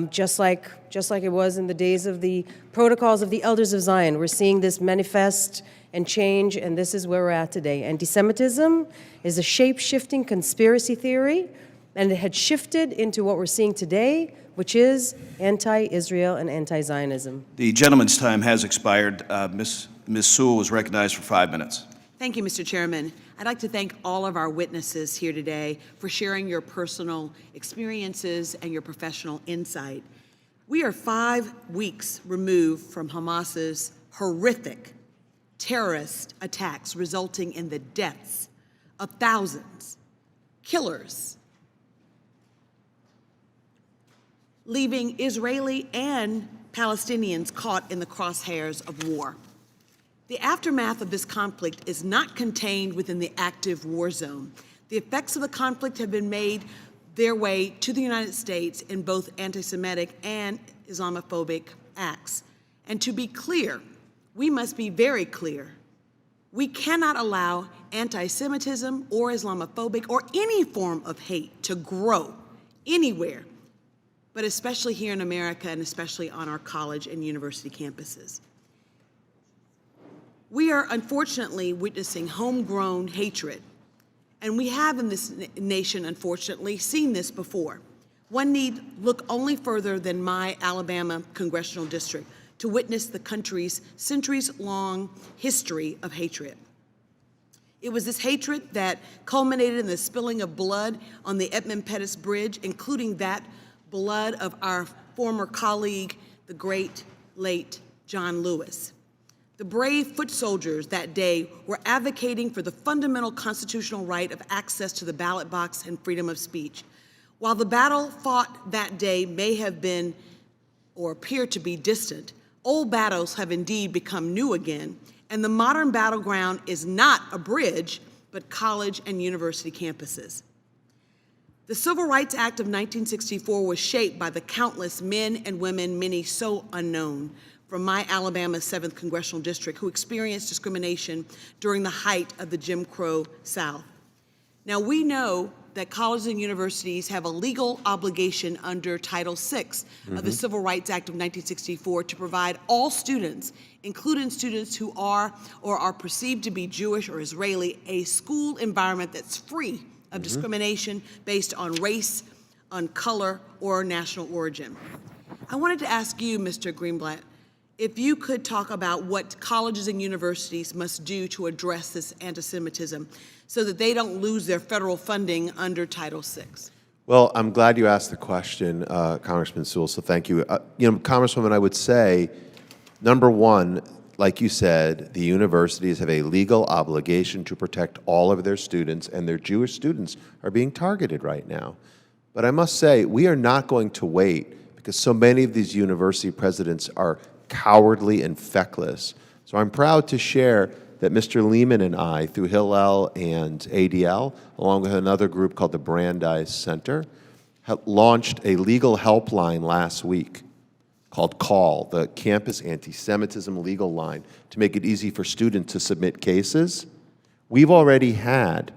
Just like it was in the days of the protocols of the elders of Zion. We're seeing this manifest and change, and this is where we're at today. Anti-Semitism is a shape-shifting conspiracy theory, and it had shifted into what we're seeing today, which is anti-Israel and anti-Zionism. The gentleman's time has expired. Ms. Sewell is recognized for 5 minutes. Thank you, Mr. Chairman. I'd like to thank all of our witnesses here today for sharing your personal experiences and your professional insight. We are 5 weeks removed from Hamas's horrific terrorist attacks resulting in the deaths of thousands, killers, leaving Israeli and Palestinians caught in the crosshairs of war. The aftermath of this conflict is not contained within the active war zone. The effects of the conflict have been made their way to the United States in both anti-Semitic and Islamophobic acts. And to be clear, we must be very clear. We cannot allow anti-Semitism or Islamophobic or any form of hate to grow anywhere, but especially here in America and especially on our college and university campuses. We are unfortunately witnessing homegrown hatred, and we have in this nation, unfortunately, seen this before. One need look only further than my Alabama congressional district to witness the country's centuries-long history of hatred. It was this hatred that culminated in the spilling of blood on the Edmund Pettus Bridge, including that blood of our former colleague, the great, late John Lewis. The brave foot soldiers that day were advocating for the fundamental constitutional right of access to the ballot box and freedom of speech. While the battle fought that day may have been or appear to be distant, old battles have indeed become new again, and the modern battleground is not a bridge, but college and university campuses. The Civil Rights Act of 1964 was shaped by the countless men and women, many so unknown, from my Alabama 7th Congressional District who experienced discrimination during the height of the Jim Crow South. Now, we know that colleges and universities have a legal obligation under Title VI of the Civil Rights Act of 1964 to provide all students, including students who are or are perceived to be Jewish or Israeli, a school environment that's free of discrimination based on race, on color, or national origin. I wanted to ask you, Mr. Greenblatt, if you could talk about what colleges and universities must do to address this anti-Semitism so that they don't lose their federal funding under Title VI. Well, I'm glad you asked the question, Congressman Sewell, so thank you. Congresswoman, I would say, number one, like you said, the universities have a legal obligation to protect all of their students, and their Jewish students are being targeted right now. But I must say, we are not going to wait because so many of these university presidents are cowardly and feckless. So I'm proud to share that Mr. Lehman and I, through Hillel and ADL, along with another group called the Brandeis Center, have launched a legal helpline last week called CALL, the Campus Anti-Semitism Legal Line, to make it easy for students to submit cases. We've already had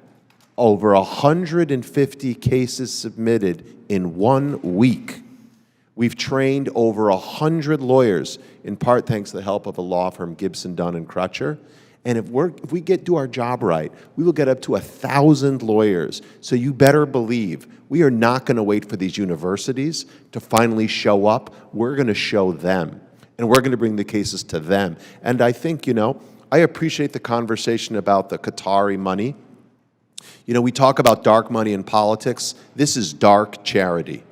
over 150 cases submitted in 1 week. We've trained over 100 lawyers, in part thanks to the help of a law firm, Gibson, Dunn and Crutcher. And if we do our job right, we will get up to 1,000 lawyers. So you better believe we are not going to wait for these universities to finally show up. We're going to show them, and we're going to bring the cases to them. And I think, I appreciate the conversation about the Qatari money. You know, we talk about dark money in politics. This is dark charity.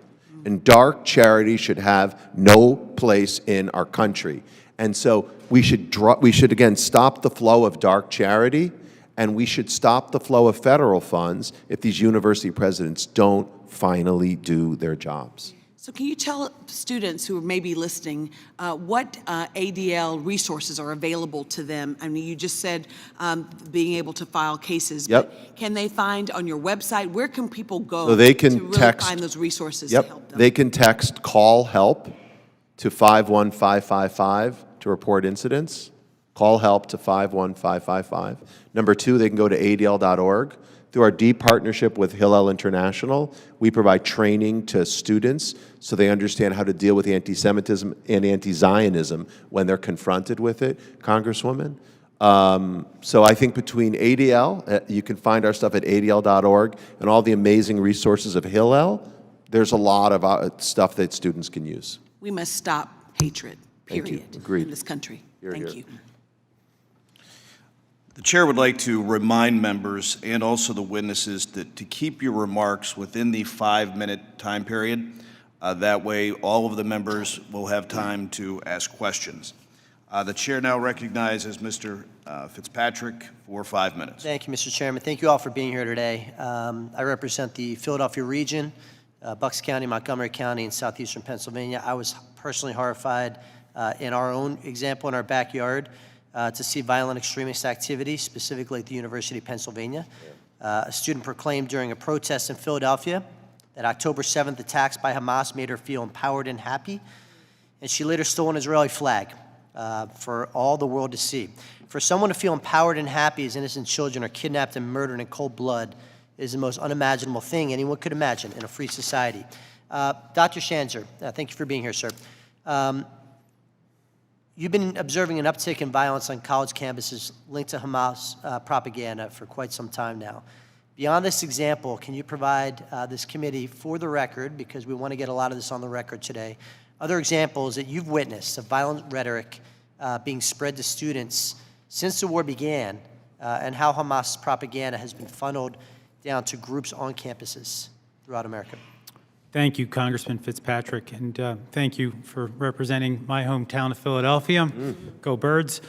And dark charity should have no place in our country. And so we should again stop the flow of dark charity, and we should stop the flow of federal funds if these university presidents don't finally do their jobs. So can you tell students who may be listening what ADL resources are available to them? I mean, you just said being able to file cases. Yep. But can they find on your website, where can people go So they can to really text, find those resources yep, to help them? they can text call help to 51555 to report incidents. Call help to 51555. Number two, they can go to adl.org. Through our deep partnership with Hillel International, we provide training to students so they understand how to deal with anti-Semitism and anti-Zionism when they're confronted with it, Congresswoman. So I think between ADL, you can find our stuff at adl.org, and all the amazing resources of Hillel, there's a lot of stuff that students can use. We must stop hatred, Thank you. period, Agreed. in this country. Hear, Thank hear. you. The chair would like to remind members and also the witnesses that to keep your remarks within the 5-minute time period. That way, all of the members will have time to ask questions. The chair now recognizes Mr. Fitzpatrick for 5 minutes. Thank you, Mr. Chairman. Thank you all for being here today. I represent the Philadelphia region, Bucks County, Montgomery County, and southeastern Pennsylvania. I was personally horrified in our own example in our backyard to see violent extremist activity, specifically at the University of Pennsylvania. A student proclaimed during a protest in Philadelphia that October 7th attacks by Hamas made her feel empowered and happy, and she later stole an Israeli flag for all the world to see. For someone to feel empowered and happy as innocent children are kidnapped and murdered in cold blood is the most unimaginable thing anyone could imagine in a free society. Dr. Schanzer, thank you for being here, sir. You've been observing an uptick in violence on college campuses linked to Hamas propaganda for quite some time now. Beyond this example, can you provide this committee, for the record, because we want to get a lot of this on the record today, other examples that you've witnessed of violent rhetoric being spread to students since the war began, and how Hamas propaganda has been funneled down to groups on campuses throughout America? Thank you, Congressman Fitzpatrick, and thank you for representing my hometown of Philadelphia. Go Birds.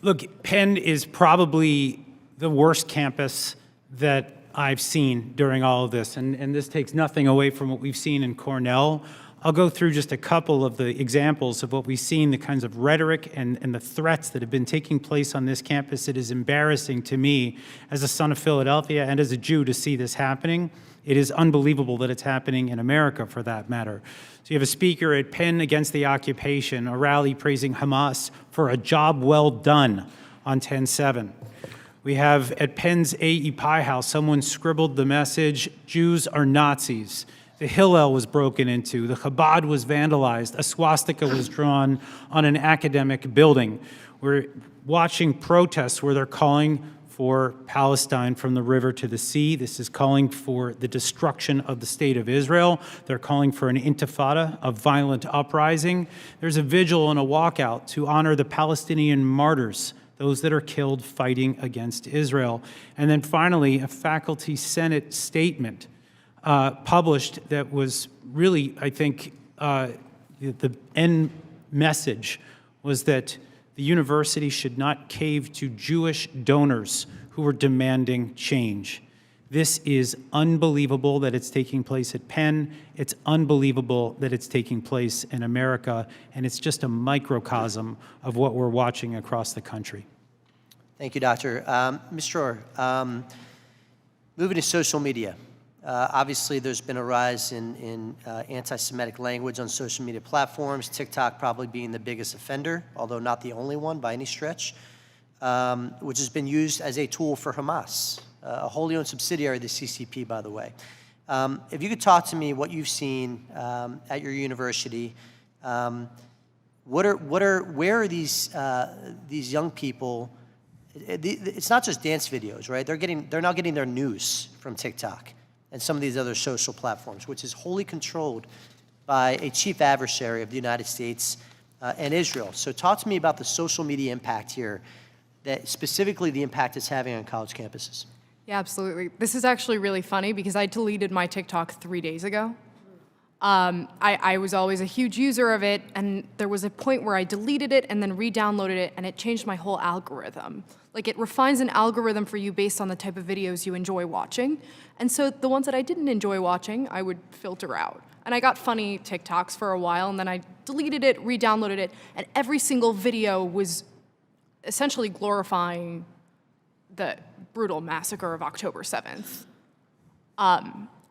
Look, Penn is probably the worst campus that I've seen during all of this, and this takes nothing away from what we've seen in Cornell. I'll go through just a couple of the examples of what we've seen, the kinds of rhetoric and the threats that have been taking place on this campus. It is embarrassing to me as a son of Philadelphia and as a Jew to see this happening. It is unbelievable that it's happening in America, for that matter. So you have a speaker at Penn against the occupation, a rally praising Hamas for a job well done on 10/7. We have at Penn's A.E. Pie House, someone scribbled the message, "Jews are Nazis." The Hillel was broken into, the Chabad was vandalized, a swastika was drawn on an academic building. We're watching protests where they're calling for Palestine from the river to the sea. This is calling for the destruction of the state of Israel. They're calling for an intifada, a violent uprising. There's a vigil and a walkout to honor the Palestinian martyrs, those that are killed fighting against Israel. And then finally, a faculty senate statement published that was really, I think, the end message was that the university should not cave to Jewish donors who were demanding change. This is unbelievable that it's taking place at Penn. It's unbelievable that it's taking place in America, and it's just a microcosm of what we're watching across the country. Thank you, Doctor. Ms. Dror, moving to social media. Obviously, there's been a rise in anti-Semitic language on social media platforms, TikTok probably being the biggest offender, although not the only one by any stretch, which has been used as a tool for Hamas, a wholly owned subsidiary of the CCP, by the way. If you could talk to me what you've seen at your university, where are these young people? It's not just dance videos, right? They're now getting their news from TikTok and some of these other social platforms, which is wholly controlled by a chief adversary of the United States and Israel. So talk to me about the social media impact here, that specifically the impact it's having on college campuses. Yeah, absolutely. This is actually really funny because I deleted my TikTok 3 days ago. I was always a huge user of it, and there was a point where I deleted it and then re-downloaded it, and it changed my whole algorithm. Like, it refines an algorithm for you based on the type of videos you enjoy watching. And so the ones that I didn't enjoy watching, I would filter out. And I got funny TikToks for a while, and then I deleted it, re-downloaded it, and every single video was essentially glorifying the brutal massacre of October 7th.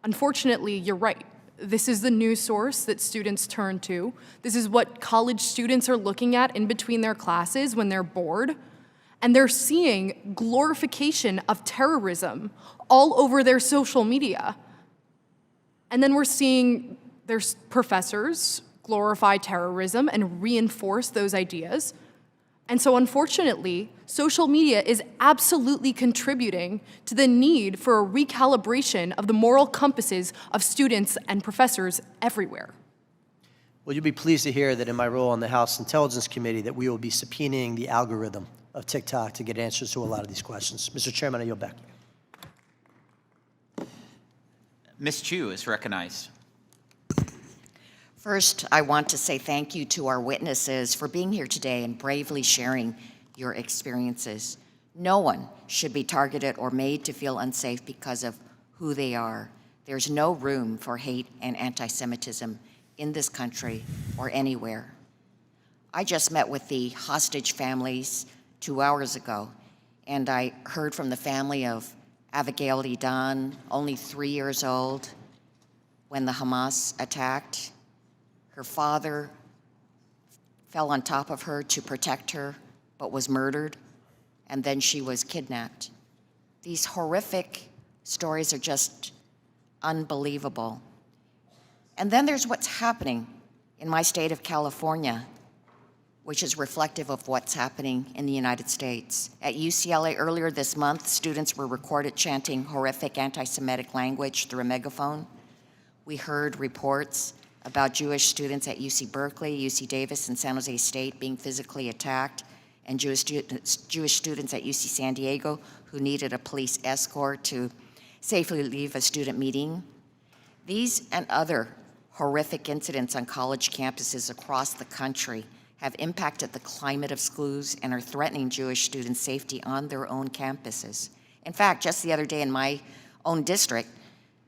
Unfortunately, you're right. This is the news source that students turn to. This is what college students are looking at in between their classes when they're bored. And they're seeing glorification of terrorism all over their social media. And then we're seeing their professors glorify terrorism and reinforce those ideas. And so unfortunately, social media is absolutely contributing to the need for a recalibration of the moral compasses of students and professors everywhere. Well, you'll be pleased to hear that in my role on the House Intelligence Committee that we will be subpoenaing the algorithm of TikTok to get answers to a lot of these questions. Mr. Chairman, I yield back. Ms. Chu is recognized. First, I want to say thank you to our witnesses for being here today and bravely sharing your experiences. No one should be targeted or made to feel unsafe because of who they are. There's no room for hate and anti-Semitism in this country or anywhere. I just met with the hostage families 2 hours ago, and I heard from the family of Abigail Edan, only 3 years old, when the Hamas attacked. Her father fell on top of her to protect her, but was murdered, and then she was kidnapped. These horrific stories are just unbelievable. And then there's what's happening in my state of California, which is reflective of what's happening in the United States. At UCLA earlier this month, students were recorded chanting horrific anti-Semitic language through a megaphone. We heard reports about Jewish students at UC Berkeley, UC Davis, and San Jose State being physically attacked, and Jewish students at UC San Diego who needed a police escort to safely leave a student meeting. These and other horrific incidents on college campuses across the country have impacted the climate of schools and are threatening Jewish students' safety on their own campuses. In fact, just the other day in my own district,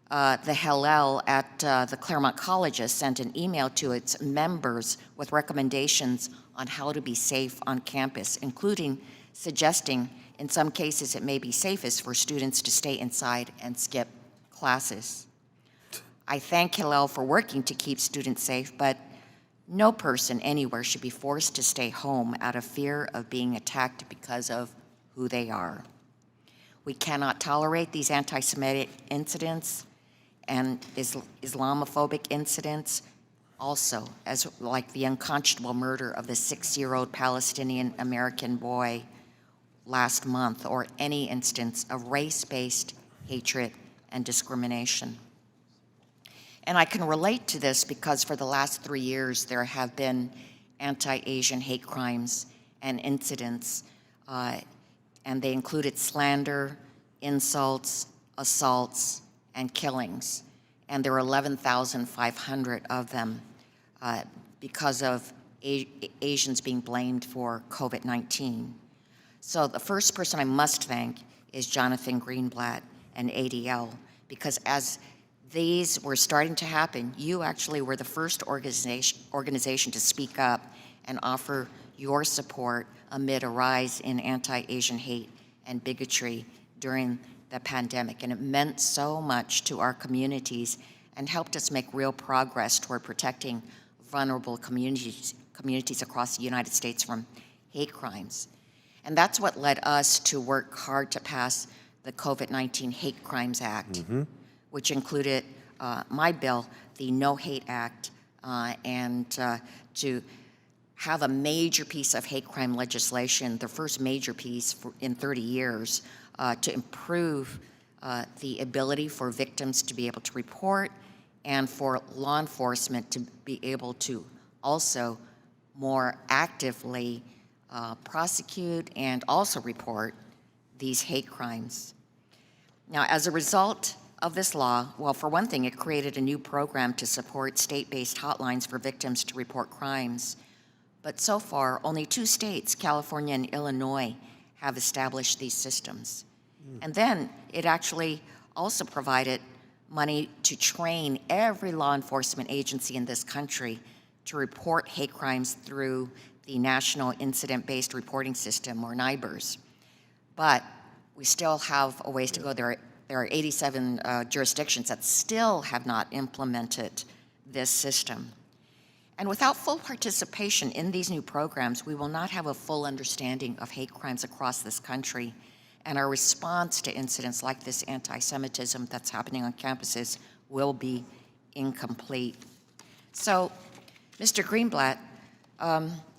the Hillel at the Claremont Colleges sent an email to its members with recommendations on how to be safe on campus, including suggesting in some cases it may be safest for students to stay inside and skip classes. I thank Hillel for working to keep students safe, but no person anywhere should be forced to stay home out of fear of being attacked because of who they are. We cannot tolerate these anti-Semitic incidents and Islamophobic incidents, also, as like the unconscionable murder of the 6-year-old Palestinian-American boy last month, or any instance of race-based hatred and discrimination. And I can relate to this because for the last 3 years, there have been anti-Asian hate crimes and incidents, and they included slander, insults, assaults, and killings. And there were 11,500 of them because of Asians being blamed for COVID-19. So the first person I must thank is Jonathan Greenblatt and ADL, because as these were starting to happen, you actually were the first organization to speak up and offer your support amid a rise in anti-Asian hate and bigotry during the pandemic. And it meant so much to our communities and helped us make real progress toward protecting vulnerable communities across the United States from hate crimes. And that's what led us to work hard to pass the COVID-19 Hate Crimes Act, which included my bill, the No Hate Act, and to have a major piece of hate crime legislation, the first major piece in 30 years, to improve the ability for victims to be able to report and for law enforcement to be able to also more actively prosecute and also report these hate crimes. Now, as a result of this law, well, for one thing, it created a new program to support state-based hotlines for victims to report crimes. But so far, only 2 states, California and Illinois, have established these systems. And then it actually also provided money to train every law enforcement agency in this country to report hate crimes through the National Incident-Based Reporting System, or NIBRS. But we still have a ways to go. There are 87 jurisdictions that still have not implemented this system. And without full participation in these new programs, we will not have a full understanding of hate crimes across this country, and our response to incidents like this anti-Semitism that's happening on campuses will be incomplete. So, Mr. Greenblatt,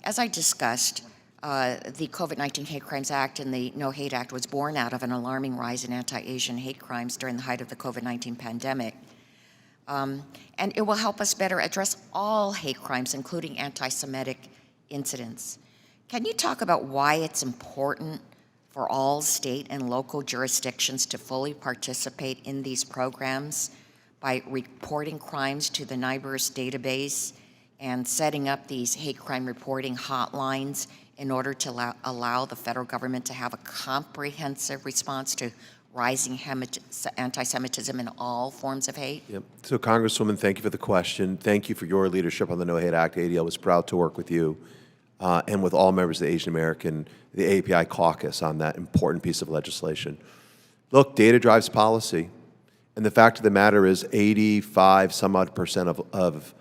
as I discussed, the COVID-19 Hate Crimes Act and the No Hate Act was born out of an alarming rise in anti-Asian hate crimes during the height of the COVID-19 pandemic. And it will help us better address all hate crimes, including anti-Semitic incidents. Can you talk about why it's important for all state and local jurisdictions to fully participate in these programs by reporting crimes to the NIBRS database and setting up these hate crime reporting hotlines in order to allow the federal government to have a comprehensive response to rising anti-Semitism and all forms of hate? Yep. So, Congresswoman, thank you for the question. Thank you for your leadership on the No Hate Act. ADL was proud to work with you and with all members of the Asian American, the API caucus on that important piece of legislation. Look, data drives policy. And the fact of the matter is 85 some odd percent of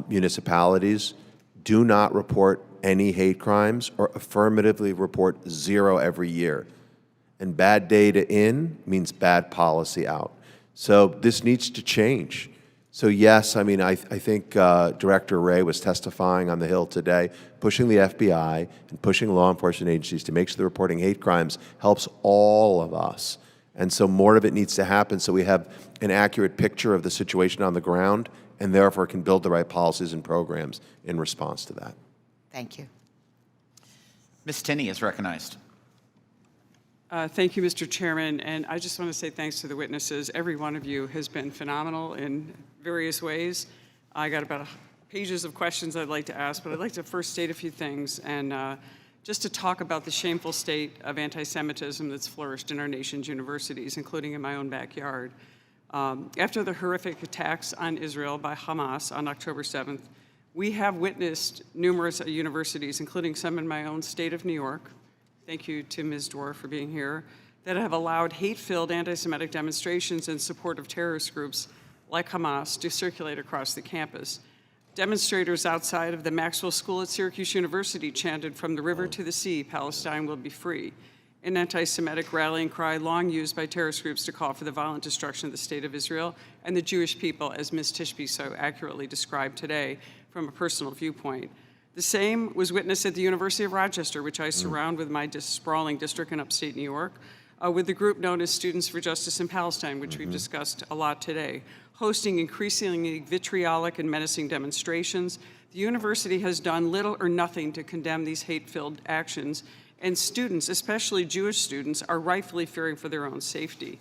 municipalities do not report any hate crimes or affirmatively report 0 every year. And bad data in means bad policy out. So this needs to change. So yes, I mean, I think Director Wray was testifying on the Hill today, pushing the FBI and pushing law enforcement agencies to make sure the reporting hate crimes helps all of us. And so more of it needs to happen so we have an accurate picture of the situation on the ground and therefore can build the right policies and programs in response to that. Thank you. Ms. Tinney is recognized. Thank you, Mr. Chairman, and I just want to say thanks to the witnesses. Every one of you has been phenomenal in various ways. I got about pages of questions I'd like to ask, but I'd like to first state a few things and just to talk about the shameful state of anti-Semitism that's flourished in our nation's universities, including in my own backyard. After the horrific attacks on Israel by Hamas on October 7th, we have witnessed numerous universities, including some in my own state of New York, thank you to Ms. Dror for being here, that have allowed hate-filled anti-Semitic demonstrations in support of terrorist groups like Hamas to circulate across the campus. Demonstrators outside of the Maxwell School at Syracuse University chanted, "From the river to the sea, Palestine will be free," an anti-Semitic rallying cry long used by terrorist groups to call for the violent destruction of the state of Israel and the Jewish people, as Ms. Tishby so accurately described today from a personal viewpoint. The same was witnessed at the University of Rochester, which I surround with my sprawling district in upstate New York, with the group known as Students for Justice in Palestine, which we've discussed a lot today, hosting increasingly vitriolic and menacing demonstrations. The university has done little or nothing to condemn these hate-filled actions, and students, especially Jewish students, are rightfully fearing for their own safety.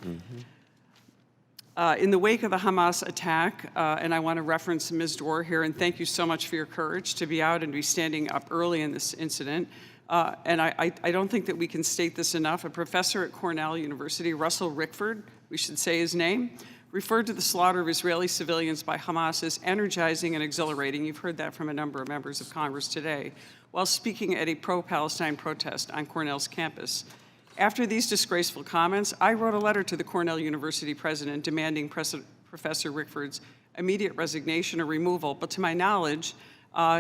In the wake of the Hamas attack, and I want to reference Ms. Dror here, and thank you so much for your courage to be out and be standing up early in this incident. And I don't think that we can state this enough. A professor at Cornell University, Russell Rickford, we should say his name, referred to the slaughter of Israeli civilians by Hamas as energizing and exhilarating. You've heard that from a number of members of Congress today, while speaking at a pro-Palestine protest on Cornell's campus. After these disgraceful comments, I wrote a letter to the Cornell University president demanding Professor Rickford's immediate resignation or removal, but to my knowledge,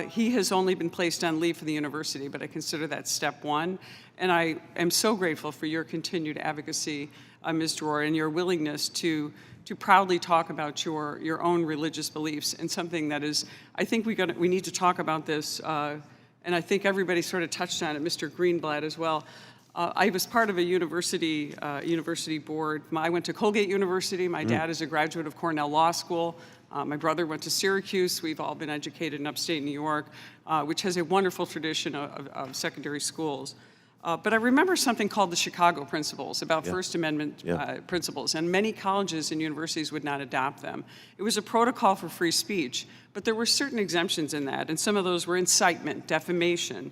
he has only been placed on leave for the university, but I consider that step one. And I am so grateful for your continued advocacy, Ms. Dror, and your willingness to proudly talk about your own religious beliefs, and something that is, I think we need to talk about this, and I think everybody sort of touched on it, Mr. Greenblatt as well. I was part of a university board. I went to Colgate University. My dad is a graduate of Cornell Law School. My brother went to Syracuse. We've all been educated in upstate New York, which has a wonderful tradition of secondary schools. But I remember something called the Chicago Principles, about First Amendment principles, and many colleges and universities would not adopt them. It was a protocol for free speech, but there were certain exemptions in that, and some of those were incitement, defamation,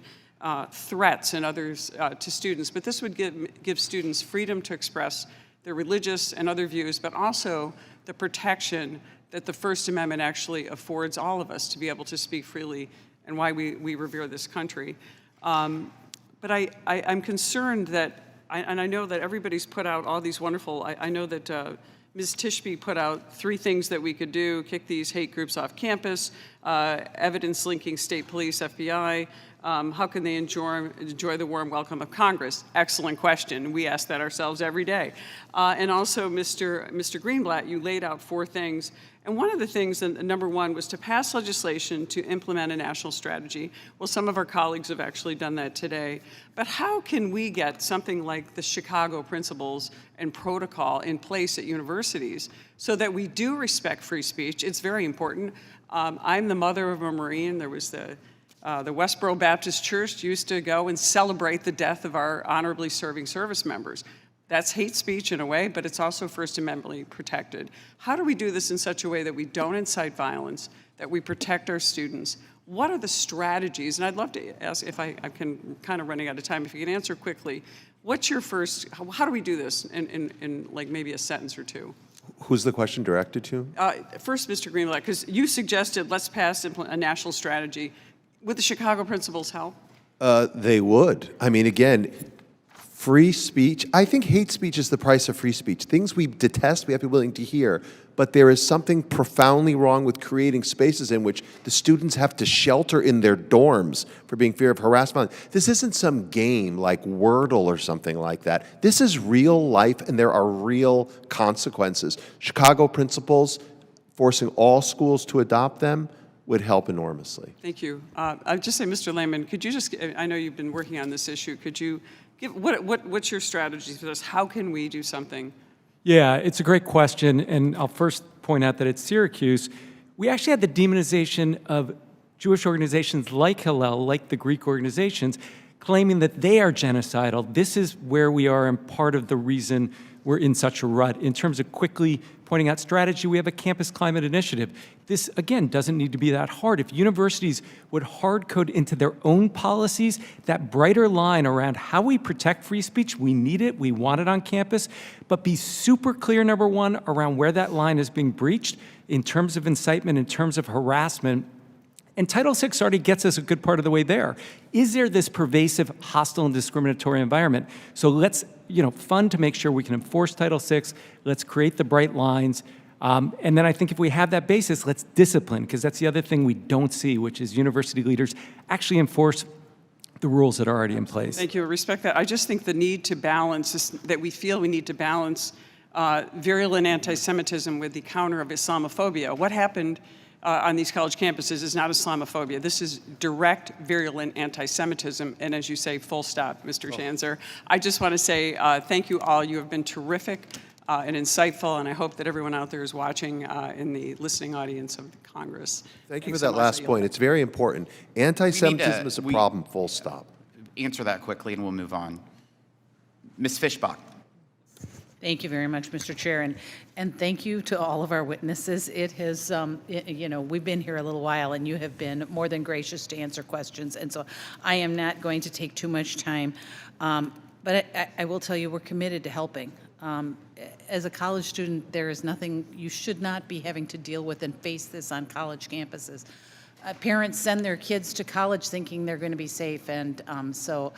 threats, and others to students. But this would give students freedom to express their religious and other views, but also the protection that the First Amendment actually affords all of us to be able to speak freely, and why we revere this country. But I'm concerned that, and I know that everybody's put out all these wonderful, I know that Ms. Tishby put out 3 things that we could do: kick these hate groups off campus, evidence linking state police, FBI, how can they enjoy the warm welcome of Congress? Excellent question. We ask that ourselves every day. And also, Mr. Greenblatt, you laid out 4 things. And one of the things, number 1, was to pass legislation to implement a national strategy. Well, some of our colleagues have actually done that today. But how can we get something like the Chicago Principles and Protocol in place at universities so that we do respect free speech? It's very important. I'm the mother of a Marine. There was the Westboro Baptist Church used to go and celebrate the death of our honorably serving service members. That's hate speech in a way, but it's also First Amendment protected. How do we do this in such a way that we don't incite violence, that we protect our students? What are the strategies? And I'd love to ask, if I can, kind of running out of time, if you can answer quickly, what's your first, how do we do this in like maybe a sentence or 2? Who's the question directed to? First, Mr. Greenblatt, because you suggested let's pass a national strategy. Would the Chicago Principles help? They would. I mean, again, free speech, I think hate speech is the price of free speech. Things we detest, we have to be willing to hear. But there is something profoundly wrong with creating spaces in which the students have to shelter in their dorms for being fear of harassment. This isn't some game like Wordle or something like that. This is real life, and there are real consequences. Chicago Principles, forcing all schools to adopt them, would help enormously. Thank you. I'd just say, Mr. Lehman, could you just, I know you've been working on this issue, could you give, what's your strategy for this? How can we do something? Yeah, it's a great question, and I'll first point out that at Syracuse, we actually had the demonization of Jewish organizations like Hillel, like the Greek organizations, claiming that they are genocidal. This is where we are, and part of the reason we're in such a rut. In terms of quickly pointing out strategy, we have a campus climate initiative. This, again, doesn't need to be that hard. If universities would hard code into their own policies that brighter line around how we protect free speech, we need it, we want it on campus, but be super clear, number 1, around where that line is being breached in terms of incitement, in terms of harassment. And Title VI already gets us a good part of the way there. Is there this pervasive hostile and discriminatory environment? So let's, fund to make sure we can enforce Title VI. Let's create the bright lines. And then I think if we have that basis, let's discipline, because that's the other thing we don't see, which is university leaders actually enforce the rules that are already in place. Thank you. I respect that. I just think the need to balance, that we feel we need to balance virulent anti-Semitism with the counter of Islamophobia. What happened on these college campuses is not Islamophobia. This is direct, virulent anti-Semitism, and as you say, full stop, Mr. Schanzer. I just want to say thank you all. You have been terrific and insightful, and I hope that everyone out there is watching in the listening audience of the Congress. Thank you for that last point. It's very important. Anti-Semitism is a problem, full stop. Answer that quickly, and we'll move on. Ms. Fishbach. Thank you very much, Mr. Chair, and thank you to all of our witnesses. It has, we've been here a little while, and you have been more than gracious to answer questions, and so I am not going to take too much time, but I will tell you we're committed to helping. As a college student, there is nothing you should not be having to deal with and face this on college campuses. Parents send their kids to college thinking they're going to be safe, and so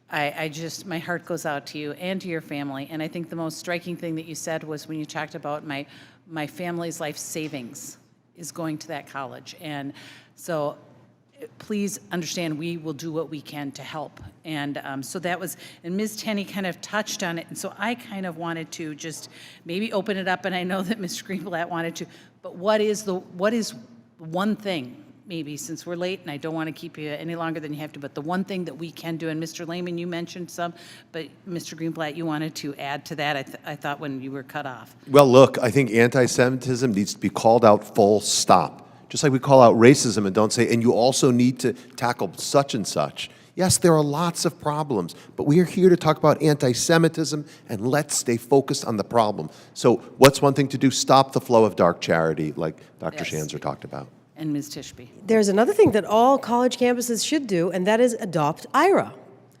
I just, my heart goes out to you and to your family. And I think the most striking thing that you said was when you talked about my family's life savings is going to that college. And so please understand we will do what we can to help. And so that was, and Ms. Tenney kind of touched on it. And so I kind of wanted to just maybe open it up. And I know that Ms. Greenblatt wanted to, but what is one thing maybe since we're late, and I don't want to keep you any longer than you have to, but the one thing that we can do, and Mr. Lehman, you mentioned some, but Mr. Greenblatt, you wanted to add to that, I thought, when you were cut off. Well, look, I think anti-Semitism needs to be called out full stop. Just like we call out racism and don't say, and you also need to tackle such and such. Yes, there are lots of problems, but we are here to talk about anti-Semitism, and let's stay focused on the problem. So what's one thing to do? Stop the flow of dark charity, like Dr. Yes. Schanzer talked about. And Ms. Tishby. There's another thing that all college campuses should do, and that is adopt IRA.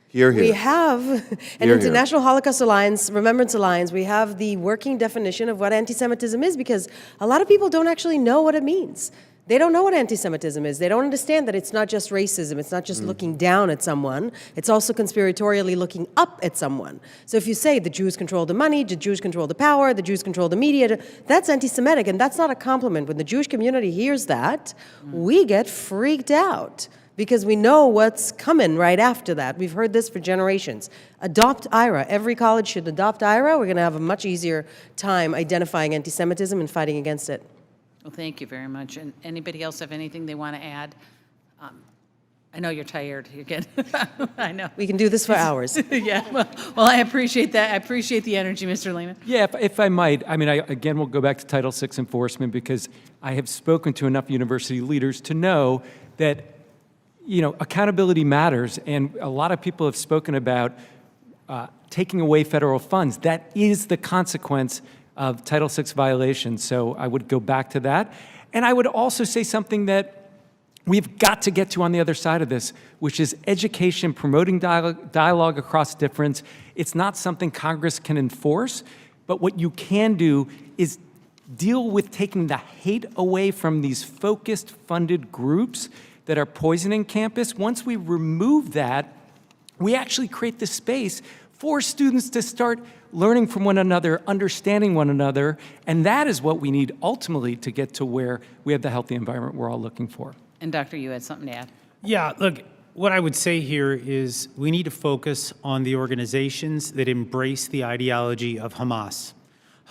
Here, here. We have an Here, International Holocaust Alliance, Remembrance Alliance. We have the working definition of what anti-Semitism is, because a lot of people don't actually know what it means. They don't know what anti-Semitism is. They don't understand that it's not just racism. It's not just looking down at someone. It's also conspiratorially looking up at someone. So if you say the Jews control the money, the Jews control the power, the Jews control the media, that's anti-Semitic, and that's not a compliment. When the Jewish community hears that, we get freaked out because we know what's coming right after that. We've heard this for generations. Adopt IRA. Every college should adopt IRA. We're going to have a much easier time identifying anti-Semitism and fighting against it. Well, thank you very much. And anybody else have anything they want to add? I know you're tired. You're good. I know. We can do this for hours. Yeah. Well, I appreciate that. I appreciate the energy, Mr. Lehman. Yeah, if I might, I mean, again, we'll go back to Title VI enforcement, because I have spoken to enough university leaders to know that, you know, accountability matters, and a lot of people have spoken about taking away federal funds. That is the consequence of Title VI violations, so I would go back to that. And I would also say something that we've got to get to on the other side of this, which is education, promoting dialogue across difference. It's not something Congress can enforce, but what you can do is deal with taking the hate away from these focused, funded groups that are poisoning campus. Once we remove that, we actually create the space for students to start learning from one another, understanding one another, and that is what we need ultimately to get to where we have the healthy environment we're all looking for. And Doctor, you had something to add? Yeah, look, what I would say here is we need to focus on the organizations that embrace the ideology of Hamas.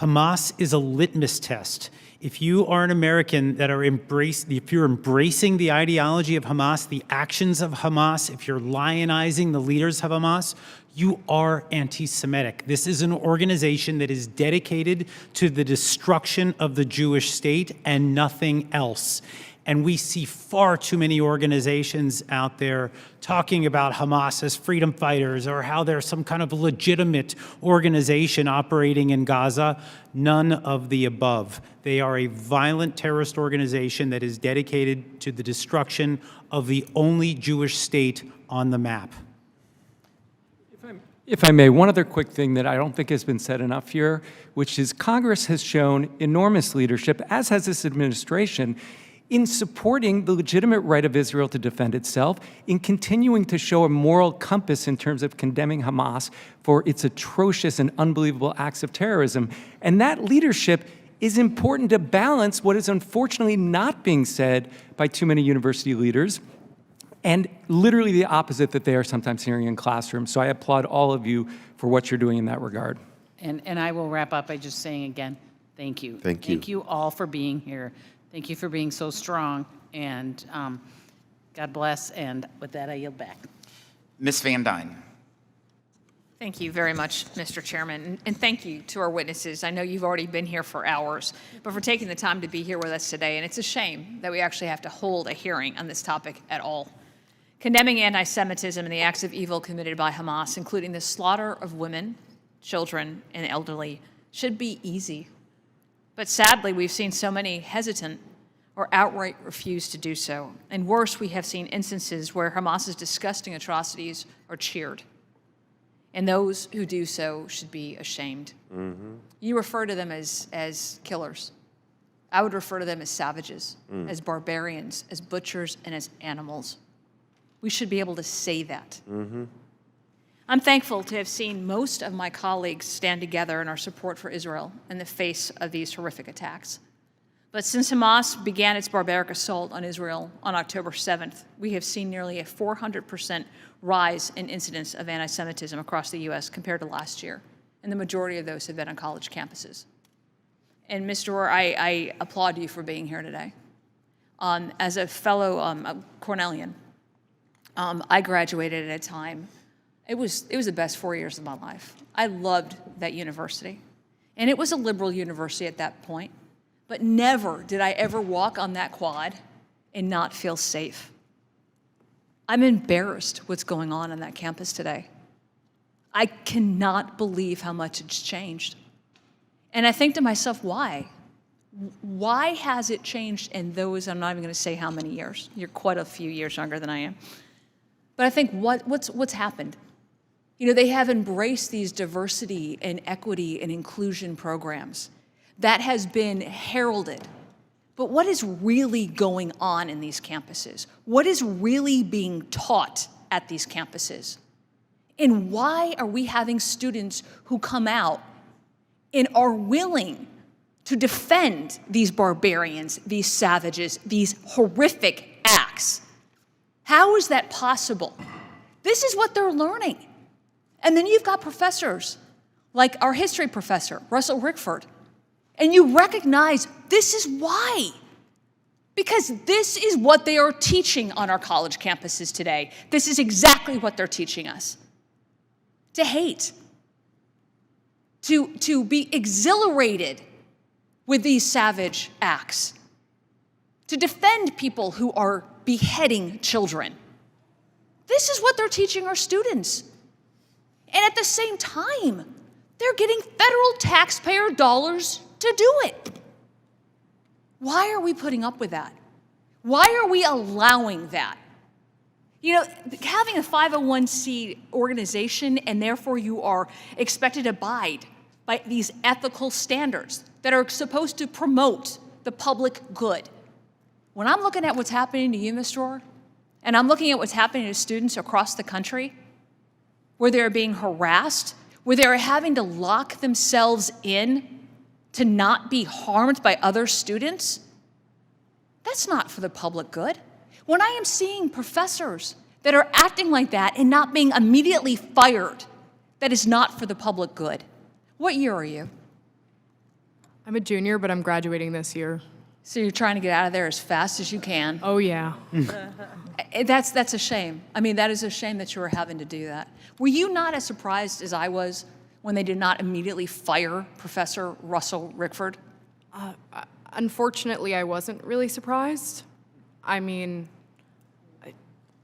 Hamas is a litmus test. If you are an American that if you're embracing the ideology of Hamas, the actions of Hamas, if you're lionizing the leaders of Hamas, you are anti-Semitic. This is an organization that is dedicated to the destruction of the Jewish state and nothing else. And we see far too many organizations out there talking about Hamas as freedom fighters or how they're some kind of legitimate organization operating in Gaza. None of the above. They are a violent terrorist organization that is dedicated to the destruction of the only Jewish state on the map. If I may, one other quick thing that I don't think has been said enough here, which is Congress has shown enormous leadership, as has this administration, in supporting the legitimate right of Israel to defend itself, in continuing to show a moral compass in terms of condemning Hamas for its atrocious and unbelievable acts of terrorism. And that leadership is important to balance what is unfortunately not being said by too many university leaders, and literally the opposite that they are sometimes hearing in classrooms. So I applaud all of you for what you're doing in that regard. And I will wrap up by just saying again, thank you. Thank you. Thank you all for being here. Thank you for being so strong, and God bless, and with that, I yield back. Ms. Van Dyne. Thank you very much, Mr. Chairman, and thank you to our witnesses. I know you've already been here for hours, but for taking the time to be here with us today, and it's a shame that we actually have to hold a hearing on this topic at all. Condemning anti-Semitism and the acts of evil committed by Hamas, including the slaughter of women, children, and elderly, should be easy. But sadly, we've seen so many hesitant or outright refuse to do so. And worse, we have seen instances where Hamas's disgusting atrocities are cheered. And those who do so should be ashamed. Mm-hmm. You refer to them as killers. I would refer to them as savages, as barbarians, as butchers, and as animals. We should be able to say that. Mm-hmm. I'm thankful to have seen most of my colleagues stand together in our support for Israel in the face of these horrific attacks. But since Hamas began its barbaric assault on Israel on October 7th, we have seen nearly a 400% rise in incidents of anti-Semitism across the U.S. compared to last year, and the majority of those have been on college campuses. And Ms. Dror, I applaud you for being here today. As a fellow Cornellian, I graduated at a time, it was the best 4 years of my life. I loved that university. And it was a liberal university at that point, but never did I ever walk on that quad and not feel safe. I'm embarrassed what's going on that campus today. I cannot believe how much it's changed. And I think to myself, why? Why has it changed in those, I'm not even going to say how many years. You're quite a few years younger than I am. But I think what's happened? You know, they have embraced these diversity and equity and inclusion programs. That has been heralded. But what is really going on in these campuses? What is really being taught at these campuses? And why are we having students who come out and are willing to defend these barbarians, these savages, these horrific acts? How is that possible? This is what they're learning. And then you've got professors, like our history professor, Russell Rickford, and you recognize this is why. Because this is what they are teaching on our college campuses today. This is exactly what they're teaching us. To hate, to be exhilarated with these savage acts, to defend people who are beheading children. This is what they're teaching our students. And at the same time, they're getting federal taxpayer dollars to do it. Why are we putting up with that? Why are we allowing that? You know, having a 501c organization and therefore you are expected to abide by these ethical standards that are supposed to promote the public good. When I'm looking at what's happening to you, Ms. Dror, and I'm looking at what's happening to students across the country, where they're being harassed, where they're having to lock themselves in to not be harmed by other students, that's not for the public good. When I am seeing professors that are acting like that and not being immediately fired, that is not for the public good. What year are you? I'm a junior, but I'm graduating this year. So you're trying to get out of there as fast as you can. Oh, yeah. That's a shame. I mean, that is a shame that you were having to do that. Were you not as surprised as I was when they did not immediately fire Professor Russell Rickford? Unfortunately, I wasn't really surprised. I mean,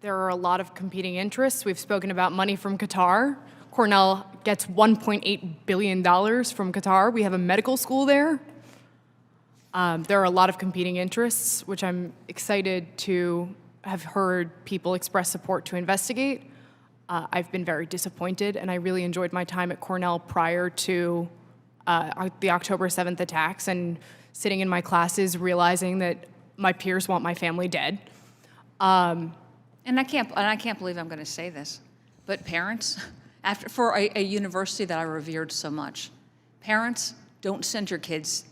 there are a lot of competing interests. We've spoken about money from Qatar. Cornell gets $1.8 billion from Qatar. We have a medical school there. There are a lot of competing interests, which I'm excited to have heard people express support to investigate. I've been very disappointed, and I really enjoyed my time at Cornell prior to the October 7th attacks and sitting in my classes realizing that my peers want my family dead. And I can't believe I'm going to say this, but parents, for a university that I revered so much, parents, don't send your kids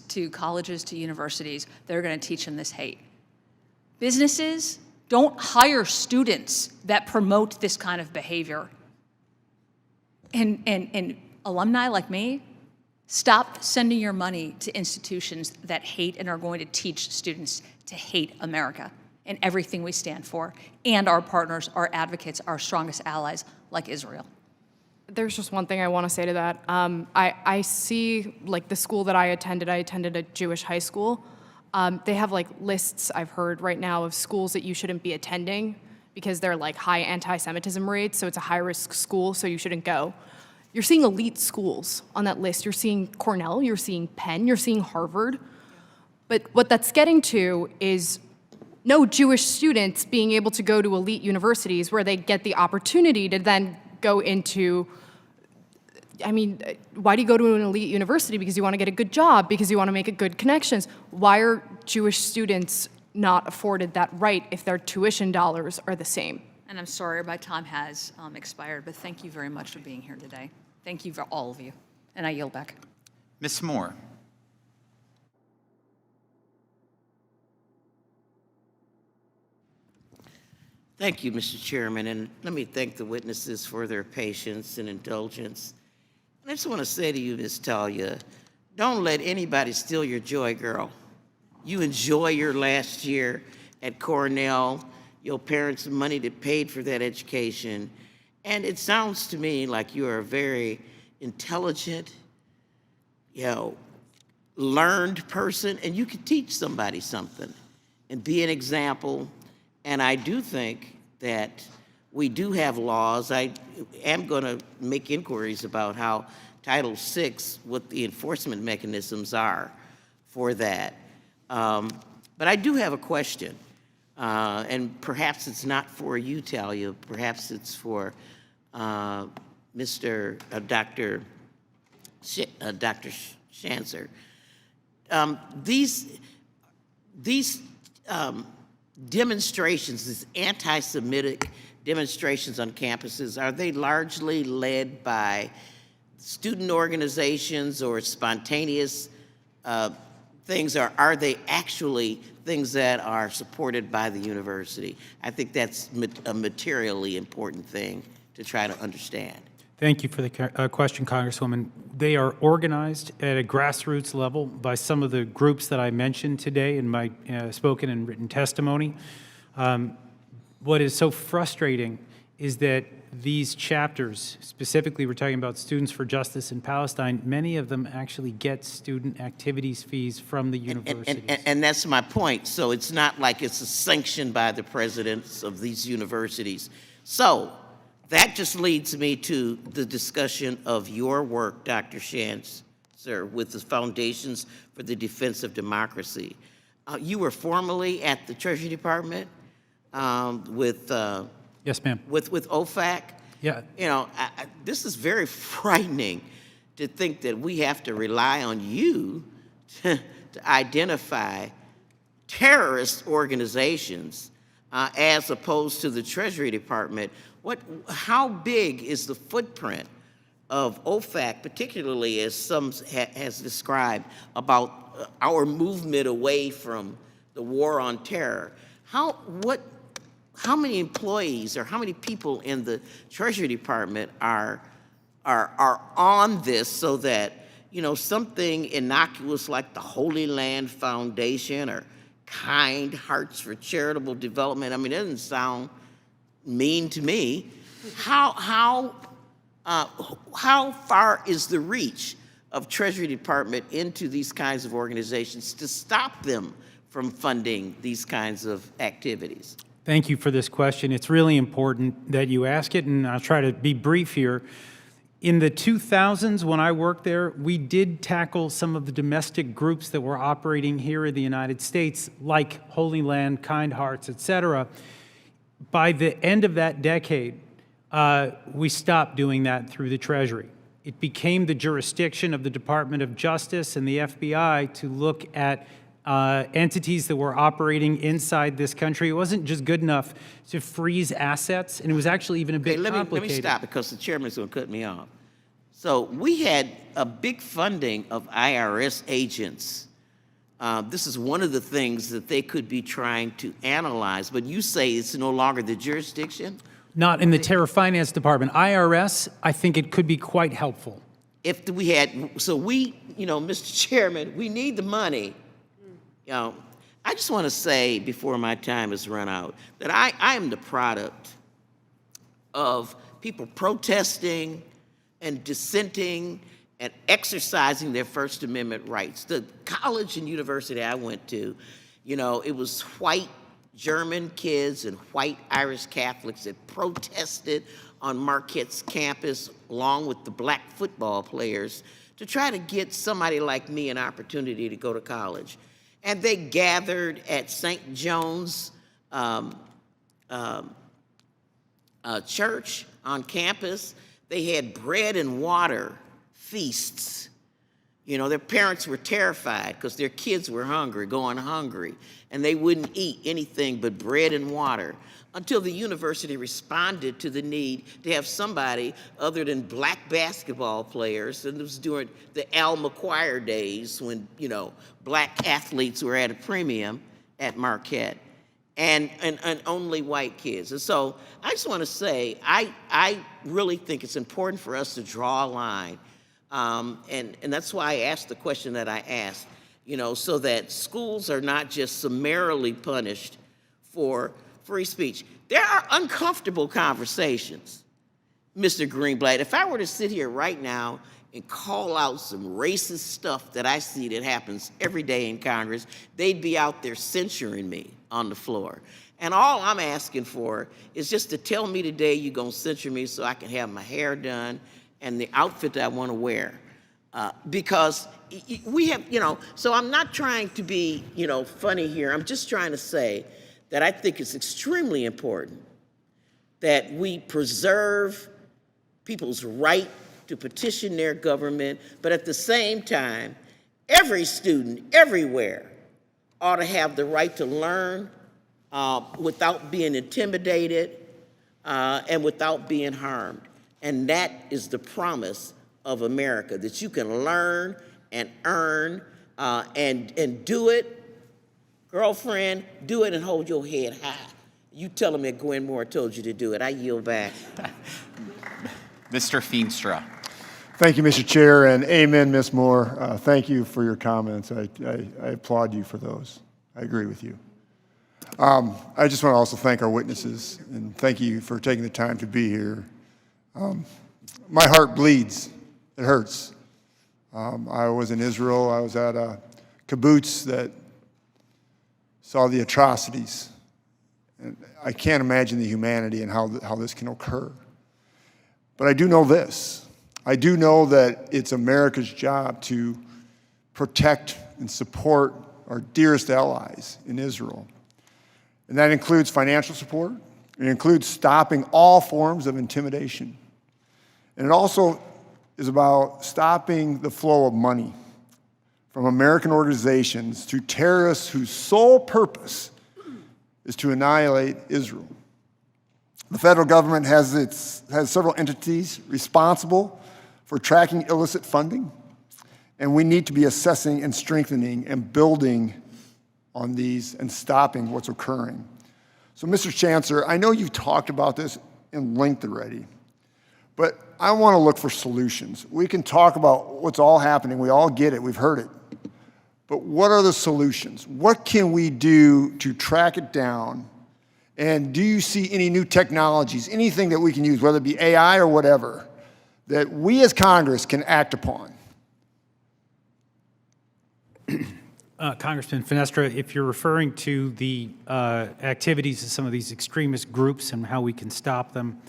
to colleges, to universities that are going to teach them this hate. Businesses, don't hire students that promote this kind of behavior. And alumni like me, stop sending your money to institutions that hate and are going to teach students to hate America and everything we stand for, and our partners, our advocates, our strongest allies, like Israel. There's just one thing I want to say to that. I see, like, the school that I attended a Jewish high school. They have, like, lists, I've heard right now, of schools that you shouldn't be attending because they're, like, high anti-Semitism rates, so it's a high-risk school, so you shouldn't go. You're seeing elite schools on that list. You're seeing Cornell, you're seeing Penn, you're seeing Harvard. But what that's getting to is no Jewish students being able to go to elite universities where they get the opportunity to then go into, I mean, why do you go to an elite university? Because you want to get a good job, because you want to make good connections. Why are Jewish students not afforded that right if their tuition dollars are the same? And I'm sorry, my time has expired, but thank you very much for being here today. Thank you for all of you. And I yield back. Ms. Moore. Thank you, Mr. Chairman, and let me thank the witnesses for their patience and indulgence. And I just want to say to you, Ms. Talia, don't let anybody steal your joy, girl. you enjoy your last year at Cornell, your parents' money that paid for that education, and it sounds to me like you are a very intelligent, learned person, and you could teach somebody something and be an example. And I do think that we do have laws. I am going to make inquiries about how Title VI, what the enforcement mechanisms are for that. But I do have a question, and perhaps it's not for you, Talia. Perhaps it's for Dr. Schanzer. These demonstrations, these anti-Semitic demonstrations on campuses, are they largely led by student organizations or spontaneous things, or are they actually things that are supported by the university? I think that's a materially important thing to try to understand. Thank you for the question, Congresswoman. They are organized at a grassroots level by some of the groups that I mentioned today in my spoken and written testimony. What is so frustrating is that these chapters, specifically we're talking about Students for Justice in Palestine, many of them actually get student activities fees from the universities. And that's my point. So it's not like it's sanctioned by the presidents of these universities. So that just leads me to the discussion of your work, Dr. Schanzer, with the Foundations for the Defense of Democracy. You were formerly at the Treasury Department with yes, ma'am. With OFAC. Yeah. This is very frightening to think that we have to rely on you to identify terrorist organizations as opposed to the Treasury Department. How big is the footprint of OFAC, particularly as some has described about our movement away from the war on terror? How many employees or how many people in the Treasury Department are on this so that, something innocuous like the Holy Land Foundation or Kind Hearts for Charitable Development, it doesn't sound mean to me. How far is the reach of Treasury Department into these kinds of organizations to stop them from funding these kinds of activities? Thank you for this question. It's really important that you ask it, and I'll try to be brief here. In the 2000s, when I worked there, we did tackle some of the domestic groups that were operating here in the United States, like Holy Land, Kind Hearts, et cetera. By the end of that decade, we stopped doing that through the Treasury. It became the jurisdiction of the Department of Justice and the FBI to look at entities that were operating inside this country. It wasn't just good enough to freeze assets, and it was actually even a bit complicated. Let me stop because the chairman's going to cut me off. So we had a big funding of IRS agents. This is one of the things that they could be trying to analyze, but you say it's no longer the jurisdiction? Not in the Terror Finance Department. IRS, I think it could be quite helpful. If we had, Mr. Chairman, we need the money. I just want to say before my time has run out that I am the product of people protesting and dissenting and exercising their First Amendment rights. The college and university I went to, it was white German kids and white Irish Catholics that protested on Marquette's campus along with the black football players to try to get somebody like me an opportunity to go to college. And they gathered at St. John's church on campus. They had bread and water feasts. Their parents were terrified because their kids were going hungry, and they wouldn't eat anything but bread and water until the university responded to the need to have somebody other than black basketball players. And it was during the Al McGuire days when, black athletes were at a premium at Marquette, and only white kids. And so I just want to say, I really think it's important for us to draw a line. And that's why I asked the question that I asked. so that schools are not just summarily punished for free speech. There are uncomfortable conversations, Mr. Greenblatt. If I were to sit here right now and call out some racist stuff that I see that happens every day in Congress, they'd be out there censuring me on the floor. And all I'm asking for is just to tell me today you're gonna censure me so I can have my hair done and the outfit that I wanna wear. Because we have, so I'm not trying to be, funny here. I'm just trying to say that I think it's extremely important that we preserve people's right to petition their government, but at the same time, every student everywhere ought to have the right to learn without being intimidated and without being harmed. And that is the promise of America, that you can learn and earn and do it. Girlfriend, do it and hold your head high. You tell them that Gwen Moore told you to do it. I yield back. Mr. Feenstra. Thank you, Mr. Chair, and amen, Ms. Moore. Thank you for your comments. I applaud you for those. I agree with you. I just want to also thank our witnesses, and thank you for taking the time to be here. My heart bleeds. It hurts. I was in Israel. I was at a kibbutz that saw the atrocities. And I can't imagine the humanity and how this can occur. But I do know this. I do know that it's America's job to protect and support our dearest allies in Israel. And that includes financial support. It includes stopping all forms of intimidation. And it also is about stopping the flow of money from American organizations to terrorists whose sole purpose is to annihilate Israel. The federal government has several entities responsible for tracking illicit funding, and we need to be assessing and strengthening and building on these and stopping what's occurring. So, Mr. Schanzer, I know you've talked about this in length already, but I want to look for solutions. We can talk about what's all happening. We all get it. We've heard it. But what are the solutions? What can we do to track it down? And do you see any new technologies, anything that we can use, whether it be AI or whatever, that we as Congress can act upon? Congressman Fenestra, if you're referring to the activities of some of these extremist groups and how we can stop them,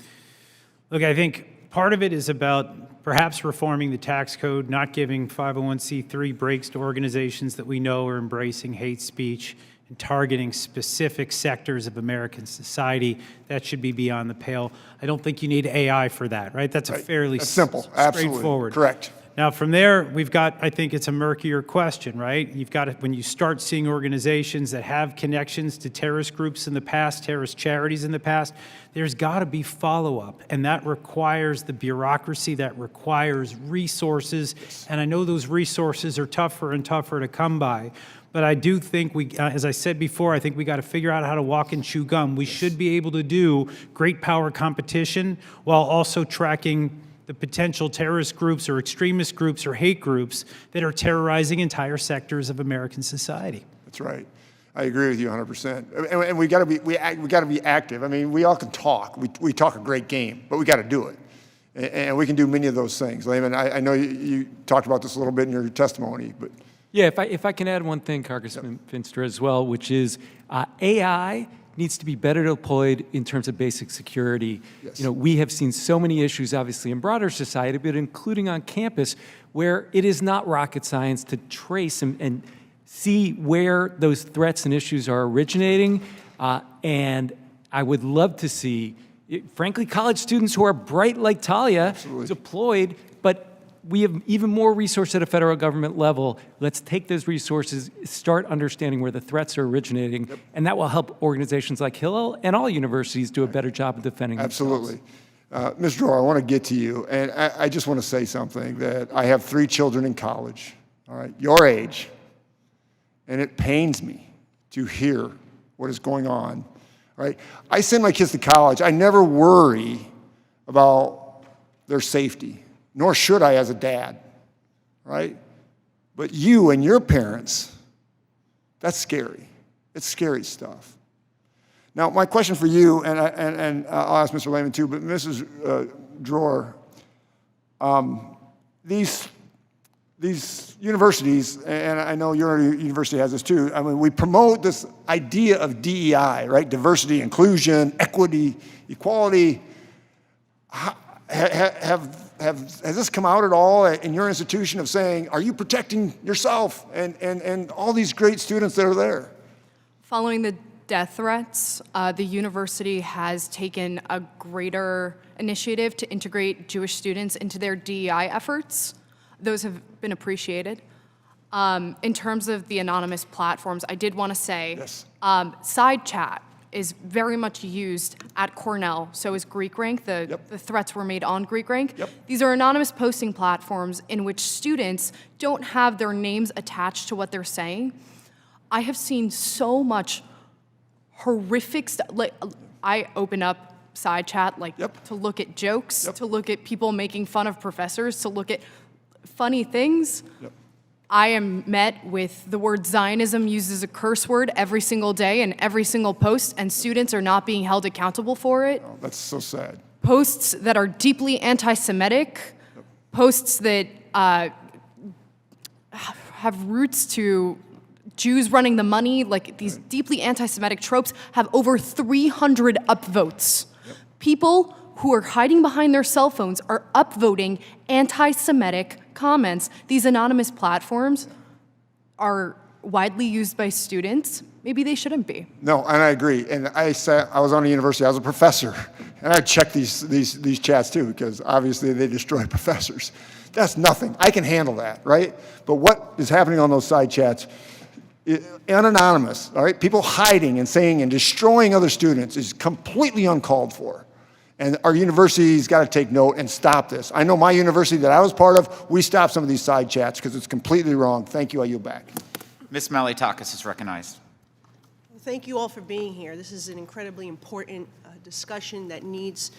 look, I think part of it is about perhaps reforming the tax code, not giving 501c3 breaks to organizations that we know are embracing hate speech and targeting specific sectors of American society. That should be beyond the pale. I don't think you need AI for that, right? That's a fairly simple, absolutely straightforward. Correct. Now, from there, we've got, I think it's a murkier question, right? You've got, when you start seeing organizations that have connections to terrorist groups in the past, terrorist charities in the past, there's got to be follow-up, and that requires the bureaucracy, that requires resources, and I know those resources are tougher and tougher to come by. But I do think we, as I said before, I think we got to figure out how to walk and chew gum. We should be able to do great power competition while also tracking the potential terrorist groups or extremist groups or hate groups that are terrorizing entire sectors of American society. That's right. I agree with you 100%. And we got to be active. I mean, we all can talk. We talk a great game, but we got to do it. And we can do many of those things. Lehman, I know you talked about this a little bit in your testimony, but yeah, if I can add one thing, Congressman Finster, as well, which is AI needs to be better deployed in terms of basic security. Yes. You know, we have seen so many issues, obviously, in broader society, but including on campus, where it is not rocket science to trace and see where those threats and issues are originating. And I would love to see, frankly, college students who are bright like Talia deployed, but we have even more resources at a federal government level. Let's take those resources, start understanding where the threats are originating, and that will help organizations like Hillel and all universities do a better job of defending themselves. Absolutely. Ms. Dror, I want to get to you, and I just want to say something, that I have 3 children in college, all right, your age, and it pains me to hear what is going on, right? I send my kids to college. I never worry about their safety, nor should I as a dad, right? But you and your parents, that's scary. It's scary stuff. Now, my question for you, and I'll ask Mr. Lehman too, but Mrs. Dror, these universities, and I know your university has this too, I mean, we promote this idea of DEI, right? Diversity, inclusion, equity, equality. Has this come out at all in your institution of saying, are you protecting yourself and all these great students that are there? Following the death threats, the university has taken a greater initiative to integrate Jewish students into their DEI efforts. Those have been appreciated. In terms of the anonymous platforms, I did want to say, yes. Side chat is very much used at Cornell, so is GreekRank. The threats were made on GreekRank. Yep. These are anonymous posting platforms in which students don't have their names attached to what they're saying. I have seen so much horrific stuff. Like, I open up side chat to look at jokes, to look at people making fun of professors, to look at funny things. I am met with the word Zionism used as a curse word every single day in every single post, and students are not being held accountable for it. Oh, that's so sad. Posts that are deeply anti-Semitic, posts that have roots to Jews running the money, like these deeply anti-Semitic tropes, have over 300 upvotes. People who are hiding behind their cell phones are upvoting anti-Semitic comments. These anonymous platforms are widely used by students. Maybe they shouldn't be. No, and I agree. And I was on a university, I was a professor, and I checked these chats too, because obviously they destroy professors. That's nothing. I can handle that, right? But what is happening on those side chats, anonymous, all right? People hiding and saying and destroying other students is completely uncalled for. And our university's got to take note and stop this. I know my university that I was part of, we stopped some of these side chats because it's completely wrong. Thank you. I yield back. Ms. Malliotakis is recognized. Thank you all for being here. This is an incredibly important discussion that needs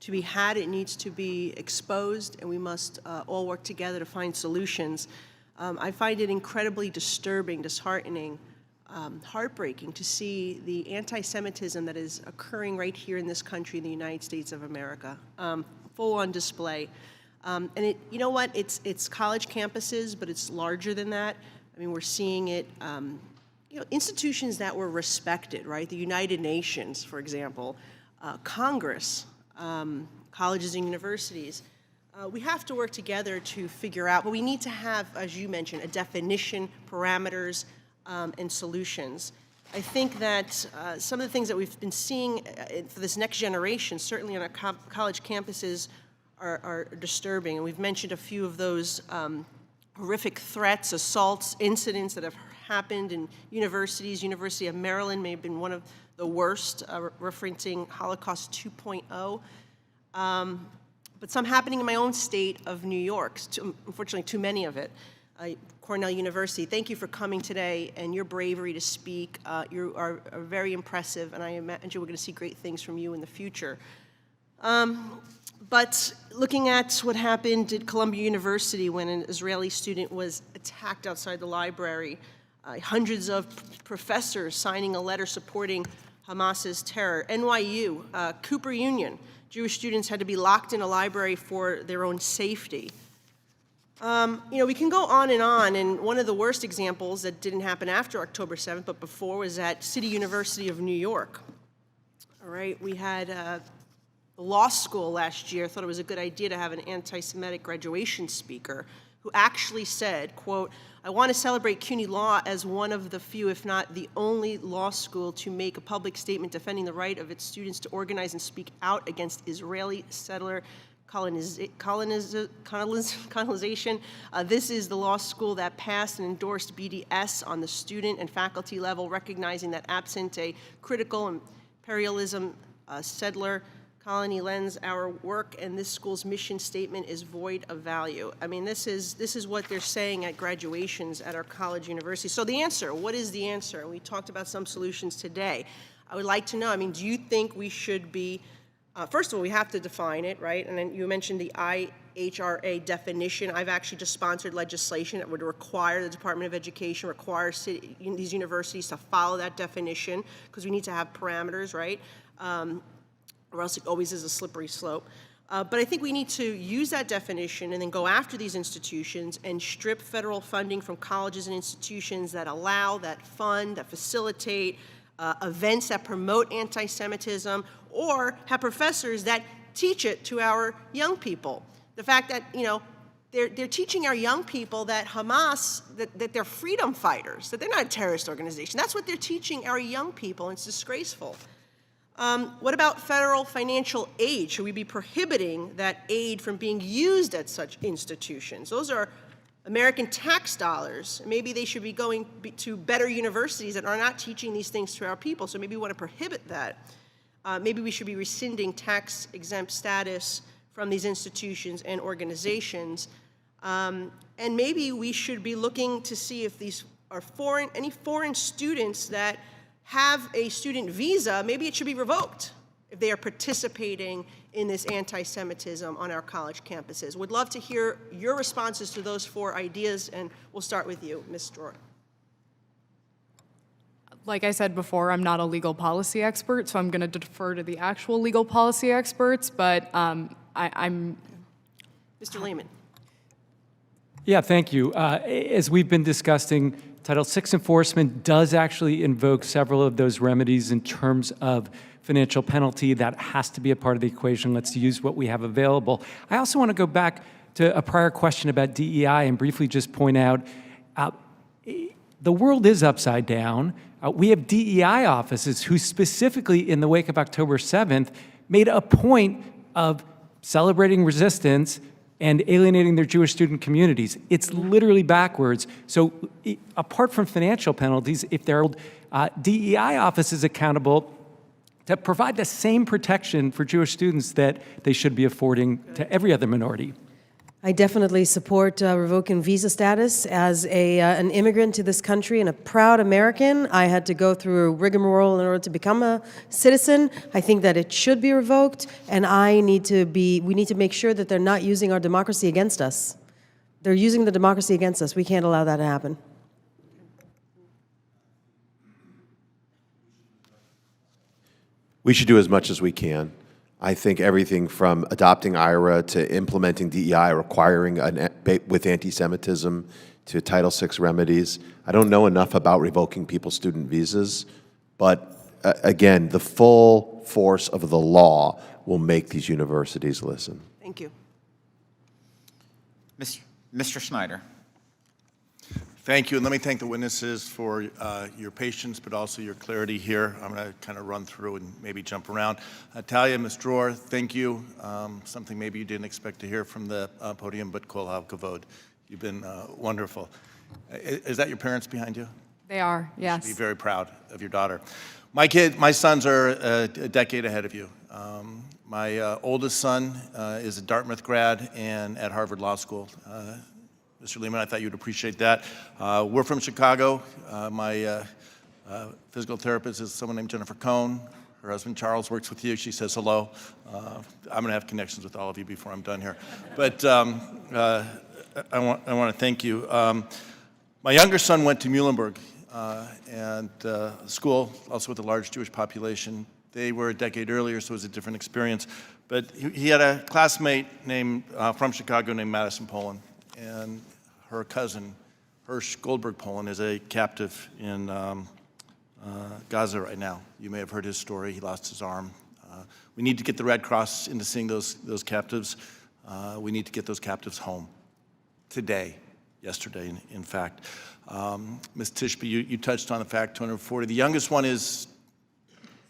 to be had. It needs to be exposed, and we must all work together to find solutions. I find it incredibly disturbing, disheartening, heartbreaking to see the anti-Semitism that is occurring right here in this country, in the United States of America, full on display. And you know what? It's college campuses, but it's larger than that. I mean, we're seeing it. Institutions that were respected, right? The United Nations, for example, Congress, colleges and universities. We have to work together to figure out, but we need to have, as you mentioned, a definition, parameters, and solutions. I think that some of the things that we've been seeing for this next generation, certainly on our college campuses, are disturbing. And we've mentioned a few of those horrific threats, assaults, incidents that have happened in universities. University of Maryland may have been one of the worst, referencing Holocaust 2.0. But some happening in my own state of New York, unfortunately too many of it. Cornell University, thank you for coming today and your bravery to speak. You are very impressive, and I imagine we're going to see great things from you in the future. But looking at what happened at Columbia University when an Israeli student was attacked outside the library, hundreds of professors signing a letter supporting Hamas's terror. NYU, Cooper Union, Jewish students had to be locked in a library for their own safety. We can go on, and one of the worst examples that didn't happen after October 7th, but before, was at City University of New York. All right, we had the law school last year thought it was a good idea to have an anti-Semitic graduation speaker who actually said, quote, "I want to celebrate CUNY Law as one of the few, if not the only law school to make a public statement defending the right of its students to organize and speak out against Israeli settler colonization. This is the law school that passed and endorsed BDS on the student and faculty level, recognizing that absent a critical imperialism settler colony lens, our work and this school's mission statement is void of value." I mean, this is what they're saying at graduations at our college universities. So the answer, what is the answer? We talked about some solutions today. I would like to know, I mean, do you think we should be First of all, we have to define it, right? And then you mentioned the IHRA definition. I've actually just sponsored legislation that would require the Department of Education, require these universities to follow that definition, because we need to have parameters, right? Or else it always is a slippery slope. But I think we need to use that definition and then go after these institutions and strip federal funding from colleges and institutions that allow, that fund, that facilitate events that promote anti-Semitism, or have professors that teach it to our young people. The fact that, they're teaching our young people that Hamas, that they're freedom fighters, that they're not a terrorist organization. That's what they're teaching our young people, and it's disgraceful. What about federal financial aid? Should we be prohibiting that aid from being used at such institutions? Those are American tax dollars. Maybe they should be going to better universities that are not teaching these things to our people, so maybe we want to prohibit that. Maybe we should be rescinding tax-exempt status from these institutions and organizations. And maybe we should be looking to see if these are any foreign students that have a student visa, maybe it should be revoked if they are participating in this anti-Semitism on our college campuses. Would love to hear your responses to those 4 ideas, and we'll start with you, Ms. Dror. Like I said before, I'm not a legal policy expert, so I'm going to defer to the actual legal policy experts, but I'm... Mr. Lehman. Yeah, thank you. As we've been discussing, Title VI enforcement does actually invoke several of those remedies in terms of financial penalty. That has to be a part of the equation. Let's use what we have available. I also want to go back to a prior question about DEI and briefly just point out the world is upside down. We have DEI offices who specifically in the wake of October 7th made a point of celebrating resistance and alienating their Jewish student communities. It's literally backwards. So apart from financial penalties, if there are DEI offices accountable to provide the same protection for Jewish students that they should be affording to every other minority. I definitely support revoking visa status. As an immigrant to this country and a proud American, I had to go through a rigmarole in order to become a citizen. I think that it should be revoked, and we need to make sure that they're not using our democracy against us. They're using the democracy against us. We can't allow that to happen. We should do as much as we can. I think everything from adopting IRA to implementing DEI, requiring with anti-Semitism to Title VI remedies. I don't know enough about revoking people's student visas, but again, the full force of the law will make these universities listen. Thank you. Mr. Schneider. Thank you, and let me thank the witnesses for your patience, but also your clarity here. I'm going to kind of run through and maybe jump around. Talia, Ms. Dror, thank you. Something maybe you didn't expect to hear from the podium, but kol kavod. You've been wonderful. Is that your parents behind you? They are, yes. You should be very proud of your daughter. My sons are a decade ahead of you. My oldest son is a Dartmouth grad and at Harvard Law School. Mr. Lehman, I thought you'd appreciate that. We're from Chicago. My physical therapist is someone named Jennifer Cohn. Her husband Charles works with you. She says hello. I'm going to have connections with all of you before I'm done here. But I want to thank you. My younger son went to Muhlenberg and school, also with a large Jewish population. They were a decade earlier, so it was a different experience. But he had a classmate from Chicago named Madison Poland. And her cousin, Hirsch Goldberg Poland, is a captive in Gaza right now. You may have heard his story. He lost his arm. We need to get the Red Cross into seeing those captives. We need to get those captives home today, yesterday, in fact. Ms. Tishby, you touched on the fact 240. The youngest one is,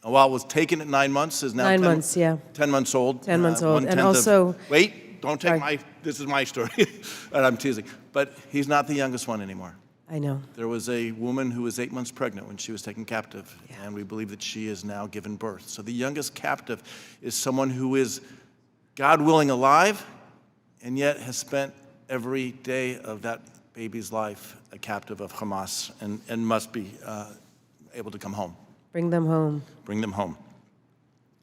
well, was taken at 9 months, is now 9 months, yeah. 10 months old. 10 months old. And also... Wait, don't take this is my story. And I'm teasing. But he's not the youngest one anymore. I know. There was a woman who was 8 months pregnant when she was taken captive, and we believe that she has now given birth. So the youngest captive is someone who is, God willing, alive, and yet has spent every day of that baby's life a captive of Hamas and must be able to come home. Bring them home. Bring them home.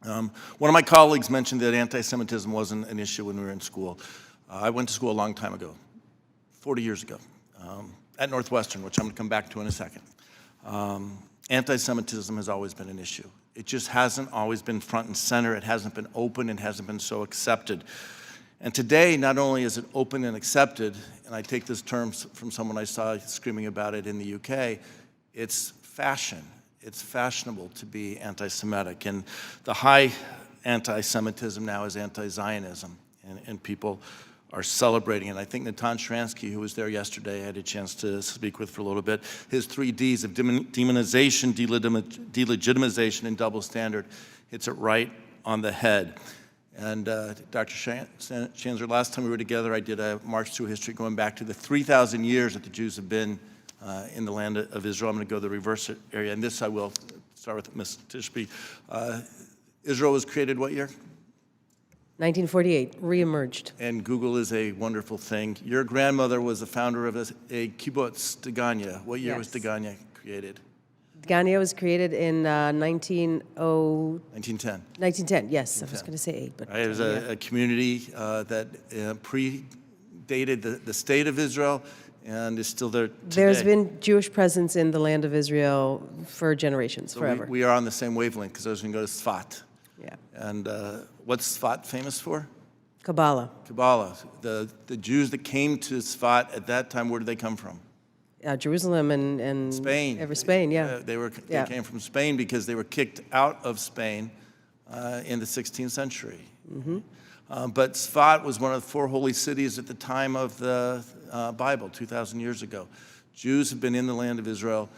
One of my colleagues mentioned that anti-Semitism wasn't an issue when we were in school. I went to school a long time ago, 40 years ago, at Northwestern, which I'm going to come back to in a second. Anti-Semitism has always been an issue. It just hasn't always been front and center. It hasn't been open. It hasn't been so accepted. And today, not only is it open and accepted, and I take this term from someone I saw screaming about it in the UK, it's fashion. It's fashionable to be anti-Semitic. And the high anti-Semitism now is anti-Zionism, and people are celebrating it. I think Jonathan Schanzer, who was there yesterday, I had a chance to speak with for a little bit, his 3 Ds of demonization, delegitimization, and double standard hits it right on the head. And Dr. Schanzer, last time we were together, I did a march through history going back to the 3,000 years that the Jews have been in the land of Israel. I'm going to go to the reverse area, and this I will start with Ms. Tishby. Israel was created what year? 1948, reemerged. And Google is a wonderful thing. Your grandmother was the founder of a kibbutz, Degania. What year was Degania created? Degania was created in 1910. 1910, yes. I was going to say 8, but... It was a community that predated the state of Israel and is still there today. There's been Jewish presence in the land of Israel for generations, So forever. we are on the same wavelength because I was going to go to Sfat. Yeah. And what's Sfat famous for? Kabbalah. Kabbalah. The Jews that came to Sfat at that time, where did they come from? Jerusalem and Spain. Spain, yeah. They came from Spain because they were kicked out of Spain in the 16th century. Mm-hmm. But Sfat was one of the 4 holy cities at the time of the Bible, 2,000 years ago. Jews have been in the land of Israel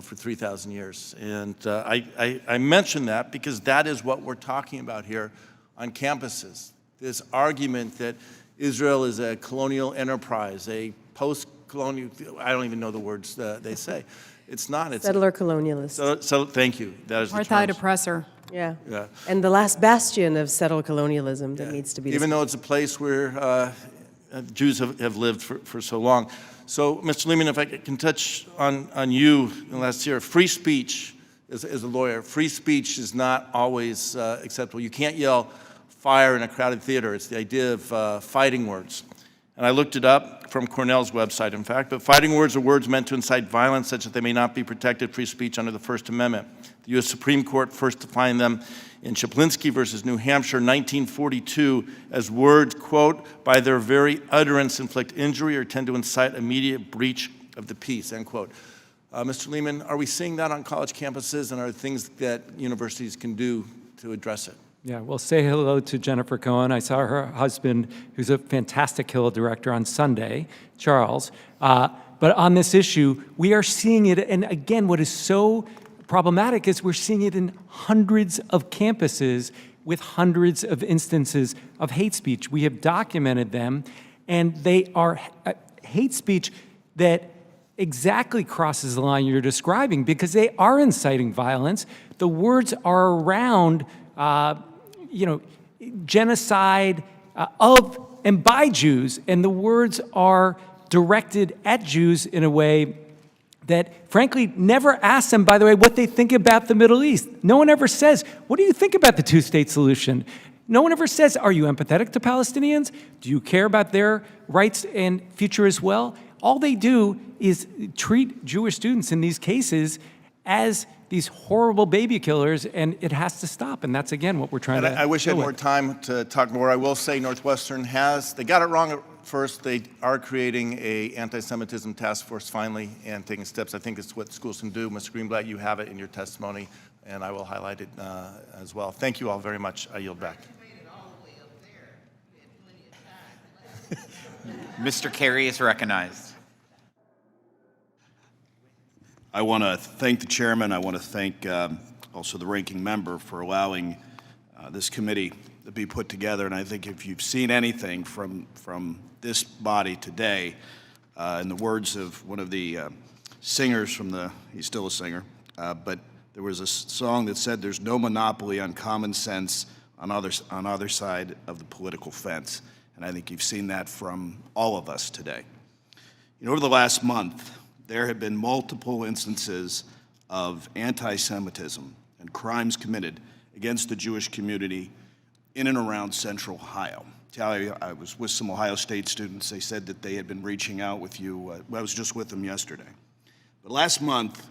for 3,000 years. And I mention that because that is what we're talking about here on campuses. This argument that Israel is a colonial enterprise, a post-colonial, I don't even know the words they say. It's not. It's Settler colonialist. So thank you. That is the Apartheid terms. oppressor. Yeah. Yeah. And the last bastion of settled colonialism that needs to be Even though it's a place where Jews have lived for so long. So, Mr. Lehman, if I can touch on you in the last year, free speech, as a lawyer, free speech is not always acceptable. You can't yell fire in a crowded theater. It's the idea of fighting words. And I looked it up from Cornell's website, in fact, but fighting words are words meant to incite violence such that they may not be protected free speech under the First Amendment. The U.S. Supreme Court first defined them in Chaplinsky versus New Hampshire, 1942, as words, quote, by their very utterance inflict injury or tend to incite immediate breach of the peace, end quote. Mr. Lehman, are we seeing that on college campuses, and are there things that universities can do to address it? Yeah, well, say hello to Jennifer Cohen. I saw her husband, who's a fantastic Hill director, on Sunday, Charles. But on this issue, we are seeing it, and again, what is so problematic is we're seeing it in hundreds of campuses with hundreds of instances of hate speech. We have documented them, and they are hate speech that exactly crosses the line you're describing because they are inciting violence. The words are around genocide of and by Jews, and the words are directed at Jews in a way that, frankly, never asks them, by the way, what they think about the Middle East. No one ever says, what do you think about the two-state solution? No one ever says, are you empathetic to Palestinians? Do you care about their rights and future as well? All they do is treat Jewish students in these cases as these horrible baby killers, and it has to stop. And that's, again, what we're trying to I wish I had deal more with. time to talk more. I will say Northwestern they got it wrong at first. They are creating a anti-Semitism task force finally and taking steps. I think it's what schools can do. Mr. Greenblatt, you have it in your testimony, and I will highlight it as well. Thank you all very much. I yield back. Mr. Carey is recognized. I want to thank the chairman. I want to thank also the ranking member for allowing this committee to be put together. And I think if you've seen anything from this body today, in the words of one of the singers he's still a singer, but there was a song that said, "There's no monopoly on common sense on either side of the political fence." And I think you've seen that from all of us today. Over the last month, there have been multiple instances of anti-Semitism and crimes committed against the Jewish community in and around Central Ohio. Talia, I was with some Ohio State students. They said that they had been reaching out with you. I was just with them yesterday. But last month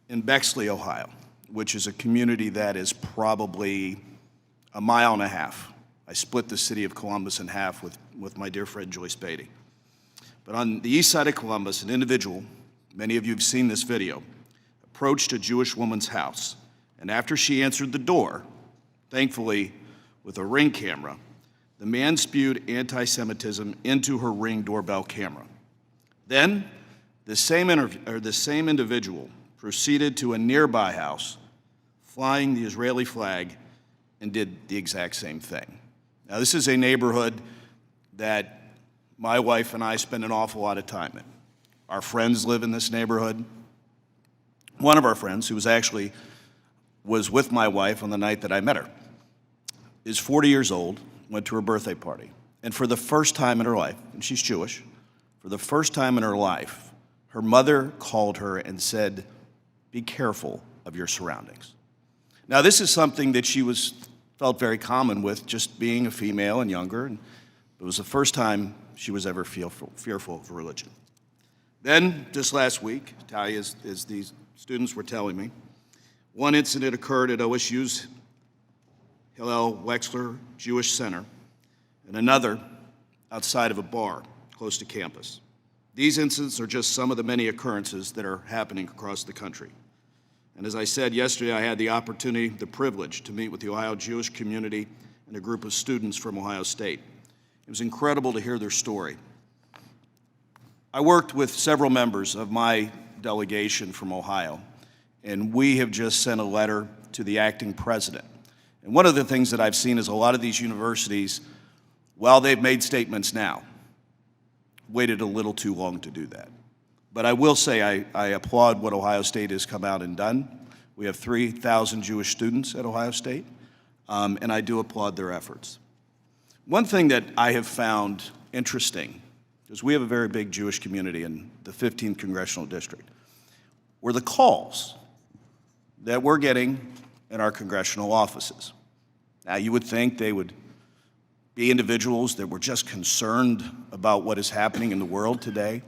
in Bexley, Ohio, which is a community that is probably a mile and a half. I split the city of Columbus in half with my dear friend Joyce Beatty. But on the east side of Columbus, an individual, many of you have seen this video, approached a Jewish woman's house. And after she answered the door, thankfully with a Ring camera, the man spewed anti-Semitism into her Ring doorbell camera. Then, the same individual proceeded to a nearby house, flying the Israeli flag, and did the exact same thing. Now, this is a neighborhood that my wife and I spend an awful lot of time in. Our friends live in this neighborhood. One of our friends, who was with my wife on the night that I met her, is 40 years old, went to her birthday party. And for the first time in her life, and she's Jewish, for the first time in her life, her mother called her and said, "Be careful of your surroundings." Now, this is something that she felt very common with, just being a female and younger, and it was the first time she was ever fearful of religion. Then, just last week, Talia, as these students were telling me, one incident occurred at OSU's Hillel Wexler Jewish Center, and another outside of a bar close to campus. These incidents are just some of the many occurrences that are happening across the country. And as I said yesterday, I had the opportunity, the privilege, to meet with the Ohio Jewish community and a group of students from Ohio State. It was incredible to hear their story. I worked with several members of my delegation from Ohio, and we have just sent a letter to the acting president. And one of the things that I've seen is a lot of these universities, while they've made statements now, waited a little too long to do that. But I will say I applaud what Ohio State has come out and done. We have 3,000 Jewish students at Ohio State, and I do applaud their efforts. One thing that I have found interesting, because we have a very big Jewish community in the 15th Congressional District, were the calls that we're getting in our congressional offices. Now, you would think they would be individuals that were just concerned about what is happening in the world today,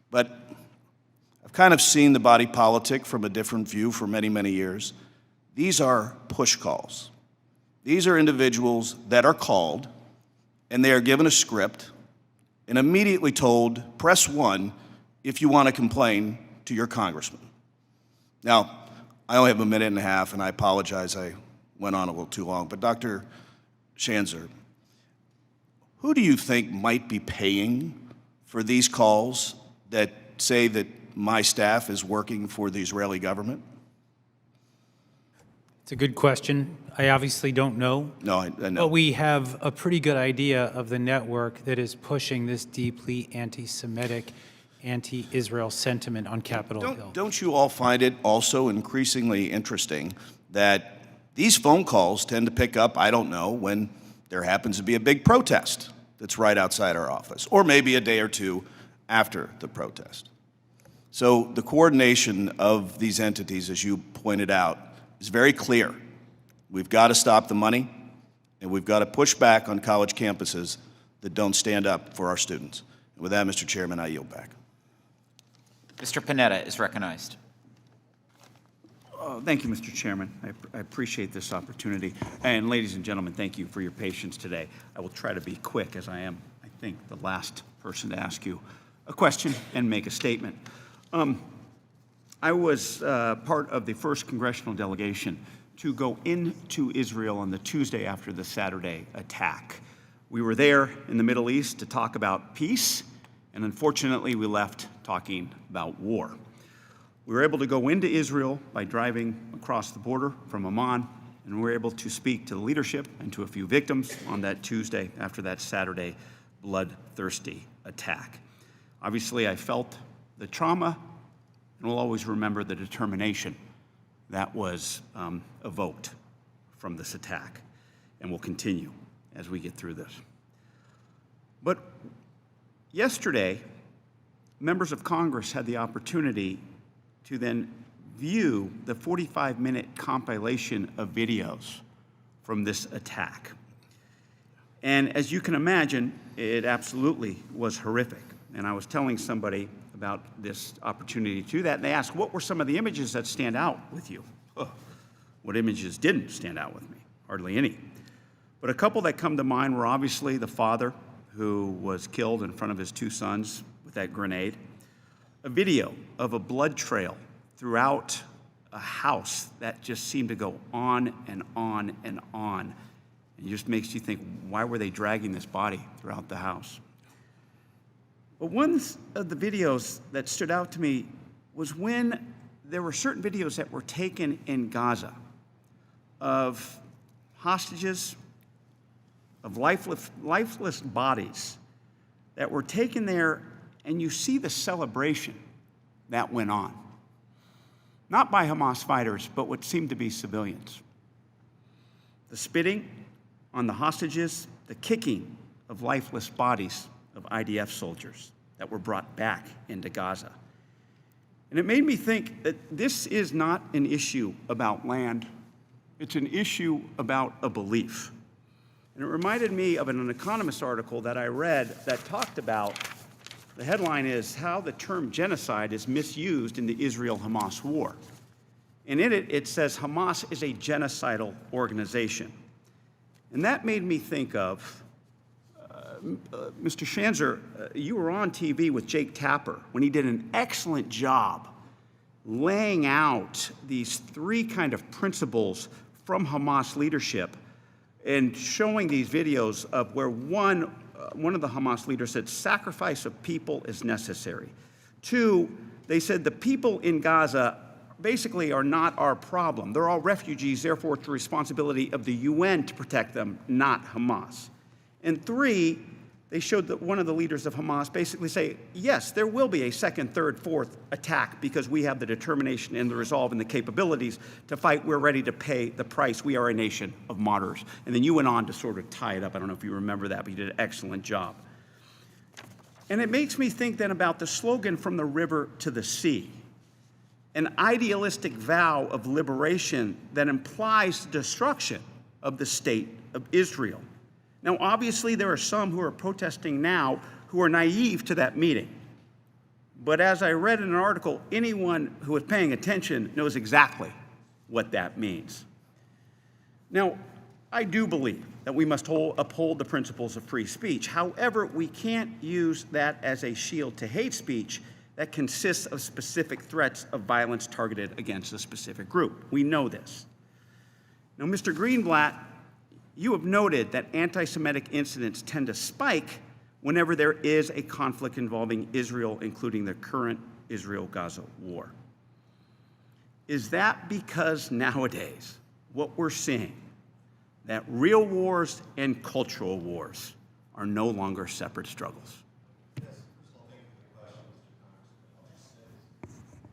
but I've kind of seen the body politic from a different view for many, many years. These are push calls. These are individuals that are called, and they are given a script and immediately told, press 1 if you want to complain to your congressman. Now, I only have a minute and a half, and I apologize I went on a little too long, but Dr. Schanzer, who do you think might be paying for these calls that say that my staff is working for the Israeli government? It's a good question. I obviously don't know. No, I know. But we have a pretty good idea of the network that is pushing this deeply anti-Semitic, anti-Israel sentiment on Capitol Hill. Don't you all find it also increasingly interesting that these phone calls tend to pick up, I don't know, when there happens to be a big protest that's right outside our office, or maybe a day or two after the protest. So the coordination of these entities, as you pointed out, is very clear. We've got to stop the money, and we've got to push back on college campuses that don't stand up for our students. And with that, Mr. Chairman, I yield back. Mr. Panetta is recognized. Thank you, Mr. Chairman. I appreciate this opportunity. And ladies and gentlemen, thank you for your patience today. I will try to be quick, as I am, I think, the last person to ask you a question and make a statement. I was part of the first congressional delegation to go into Israel on the Tuesday after the Saturday attack. We were there in the Middle East to talk about peace, and unfortunately we left talking about war. We were able to go into Israel by driving across the border from Amman, and we were able to speak to the leadership and to a few victims on that Tuesday after that Saturday bloodthirsty attack. Obviously, I felt the trauma, and will always remember the determination that was evoked from this attack, and will continue as we get through this. But yesterday, members of Congress had the opportunity to then view the 45-minute compilation of videos from this attack. And as you can imagine, it absolutely was horrific. And I was telling somebody about this opportunity to do that, and they asked, what were some of the images that stand out with you? What images didn't stand out with me? Hardly any. But a couple that come to mind were obviously the father who was killed in front of his two sons with that grenade, a video of a blood trail throughout a house that just seemed to go on and on and on. It just makes you think, why were they dragging this body throughout the house? But one of the videos that stood out to me was when there were certain videos that were taken in Gaza of hostages, of lifeless bodies that were taken there, and you see the celebration that went on. Not by Hamas fighters, but what seemed to be civilians. The spitting on the hostages, the kicking of lifeless bodies of IDF soldiers that were brought back into Gaza. And it made me think that this is not an issue about land, it's an issue about a belief. And it reminded me of an Economist article that I read that talked about, the headline is, How the Term Genocide is Misused in the Israel-Hamas War. And in it, it says Hamas is a genocidal organization. And that made me think of, Mr. Schanzer, you were on TV with Jake Tapper when he did an excellent job laying out these three kind of principles from Hamas leadership and showing these videos of where one of the Hamas leaders said, sacrifice of people is necessary. Two, they said the people in Gaza basically are not our problem. They're all refugees, therefore it's the responsibility of the UN to protect them, not Hamas. And three, they showed that one of the leaders of Hamas basically say, yes, there will be a second, third, fourth attack because we have the determination and the resolve and the capabilities to fight. We're ready to pay the price. We are a nation of martyrs. And then you went on to sort of tie it up. I don't know if you remember that, but you did an excellent job. And it makes me think then about the slogan from the river to the sea, an idealistic vow of liberation that implies the destruction of the state of Israel. Now, obviously, there are some who are protesting now who are naive to that meeting. But as I read in an article, anyone who is paying attention knows exactly what that means. Now, I do believe that we must uphold the principles of free speech. However, we can't use that as a shield to hate speech that consists of specific threats of violence targeted against a specific group. We know this. Now, Mr. Greenblatt, you have noted that anti-Semitic incidents tend to spike whenever there is a conflict involving Israel, including the current Israel-Gaza war. Is that because nowadays what we're seeing, that real wars and cultural wars are no longer separate struggles?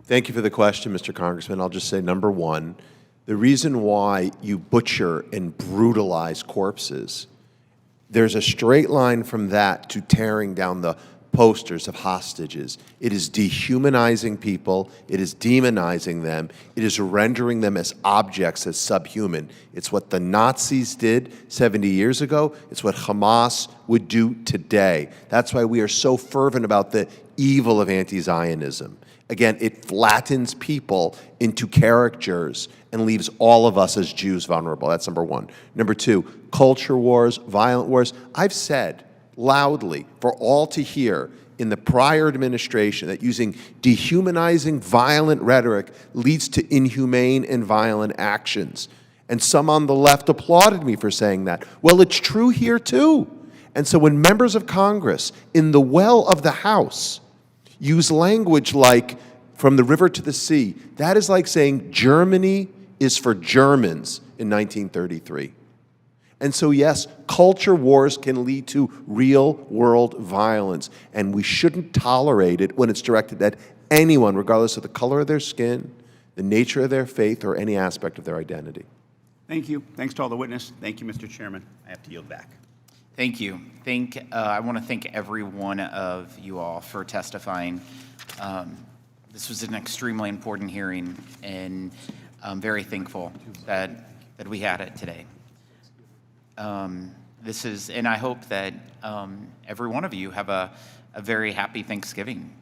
Thank you for the question, Mr. Congressman. I'll just say, number one, the reason why you butcher and brutalize corpses, there's a straight line from that to tearing down the posters of hostages. It is dehumanizing people. It is demonizing them. It is rendering them as objects, as subhuman. It's what the Nazis did 70 years ago. It's what Hamas would do today. That's why we are so fervent about the evil of anti-Zionism. Again, it flattens people into caricatures and leaves all of us as Jews vulnerable. That's number one. Number two, culture wars, violent wars. I've said loudly for all to hear in the prior administration that using dehumanizing, violent rhetoric leads to inhumane and violent actions. And some on the left applauded me for saying that. Well, it's true here too. And so when members of Congress in the well of the House use language like from the river to the sea, that is like saying Germany is for Germans in 1933. And so, yes, culture wars can lead to real-world violence, and we shouldn't tolerate it when it's directed at anyone, regardless of the color of their skin, the nature of their faith, or any aspect of their identity. Thank you. Thanks to all the witnesses. Thank you, Mr. Chairman. I have to yield back. Thank you. I want to thank every one of you all for testifying. The This was an extremely important hearing, and I'm very thankful that we had it today. And I hope that every one of you have a very happy Thanksgiving.